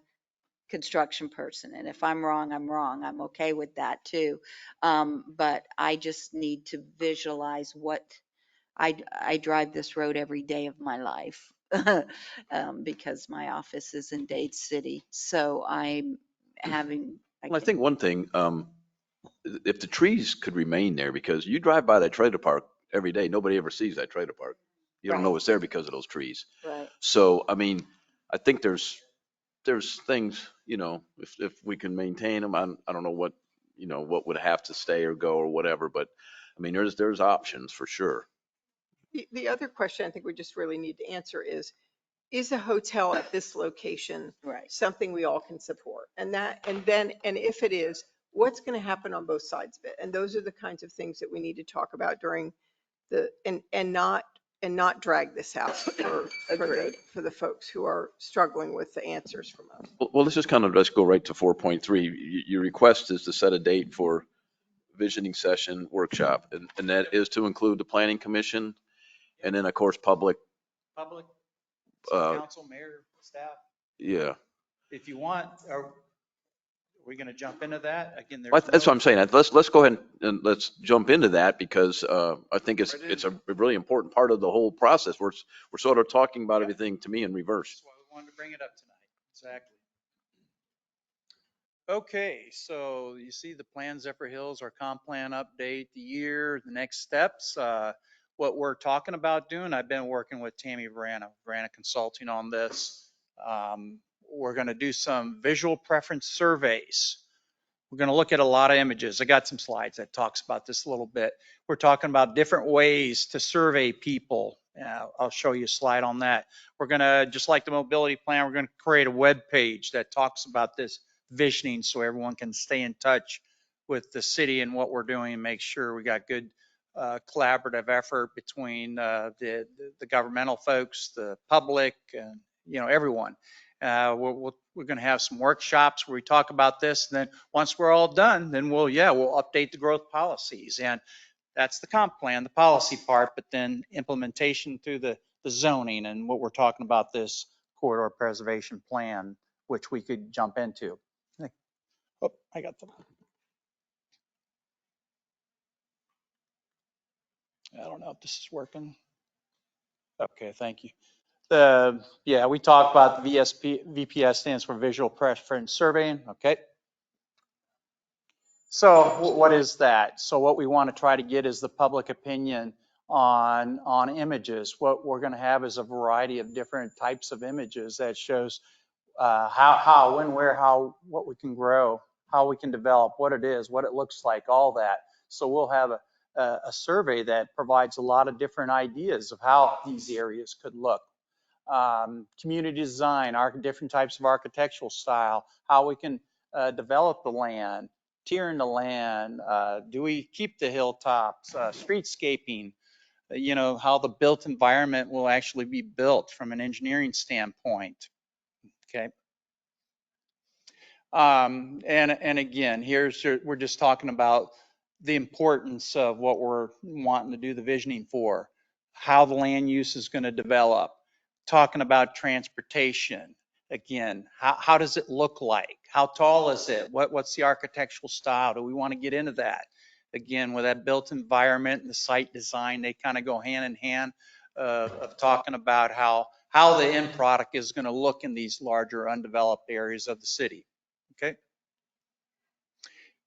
construction person. And if I'm wrong, I'm wrong. I'm okay with that too. But I just need to visualize what I drive this road every day of my life. Because my office is in Dade City. So I'm having, Well, I think one thing, if the trees could remain there, because you drive by that trailer park every day, nobody ever sees that trailer park. You don't know Right. it's there because of those trees. Right. So, I mean, I think there's things, if we can maintain them, I don't know what would have to stay or go or whatever, but I mean, there's options for sure. The other question I think we just really need to answer is a hotel at this location Right. something we all can support? And if it is, what's going to happen on both sides of it? And those are the kinds of things that we need to talk about during and not drag this out for the folks who are struggling with the answers from us. Well, let's go right to 4.3. Your request is to set a date for visioning session workshop, and that is to include the planning commission and then of course public. Public, Uh, council, mayor, staff, yeah. if you want, are we going to jump into that? Again, Well, there's that's what no, I'm saying. Let's go ahead and let's jump into that because I think it's a really important part of the whole process. We're sort of talking about everything to me in reverse. that's why we wanted to bring it up tonight. Exactly. Okay, so you see the plan, Zephyrhills, our comp plan update, the year, the next steps. what we're talking about doing, I've been working with Tammy Verana Consulting on this. We're going to do some visual preference surveys. We're going to look at a lot of images. I got some slides that talks about this a little bit. We're talking about different ways to survey people. I'll show you a slide on that. We're going to, just like the mobility plan, we're going to create a web page that talks about this visioning so everyone can stay in touch with the city and what we're doing and make sure we got good collaborative effort between the governmental folks, the public, and everyone. We're going to have some workshops where we talk about this. And then once we're all done, then we'll update the growth policies. And that's the comp plan, the policy part, but then implementation through the zoning and what we're talking about this corridor preservation plan, which we could jump into. Oh, I got the. I don't know if this is working. Okay, thank you. We talked about the VPS stands for Visual Preference Surveying. Okay. So what is that? So what we want to try to get is the public opinion on images. What we're going to have is a variety of different types of images that shows how, when, where, how, what we can grow, how we can develop, what it is, what it looks like, all that. So we'll have a survey that provides a lot of different ideas of how these areas could look. Community design, different types of architectural style, how we can develop the land, tiering the land, do we keep the hilltops, streetscaping, how the built environment will actually be built from an engineering standpoint. Okay. And again, we're just talking about the importance of what we're wanting to do the visioning for, how the land use is going to develop, talking about transportation. Again, how does it look like? How tall is it? What's the architectural style? Do we want to get into that? Again, with that built environment and the site design, they kind of go hand in hand of talking about how the end product is going to look in these larger undeveloped areas of the city. Okay.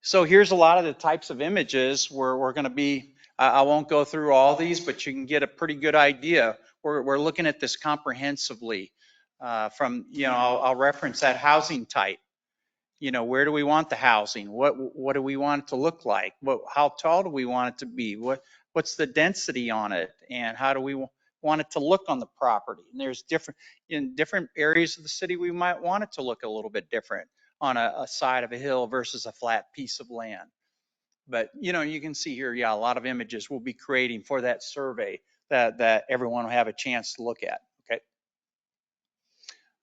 So here's a lot of the types of images where we're going to be. I won't go through all these, but you can get a pretty good idea. We're looking at this comprehensively from, I'll reference that housing type. Where do we want the housing? What do we want it to look like? How tall do we want it to be? What's the density on it? And how do we want it to look on the property? And there's in different areas of the city, we might want it to look a little bit different on a side of a hill versus a flat piece of land. But, you can see here, a lot of images we'll be creating for that survey that everyone will have a chance to look at.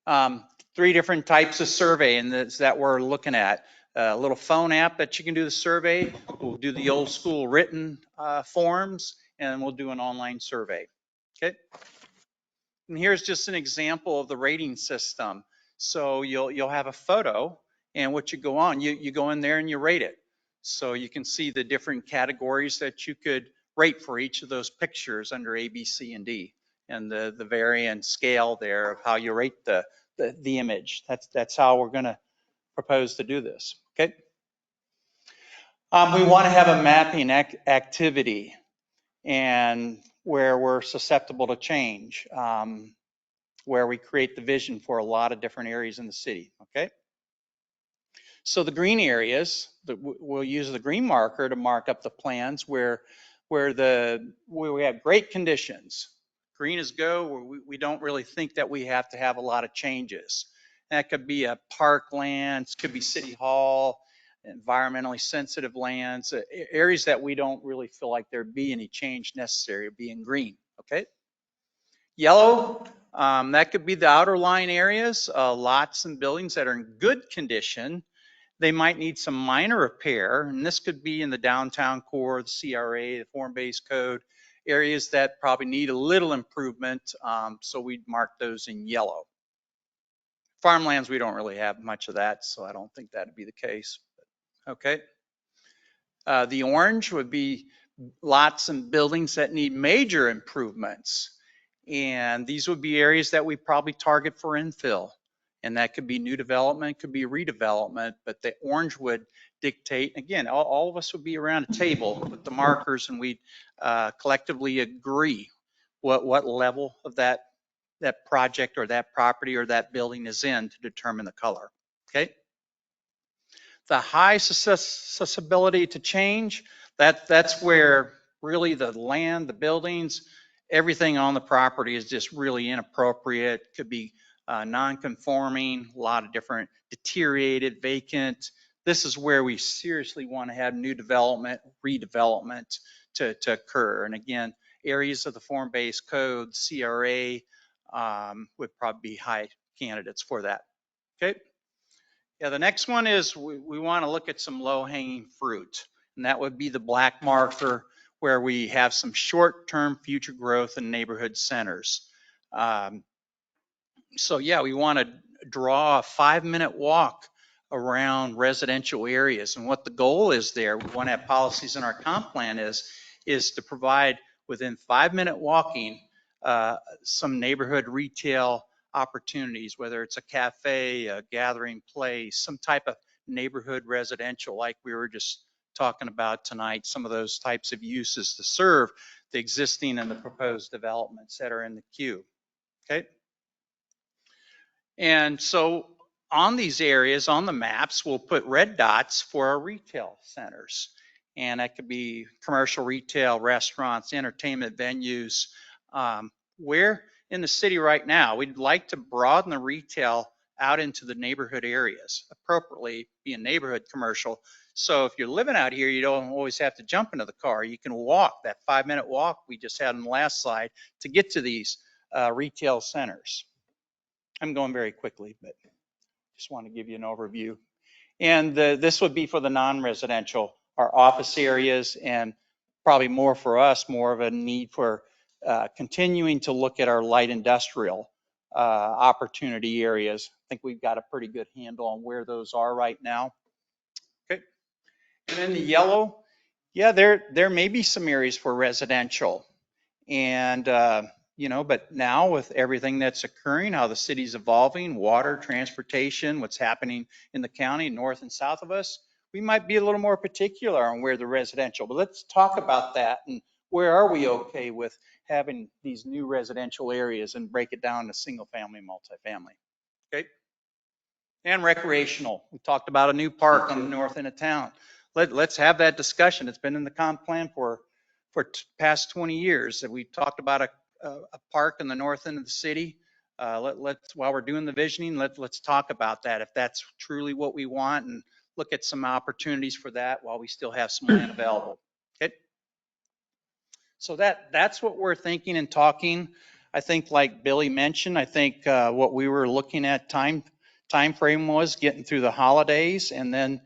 Okay. 3 different types of survey and that we're looking at. A little phone app that you can do the survey. We'll do the old school written forms, and we'll do an online survey. Okay. And here's just an example of the rating system. So you'll have a photo, and what you go on, you go in there and you rate it. So you can see the different categories that you could rate for each of those pictures under A, B, C, and D, and the variant scale there of how you rate the image. That's how we're going to propose to do this. Okay. We want to have a mapping activity, and where we're susceptible to change. Where we create the vision for a lot of different areas in the city. Okay. So the green areas, we'll use the green marker to mark up the plans where we have great conditions. Green is go, where we don't really think that we have to have a lot of changes. That could be a parkland, it could be city hall, environmentally sensitive lands, areas that we don't really feel like there'd be any change necessary being green. Okay. Yellow, that could be the outer line areas, lots and buildings that are in good condition. They might need some minor repair, and this could be in the downtown core, the CRA, the form-based code, areas that probably need a little improvement, so we'd mark those in yellow. Farmlands, we don't really have much of that, so I don't think that'd be the case. Okay. The orange would be lots and buildings that need major improvements. And these would be areas that we probably target for infill. And that could be new development, could be redevelopment, but the orange would dictate. Again, all of us would be around a table with the markers and we'd collectively agree what level of that project or that property or that building is in to determine the color. Okay. The high susceptibility to change, that's where really the land, the buildings, everything on the property is just really inappropriate. Could be non-conforming, a lot of different deteriorated, vacant. This is where we seriously want to have new development, redevelopment to occur. And again, areas of the form-based code, CRA, would probably be high candidates for that. Okay. Yeah, the next one is we want to look at some low-hanging fruit, and that would be the black marker where we have some short-term future growth in neighborhood centers. So yeah, we want to draw a 5-minute walk around residential areas, and what the goal is there, we want to have policies in our comp plan is to provide within 5-minute walking some neighborhood retail opportunities, whether it's a cafe, a gathering place, some type of neighborhood residential like we were just talking about tonight, some of those types of uses to serve the existing and the proposed developments that are in the queue. Okay. And so on these areas, on the maps, we'll put red dots for our retail centers. And that could be commercial retail, restaurants, entertainment venues. Where in the city right now, we'd like to broaden the retail out into the neighborhood areas, appropriately be a neighborhood commercial. So if you're living out here, you don't always have to jump into the car. You can walk that 5-minute walk we just had on the last slide to get to these retail centers. I'm going very quickly, but just want to give you an overview. And this would be for the non-residential, our office areas, and probably more for us, more of a need for continuing to look at our light industrial opportunity areas. I think we've got a pretty good handle on where those are right now. Okay. And then the yellow, yeah, there may be some areas for residential. And but now with everything that's occurring, how the city's evolving, water, transportation, what's happening in the county, north and south of us, we might be a little more particular on where the residential, but let's talk about that and where are we okay with having these new residential areas and break it down to single family, multifamily. Okay. And recreational. We talked about a new park on the north end of town. Let's have that discussion. It's been in the comp plan for past 20 years that we talked about a park in the north end of the city. Let's while we're doing the visioning, let's talk about that if that's truly what we want and look at some opportunities for that while we still have some land available. Okay. So that's what we're thinking and talking. I think like Billy mentioned, I think what we were looking at time frame was getting through the holidays and then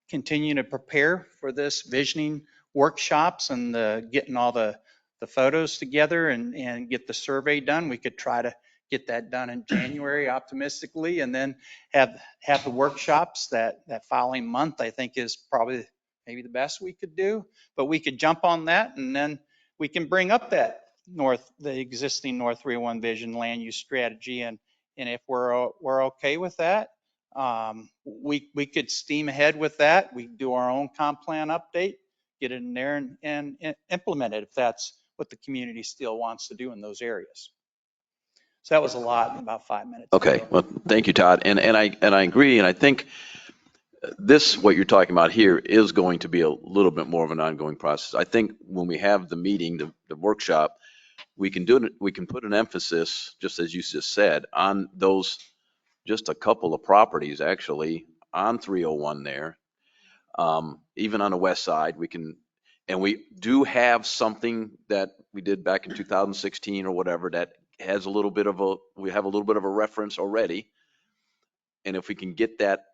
continue to prepare for this visioning workshops and getting all the photos together and get the survey done. We could try to get that done in January optimistically, and then have the workshops that following month. I think is probably maybe the best we could do, but we could jump on that and then we can bring up that the existing North 301 vision land use strategy, and if we're okay with that, we could steam ahead with that. We do our own comp plan update, get it in there and implement it if that's what the community still wants to do in those areas. So that was a lot in about 5 minutes. Okay, well, thank you, Todd. And I agree. And I think what you're talking about here is going to be a little bit more of an ongoing process. I think when we have the meeting, the workshop, we can put an emphasis, just as you just said, on those, just a couple of properties actually on 301 there. Even on the west side, and we do have something that we did back in 2016 or whatever that has we have a little bit of a reference already. And if we can get that,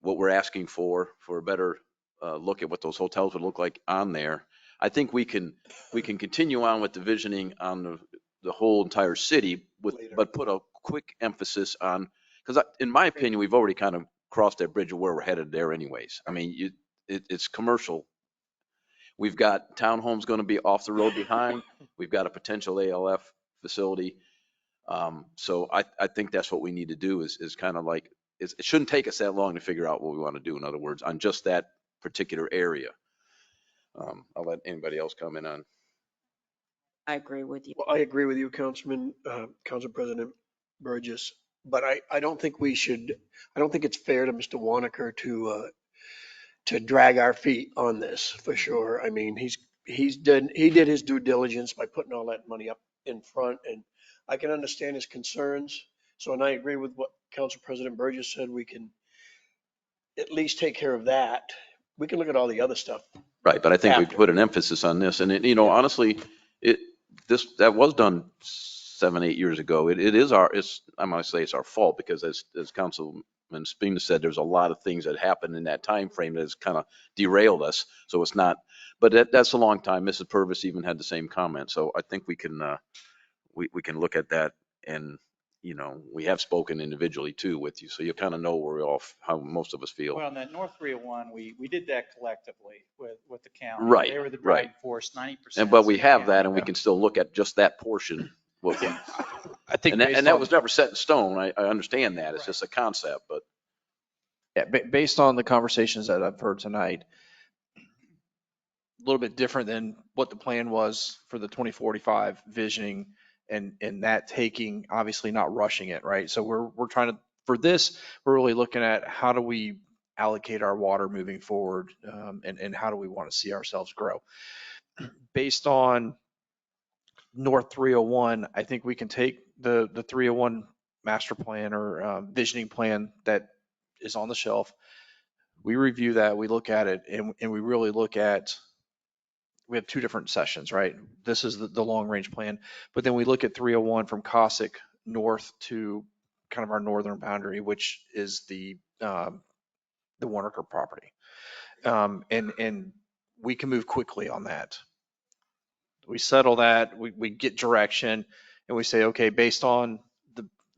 what we're asking for a better look at what those hotels would look like on there, I think we can continue on with the visioning on the whole entire city but put a quick emphasis on, because in my opinion, we've already kind of crossed that bridge of where we're headed there anyways. I mean, it's commercial. We've got townhomes going to be off the road behind. We've got a potential ALF facility. So I think that's what we need to do is kind of like, it shouldn't take us that long to figure out what we want to do, in other words, on just that particular area. I'll let anybody else comment on. I agree with you. Well, I agree with you, Council President Burgess, but I don't think I don't think it's fair to Mr. Wanaker to drag our feet on this for sure. I mean, he did his due diligence by putting all that money up in front, and I can understand his concerns. So, and I agree with what Council President Burgess said, we can at least take care of that. We can look at all the other stuff. Right, but I think we After. put an emphasis on this, and it, honestly, that was done 7, 8 years ago. It is I'm gonna say it's our fault, because as Councilman Spina said, there's a lot of things that happened in that time frame that has kind of derailed us. So it's not, but that's a long time. Mrs. Purvis even had the same comment. So I think we can we can look at that, and we have spoken individually too with you, so you kind of know how most of us feel. Well, in that North 301, we did that collectively with the county. Right, They were the right. driving force, 90%. But we have county. that, and we can still look at just that portion. I think And that was never set in stone. I understand that. It's just a concept, but. Yeah, based on the conversations that I've heard tonight, a little bit different than what the plan was for the 2045 visioning, and that taking, obviously not rushing it, right? So we're trying to, for this, we're really looking at how do we allocate our water moving forward, and how do we want to see ourselves grow. Based on North 301, I think we can take the 301 master plan or visioning plan that is on the shelf. We review that, we look at it, and we really look at, we have two different sessions, right? This is the long range plan, but then we look at 301 from Cossack north to kind of our northern boundary, which is the Warnaker property. And we can move quickly on that. We settle that, we get direction, and we say, okay, based on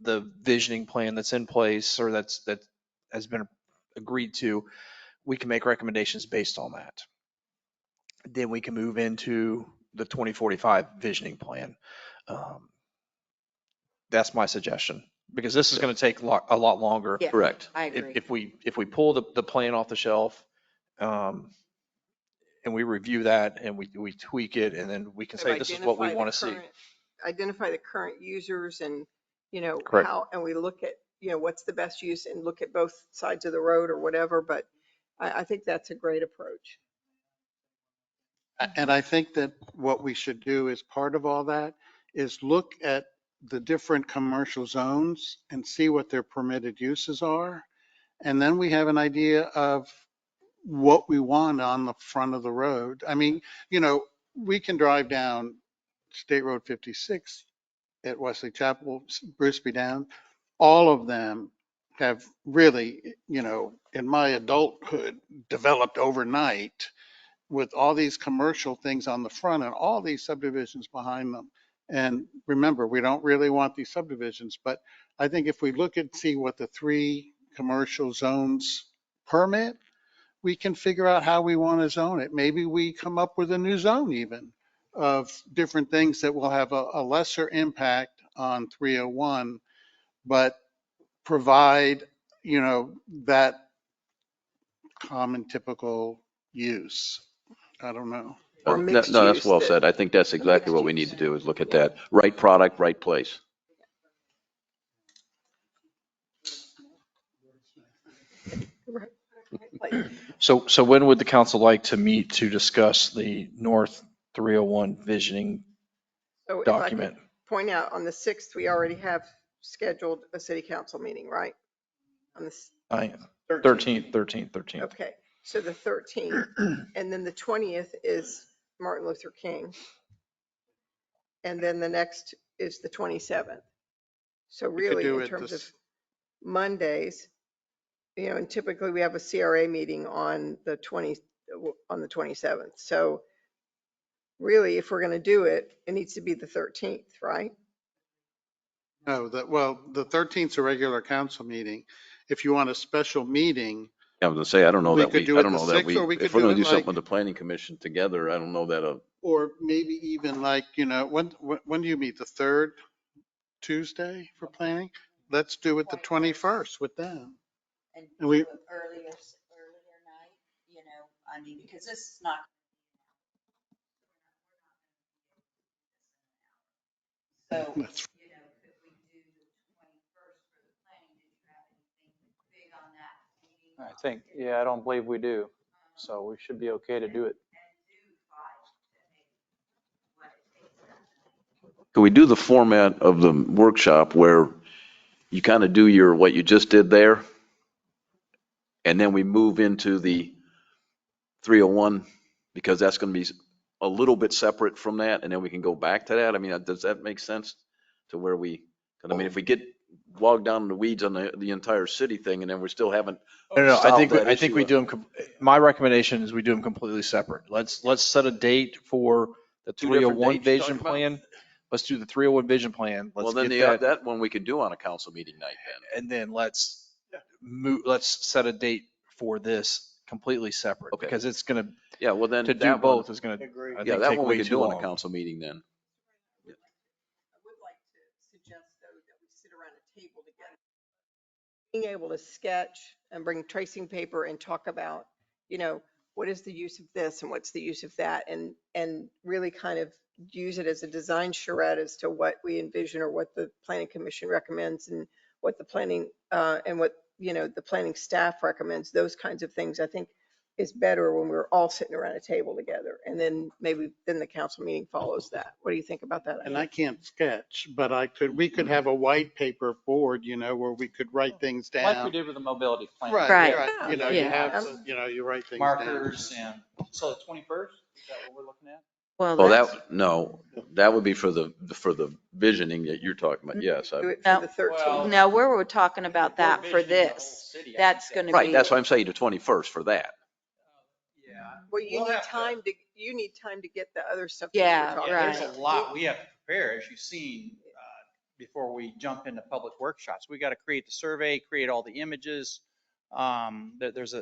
the visioning plan that's in place, or that has been agreed to, we can make recommendations based on that. Then we can move into the 2045 visioning plan. That's my suggestion, because this is going to take a lot longer. Yeah, Correct. I agree. If we pull the plan off the shelf, and we review that and we tweak it, and then we can say, this is what we want to see. Identify the current users and, Correct. and we look at, what's the best use, and look at both sides of the road or whatever. But I think that's a great approach. And I think that what we should do as part of all that is look at the different commercial zones and see what their permitted uses are. And then we have an idea of what we want on the front of the road. I mean, we can drive down State Road 56 at Wesley Chapel, Brewsby down. All of them have really, in my adulthood, developed overnight with all these commercial things on the front and all these subdivisions behind them. And remember, we don't really want these subdivisions, but I think if we look and see what the 3 commercial zones permit, we can figure out how we want to zone it. Maybe we come up with a new zone even of different things that will have a lesser impact on 301, but provide, that common typical use. I don't know. Or No, mixed that's use well that- said. I think that's exactly what we need to do, is look at that. Right product, right place. So when would the council like to meet to discuss the North 301 visioning So if I document? could point out, on the 6th, we already have scheduled a city council meeting, right? On this. 13th. Okay, so the 13th, and then the 20th is Martin Luther King. And then the next is the 27th. So We could really, do in it terms of this- Mondays, and typically we have a CRA meeting on the 27th. So really, if we're going to do it, it needs to be the 13th, right? No, the 13th is a regular council meeting. If you want a special meeting, I was gonna say, I don't know We that could we, do I it don't the know that 6th, or we if could we're do gonna it do something like- with the planning commission together, I don't know that or maybe even like, when do you meet? The 3rd Tuesday for planning? Let's do it the 21st with them. And And we, do it earlier night, you know, I mean, because this is not. So, that's you know, could we do the 21st for the planning? Did you have anything big on that meeting? I think, yeah, I don't believe we do. So we should be okay to do it. Could we do the format of the workshop where you kind of do what you just did there? And then we move into the 301 because that's going to be a little bit separate from that. And then we can go back to that. I mean, does that make sense to where I mean, if we get bogged down in the weeds on the entire city thing and then we still haven't No, I solved that I think issue. we do them, my recommendation is we do them completely separate. Let's set a date for the Two different 301 dates you're vision talking about? plan. Let's do the 301 vision plan. Well, Let's then get that. that one we could do on a council meeting night then. And then let's set a date for this completely separate Okay. because it's going Yeah, well then to do that one, both is going to, I yeah, think, that take one we way could too do on a long. council meeting then. I would like to suggest though that we sit around a table together. Being able to sketch and bring tracing paper and talk about, you know, what is the use of this and what's the use of that, and really kind of use it as a design charrette as to what we envision or what the planning commission recommends and what the planning and what, you know, the planning staff recommends, those kinds of things, I think is better when we're all sitting around a table together. And then maybe then the council meeting follows that. What do you think about that? and I can't sketch, but we could have a white paper board, you know, where we could write things Like we down. did with the mobility plan. Right, Right. right. You know, Yeah. you have, you write things down. Markers and, so the 21st, is that what we're looking at? Well, Well, that's, that would be for the visioning that you're talking about. Yes. Do it No. for the 13th. no, we're talking about If we're that for visioning the whole this. city, I That's think going to Right, be. that's why I'm saying the 21st for that. Yeah. Well, you We'll need have to- time to, you need time to get the other stuff. Yeah, that we're Yeah, talking there's about. a lot we have to prepare, as you've seen, before we jump into public workshops. We got to create the survey, create all the images. There's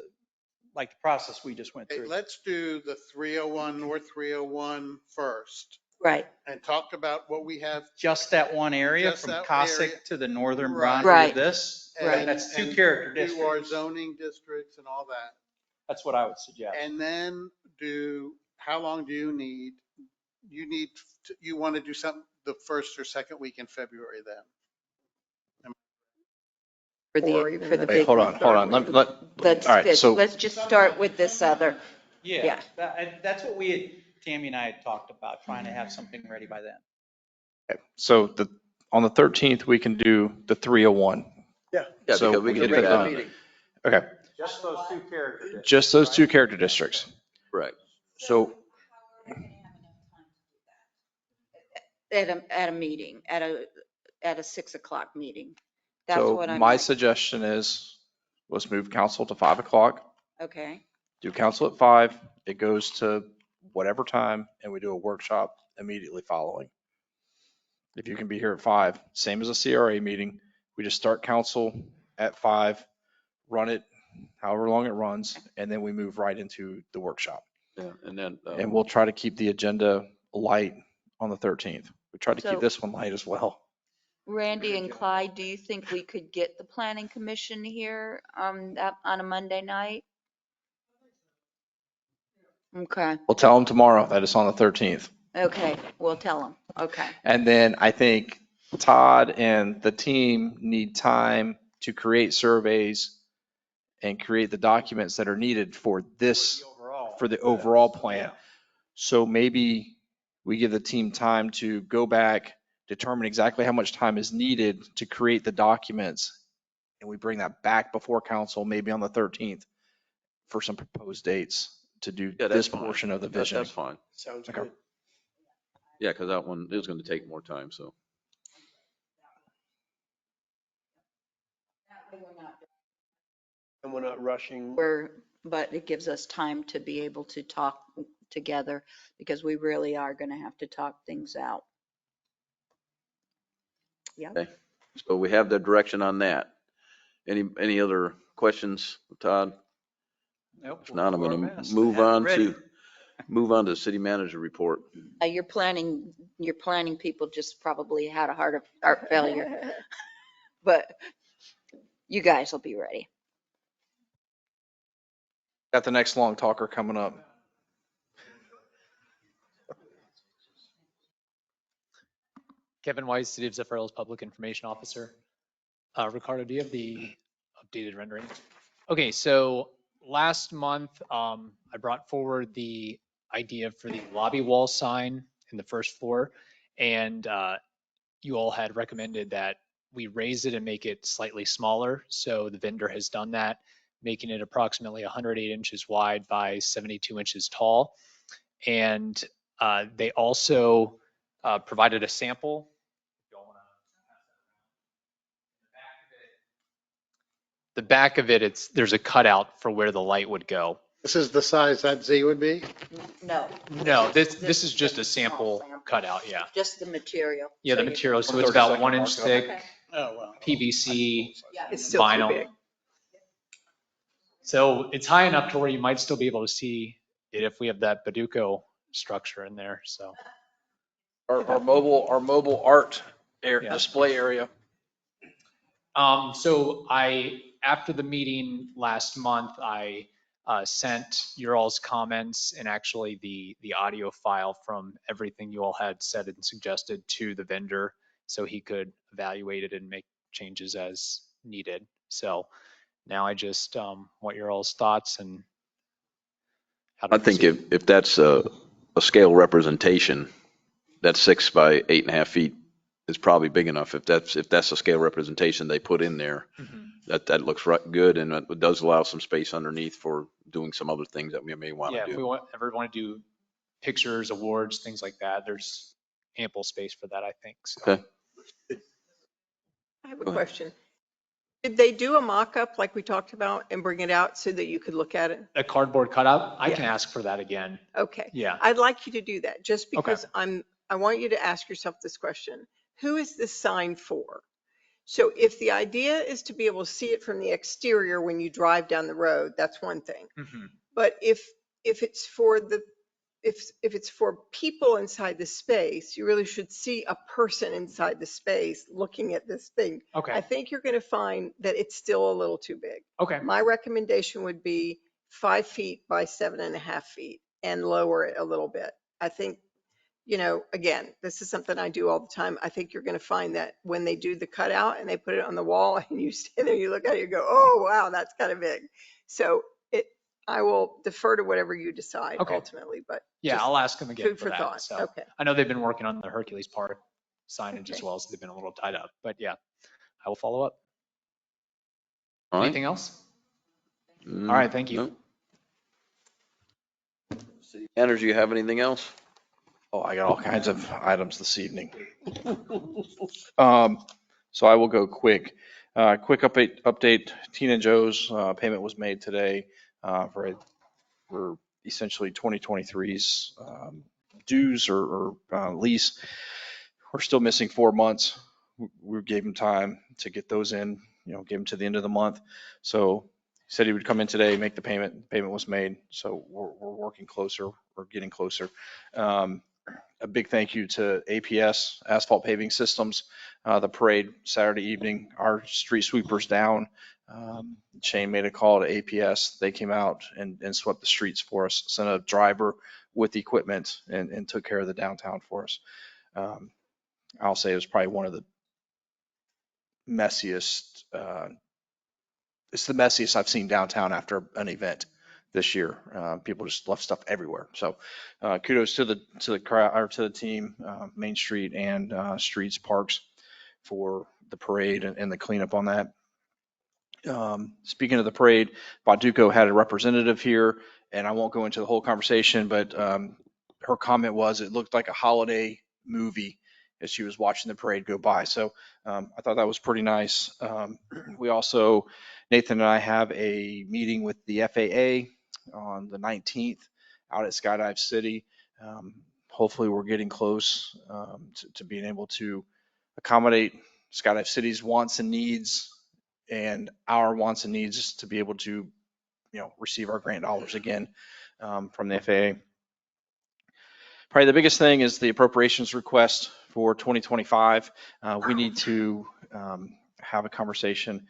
like the process we just went Hey, through. let's do the 301, North 301 first Right. and talk about what we have. Just that one area Just from that Cossack area. to the northern Right. boundary Right. of this. Right. That's two and character do our districts. zoning districts and all that. That's what I would suggest. And then how long do you need? You want to do something the first or second week in February then? For Or the, even for the the- big. Hold on. Let's, all right, so let's just start with this other. Yeah, that's what Tammy and I had talked about, trying to have something ready by then. So on the 13th, we can do the 301. Yeah, So because we we can get do that that. done. Okay, Just those two character districts. just those two character districts. Correct. So At a meeting, at a 6 o'clock meeting. That's so what I'm. my suggestion is let's move council to 5 o'clock. Okay. Do council at 5. It goes to whatever time and we do a workshop immediately following. If you can be here at 5, same as a CRA meeting, we just start council at 5, run it however long it runs, and then we move right into the workshop. Yeah, and then. And we'll try to keep the agenda light on the 13th. We try to So- keep this one light as well. Randy and Clyde, do you think we could get the planning commission here on a Monday night? Okay. We'll tell them tomorrow that it's on the 13th. Okay. We'll tell them. Okay. And then I think Todd and the team need time to create surveys and create the documents that are needed for this, for the overall plan. So maybe we give the team time to go back, determine exactly how much time is needed to create the documents. And we bring that back before council, maybe on the 13th for some proposed dates to do Yeah, this that's fine. portion of the vision. That's fine. Sounds Okay. good. Yeah, because that one is going to take more time, so. And we're not rushing. But it gives us time to be able to talk together because we really are going to have to talk things out. Yeah. Okay. So we have the direction on that. Any other questions, Todd? Nope, If not, I'm we'll do our going best. to move Have it on ready. to the city manager report. Your planning people just probably had a heart failure, but you guys will be ready. Got the next long talker coming up. Kevin Weiss, City of Zephyrhills Public Information Officer. Ricardo, do you have the updated rendering? Okay, so last month, I brought forward the idea for the lobby wall sign in the first floor, and you all had recommended that we raise it and make it slightly smaller. So the vendor has done that, making it approximately 108 inches wide by 72 inches tall. And they also provided a sample. The back of it, there's a cutout for where the light would go. This is the size that Z would be? No. No, this is just a sample cutout, yeah. Just the material. Yeah, the material, so it's about 1 inch thick, Okay. Oh, well. PVC, It's still too vinyl. big. So it's high enough to where you might still be able to see it if we have that Baduco structure in there, so. Our mobile art Yeah. display area. So after the meeting last month, I sent your all's comments and actually the audio file from everything you all had said and suggested to the vendor so he could evaluate it and make changes as needed. So now I just want your all's thoughts and how to I think proceed. if that's a scale representation, that 6 by 8.5 feet is probably big enough. If that's a scale representation they put in there, that looks good, and it does allow some space underneath for doing some other things that we may want Yeah, to if we do. ever want to do pictures, awards, things like that, there's ample space for that, I think. So. Okay. I have a Go ahead. question. Did they do a mock-up like we talked about and bring it out so that you could look at it? A cardboard cutout, I Yeah. can ask for that again. Okay. Yeah. I'd like you to do that just Okay. because I want you to ask yourself this question. Who is this sign for? So if the idea is to be able to see it from the exterior when you drive down the road, that's one thing. Mhm. But if it's for if it's for people inside the space, you really should see a person inside the space looking at this thing. Okay. I think you're going to find that it's still a little too big. Okay. My recommendation would be 5 feet by 7.5 feet and lower it a little bit. I think, again, this is something I do all the time. I think you're going to find that when they do the cutout and they put it on the wall and you stand there, you look at it, you go, oh, wow, that's kind of big. So I will defer to whatever you decide Okay. ultimately, but Yeah, just I'll ask them again food for for that. thought. So Okay. I know they've been working on the Hercules Park signage as Okay. well, so they've been a little tied up. But yeah, I will follow up. All right. Anything else? All right, thank you. No. City manager, you have anything else? Oh, I got all kinds of items this evening. So I will go quick. Quick update. Tina Joe's payment was made today for essentially 2023's dues or lease. We're still missing 4 months. We gave him time to get those in, gave him to the end of the month. So he said he would come in today, make the payment. The payment was made. So we're working closer. We're getting closer. A big thank you to APS, Asphalt Paving Systems. The parade Saturday evening, our street sweepers down. Shane made a call to APS. They came out and swept the streets for us, sent a driver with equipment and took care of the downtown for us. I'll say it was probably one of the messiest, it's the messiest I've seen downtown after an event this year. People just left stuff everywhere. So kudos to the crowd or to the team, Main Street and Streets Parks for the parade and the cleanup on that. Speaking of the parade, Baduco had a representative here, and I won't go into the whole conversation, but her comment was it looked like a holiday movie as she was watching the parade go by. So I thought that was pretty nice. We also, Nathan and I have a meeting with the FAA on the 19th out at Skydive City. Hopefully we're getting close to being able to accommodate Skydive City's wants and needs and our wants and needs to be able to, receive our grant dollars again from the FAA. Probably the biggest thing is the appropriations request for 2025. We need to have a conversation.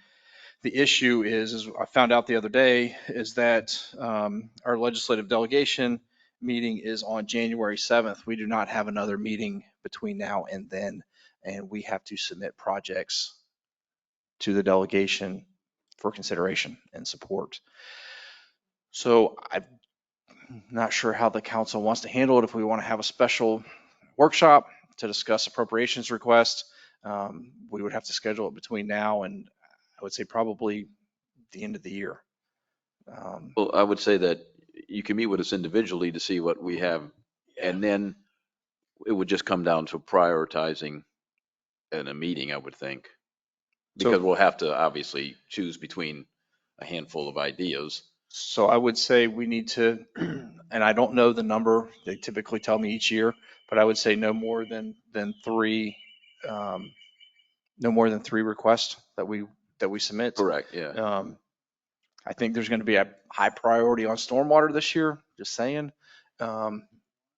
The issue is I found out the other day, is that our legislative delegation meeting is on January 7th. We do not have another meeting between now and then, and we have to submit projects to the delegation for consideration and support. So I'm not sure how the council wants to handle it. If we want to have a special workshop to discuss appropriations requests, we would have to schedule it between now and I would say probably the end of the year. Well, I would say that you can meet with us individually to see what we have, and then it would just come down to prioritizing in a meeting, I would think. Because we'll have to obviously choose between a handful of ideas. So I would say we need to, and I don't know the number, they typically tell me each year, but I would say no more than three, no more than three requests that we submit. Correct, yeah. I think there's going to be a high priority on stormwater this year, just saying. Stormwater.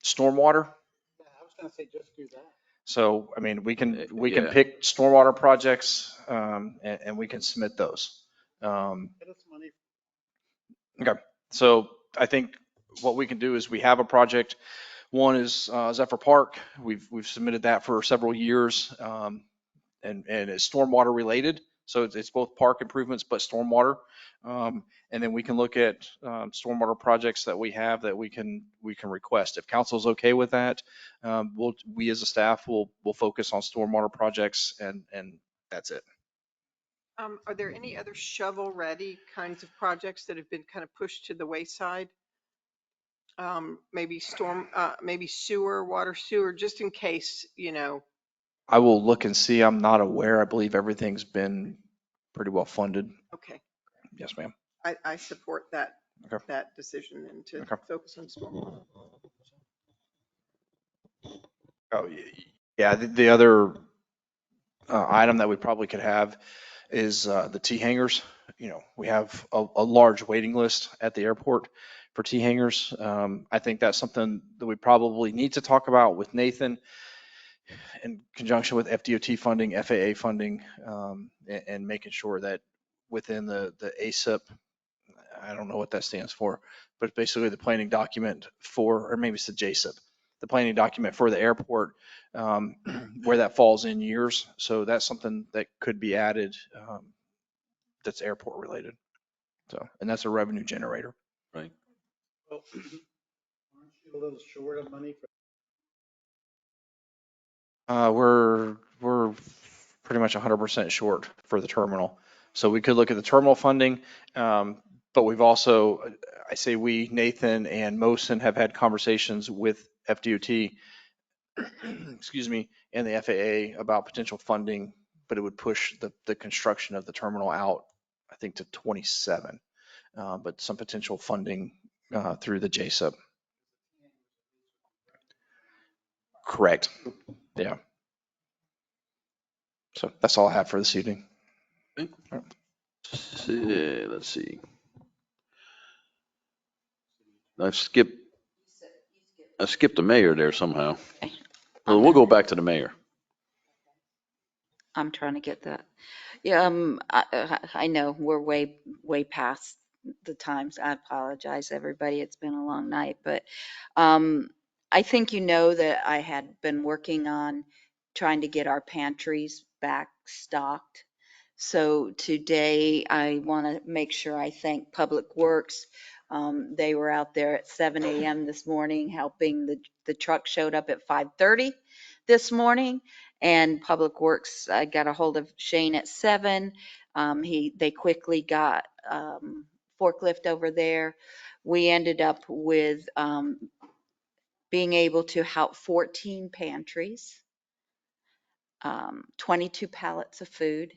I was going to say just do that. So, I mean, we can Yeah. pick stormwater projects, and we can submit those. Get us money. Okay, so I think what we can do is we have a project. One is Zephyr Park. We've submitted that for several years, and it's stormwater related. So it's both park improvements, but stormwater. And then we can look at stormwater projects that we have that we can request. If council's okay with that, we as a staff will focus on stormwater projects, and that's it. Are there any other shovel-ready kinds of projects that have been kind of pushed to the wayside? Maybe maybe sewer, water sewer, just in case, I will look and see. I'm not aware. I believe everything's been pretty well funded. Okay. Yes, ma'am. I support that, Okay. that decision and to Okay. focus on stormwater. Oh, yeah. The other item that we probably could have is the T hangars. You know, we have a large waiting list at the airport for T hangars. I think that's something that we probably need to talk about with Nathan in conjunction with FDOT funding, FAA funding, and making sure that within the ASIP, I don't know what that stands for, but basically the planning document for, or maybe it's the JSIP, the planning document for the airport, where that falls in years. So that's something that could be added, that's airport related. So, and that's a revenue generator. Right. Well, aren't you a little short of money for? We're pretty much 100% short for the terminal. So we could look at the terminal funding, but we've also, I say we, Nathan and Mosen have had conversations with FDOT, excuse me, and the FAA about potential funding, but it would push the construction of the terminal out, I think, to 27, but some potential funding through the JSIP. Correct. Yeah. So that's all I have for this evening. Okay. Let's see. I skipped the mayor there somehow. Well, we'll go back to the mayor. I'm trying to get that. Yeah, I know we're way past the times. I apologize, everybody. It's been a long night, but I think you know that I had been working on trying to get our pantries back stocked. So today I want to make sure I thank Public Works. They were out there at 7 a.m. this morning helping. The truck showed up at 5:30 this morning, and Public Works, I got a hold of Shane at 7. They quickly got forklift over there. We ended up with being able to help 14 pantries, 22 pallets of food,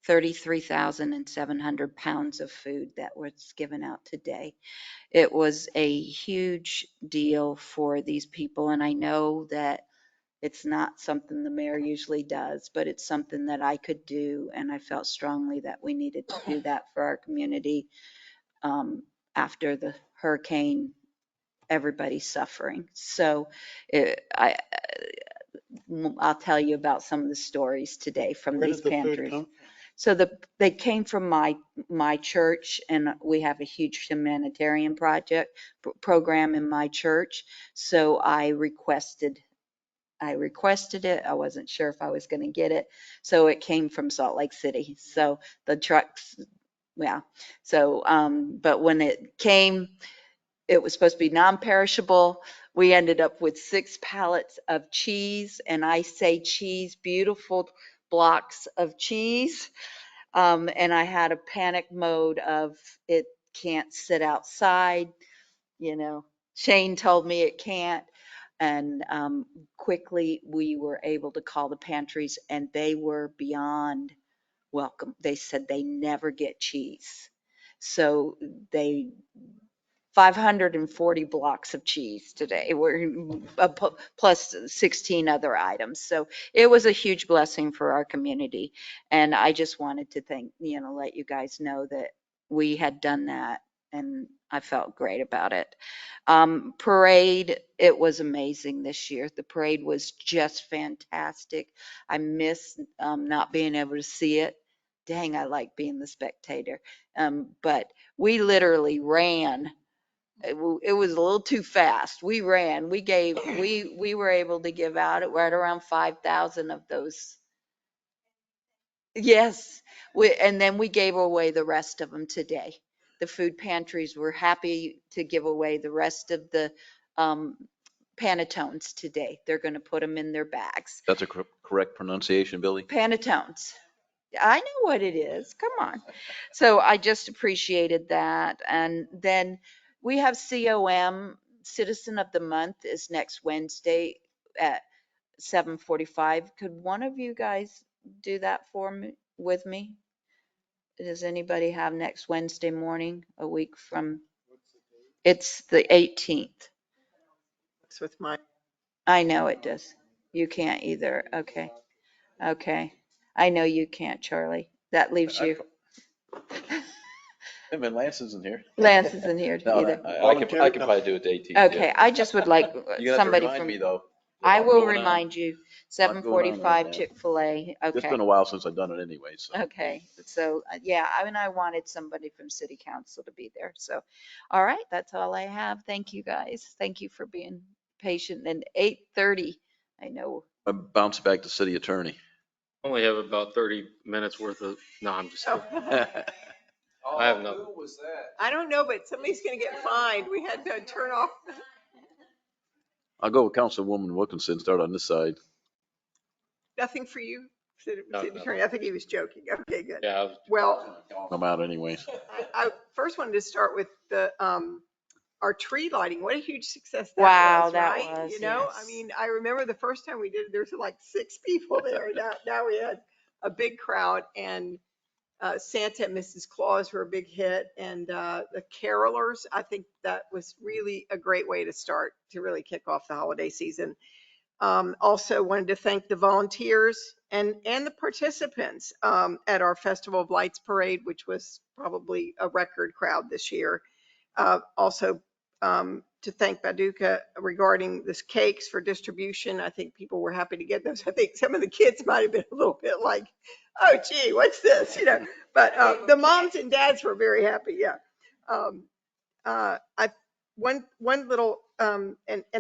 33,700 pounds of food that was given out today. It was a huge deal for these people, and I know that it's not something the mayor usually does, but it's something that I could do, and I felt strongly that we needed to do that for our community. After the hurricane, everybody's suffering. So I'll tell you about some of the stories today from Where these did the food pantries. come So they came from my church, and we have a huge humanitarian program in my church. So I requested it. I wasn't sure if I was going to get it. So it came from Salt Lake City. So the trucks, yeah. So, but when it came, it was supposed to be non-perishable. We ended up with 6 pallets of cheese, and I say cheese, beautiful blocks of cheese. And I had a panic mode of it can't sit outside. Shane told me it can't. And quickly we were able to call the pantries, and they were beyond welcome. They said they never get cheese. So they 540 blocks of cheese today, plus 16 other items. So it was a huge blessing for our community. And I just wanted to let you guys know that we had done that, and I felt great about it. Parade, it was amazing this year. The parade was just fantastic. I miss not being able to see it. Dang, I like being the spectator. But we literally ran. It was a little too fast. We ran. We were able to give out right around 5,000 of those. Yes, and then we gave away the rest of them today. The food pantries were happy to give away the rest of the um, Panetones today. They're going to put them in their bags. That's a correct pronunciation, Billy? Panetones. I know what it is. Come on. So I just appreciated that. And then we have COM, Citizen of the Month, is next Wednesday at 7:45. Could one of you guys do that for me, with me? Does anybody have next Wednesday morning, a week from? It's the 18th. It's with my. I know it does. You can't either. Okay. Okay. I know you can't, Charlie. That leaves you. Hey, man, Lance isn't here. Lance isn't here No, either. I could probably do it to 18. Okay, I just would like You gotta have to somebody remind from, me, though. I Lot will going on. remind you, Lot going on right 7:45 now. Chick-fil-A. It's Okay. been a while since I've done it anyway, so. Okay, so yeah, I wanted somebody from city council to be there. So, all right, that's all I have. Thank you, guys. Thank you for being patient. And 8:30, I know. I bounce back to city attorney. Only have about 30 minutes worth of, no, I'm just kidding. I have nothing. Who was that? I don't know, but somebody's going to get fined. We had to turn off. I'll go with Councilwoman Wilkinson, start on this side. Nothing for you, city No, attorney. I think he was joking. Okay, good. Yeah. Well, I'm out anyways. I first wanted to start with the our tree lighting. What a huge success that Wow, was, that right? was, I yes. mean, I remember the first time we did it, there's like 6 people there. Now we had a big crowd, and Santa and Mrs. Claus were a big hit, and the carolers. I think that was really a great way to really kick off the holiday season. Also wanted to thank the volunteers and the participants at our Festival of Lights parade, which was probably a record crowd this year. Also to thank Baduka regarding this cakes for distribution. I think people were happy to get those. I think some of the kids might have been a little bit like, oh gee, what's this? But the moms and dads were very happy. Yeah. I one little and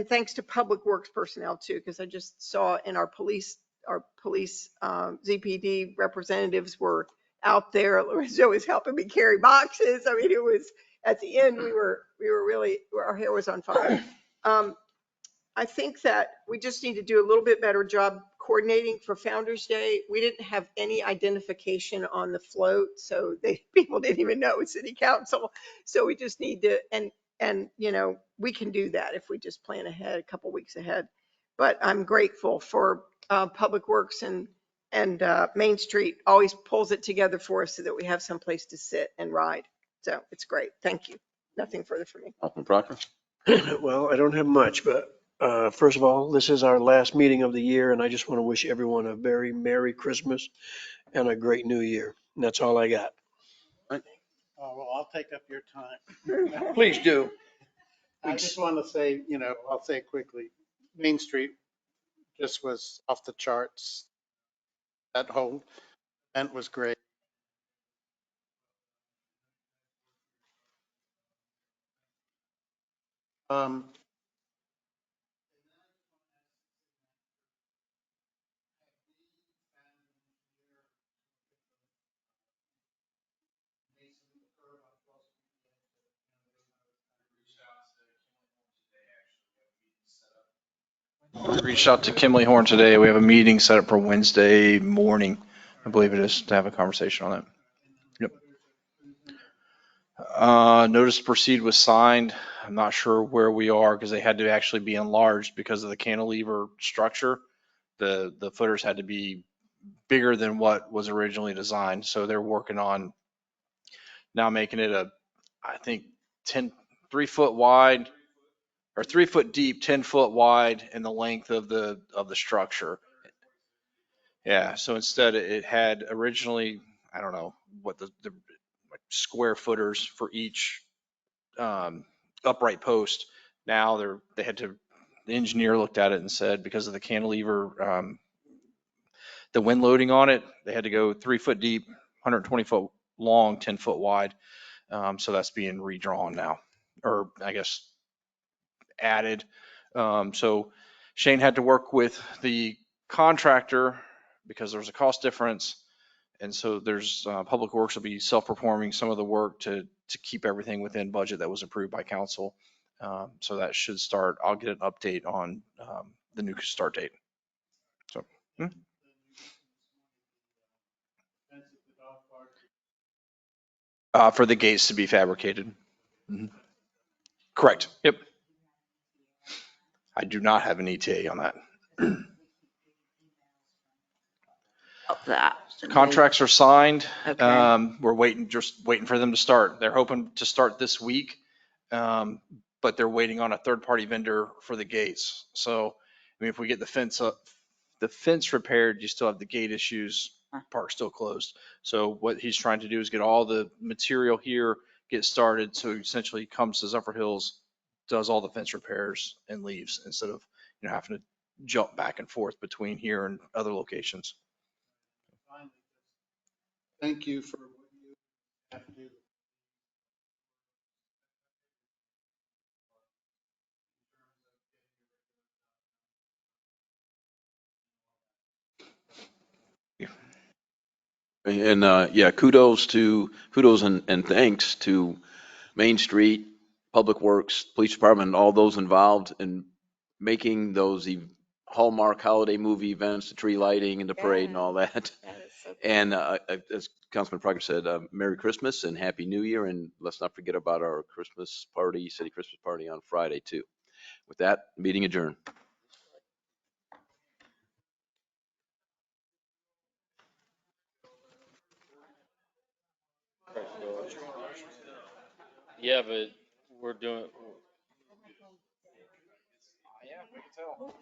thanks to Public Works personnel too, because I just saw in our police ZPD representatives were out there. Lorenzo was helping me carry boxes. I mean, it was at the end we were really, our hair was on fire. I think that we just need to do a little bit better job coordinating for Founder's Day. We didn't have any identification on the float, so people didn't even know it was city council. So we just need to, and we can do that if we just plan ahead, a couple weeks ahead. But I'm grateful for Public Works and Main Street always pulls it together for us so that we have some place to sit and ride. So it's great. Thank you. Nothing further for me. Councilman Proctor? Well, I don't have much, but first of all, this is our last meeting of the year, and I just want to wish everyone a very Merry Christmas and a great New Year. And that's all I got. Well, I'll take up your time. Please do. I just want to say, I'll say it quickly. Main Street just was off the charts. That whole event was great. Um, We reached out to Kimley Horn today. We have a meeting set up for Wednesday morning, I believe it is, to have a conversation on that. Yep. Notice to proceed was signed. I'm not sure where we are because they had to actually be enlarged because of the cantilever structure. The footers had to be bigger than what was originally designed. So they're working on now making it I think 3 foot wide or 3 foot deep, 10 foot wide in the length of the structure. Yeah. So instead it had originally, I don't know what the like square footers for each upright post. Now the engineer looked at it and said, because of the cantilever, the wind loading on it, they had to go 3 foot deep, 120 foot long, 10 foot wide. So that's being redrawn now, or I guess added. So Shane had to work with the contractor because there was a cost difference. And so there's Public Works will be self-performing some of the work to keep everything within budget that was approved by council. So that should start. I'll get an update on the new start date. So for the gates to be fabricated. Mhm. Correct. Yep. I do not have an ETA on that. Contracts are signed. Okay. We're just waiting for them to start. They're hoping to start this week, but they're waiting on a third-party vendor for the gates. So, I mean, if we get the fence repaired, you still have the gate issues. Park's still closed. So what he's trying to do is get all the material here, get started. So essentially he comes to Zephyrhills, does all the fence repairs and leaves instead of, having to jump back and forth between here and other locations. Thank you for what you have to do. And yeah, kudos and thanks to Main Street, Public Works, Police Department, and all those involved in making those Hallmark holiday movie events, the tree lighting and the parade and all that. That is so cool. And as Councilman Proctor said, Merry Christmas and Happy New Year. And let's not forget about our Christmas party, city Christmas party on Friday too. With that, meeting adjourned. Yeah, but we're doing. Yeah, we can tell.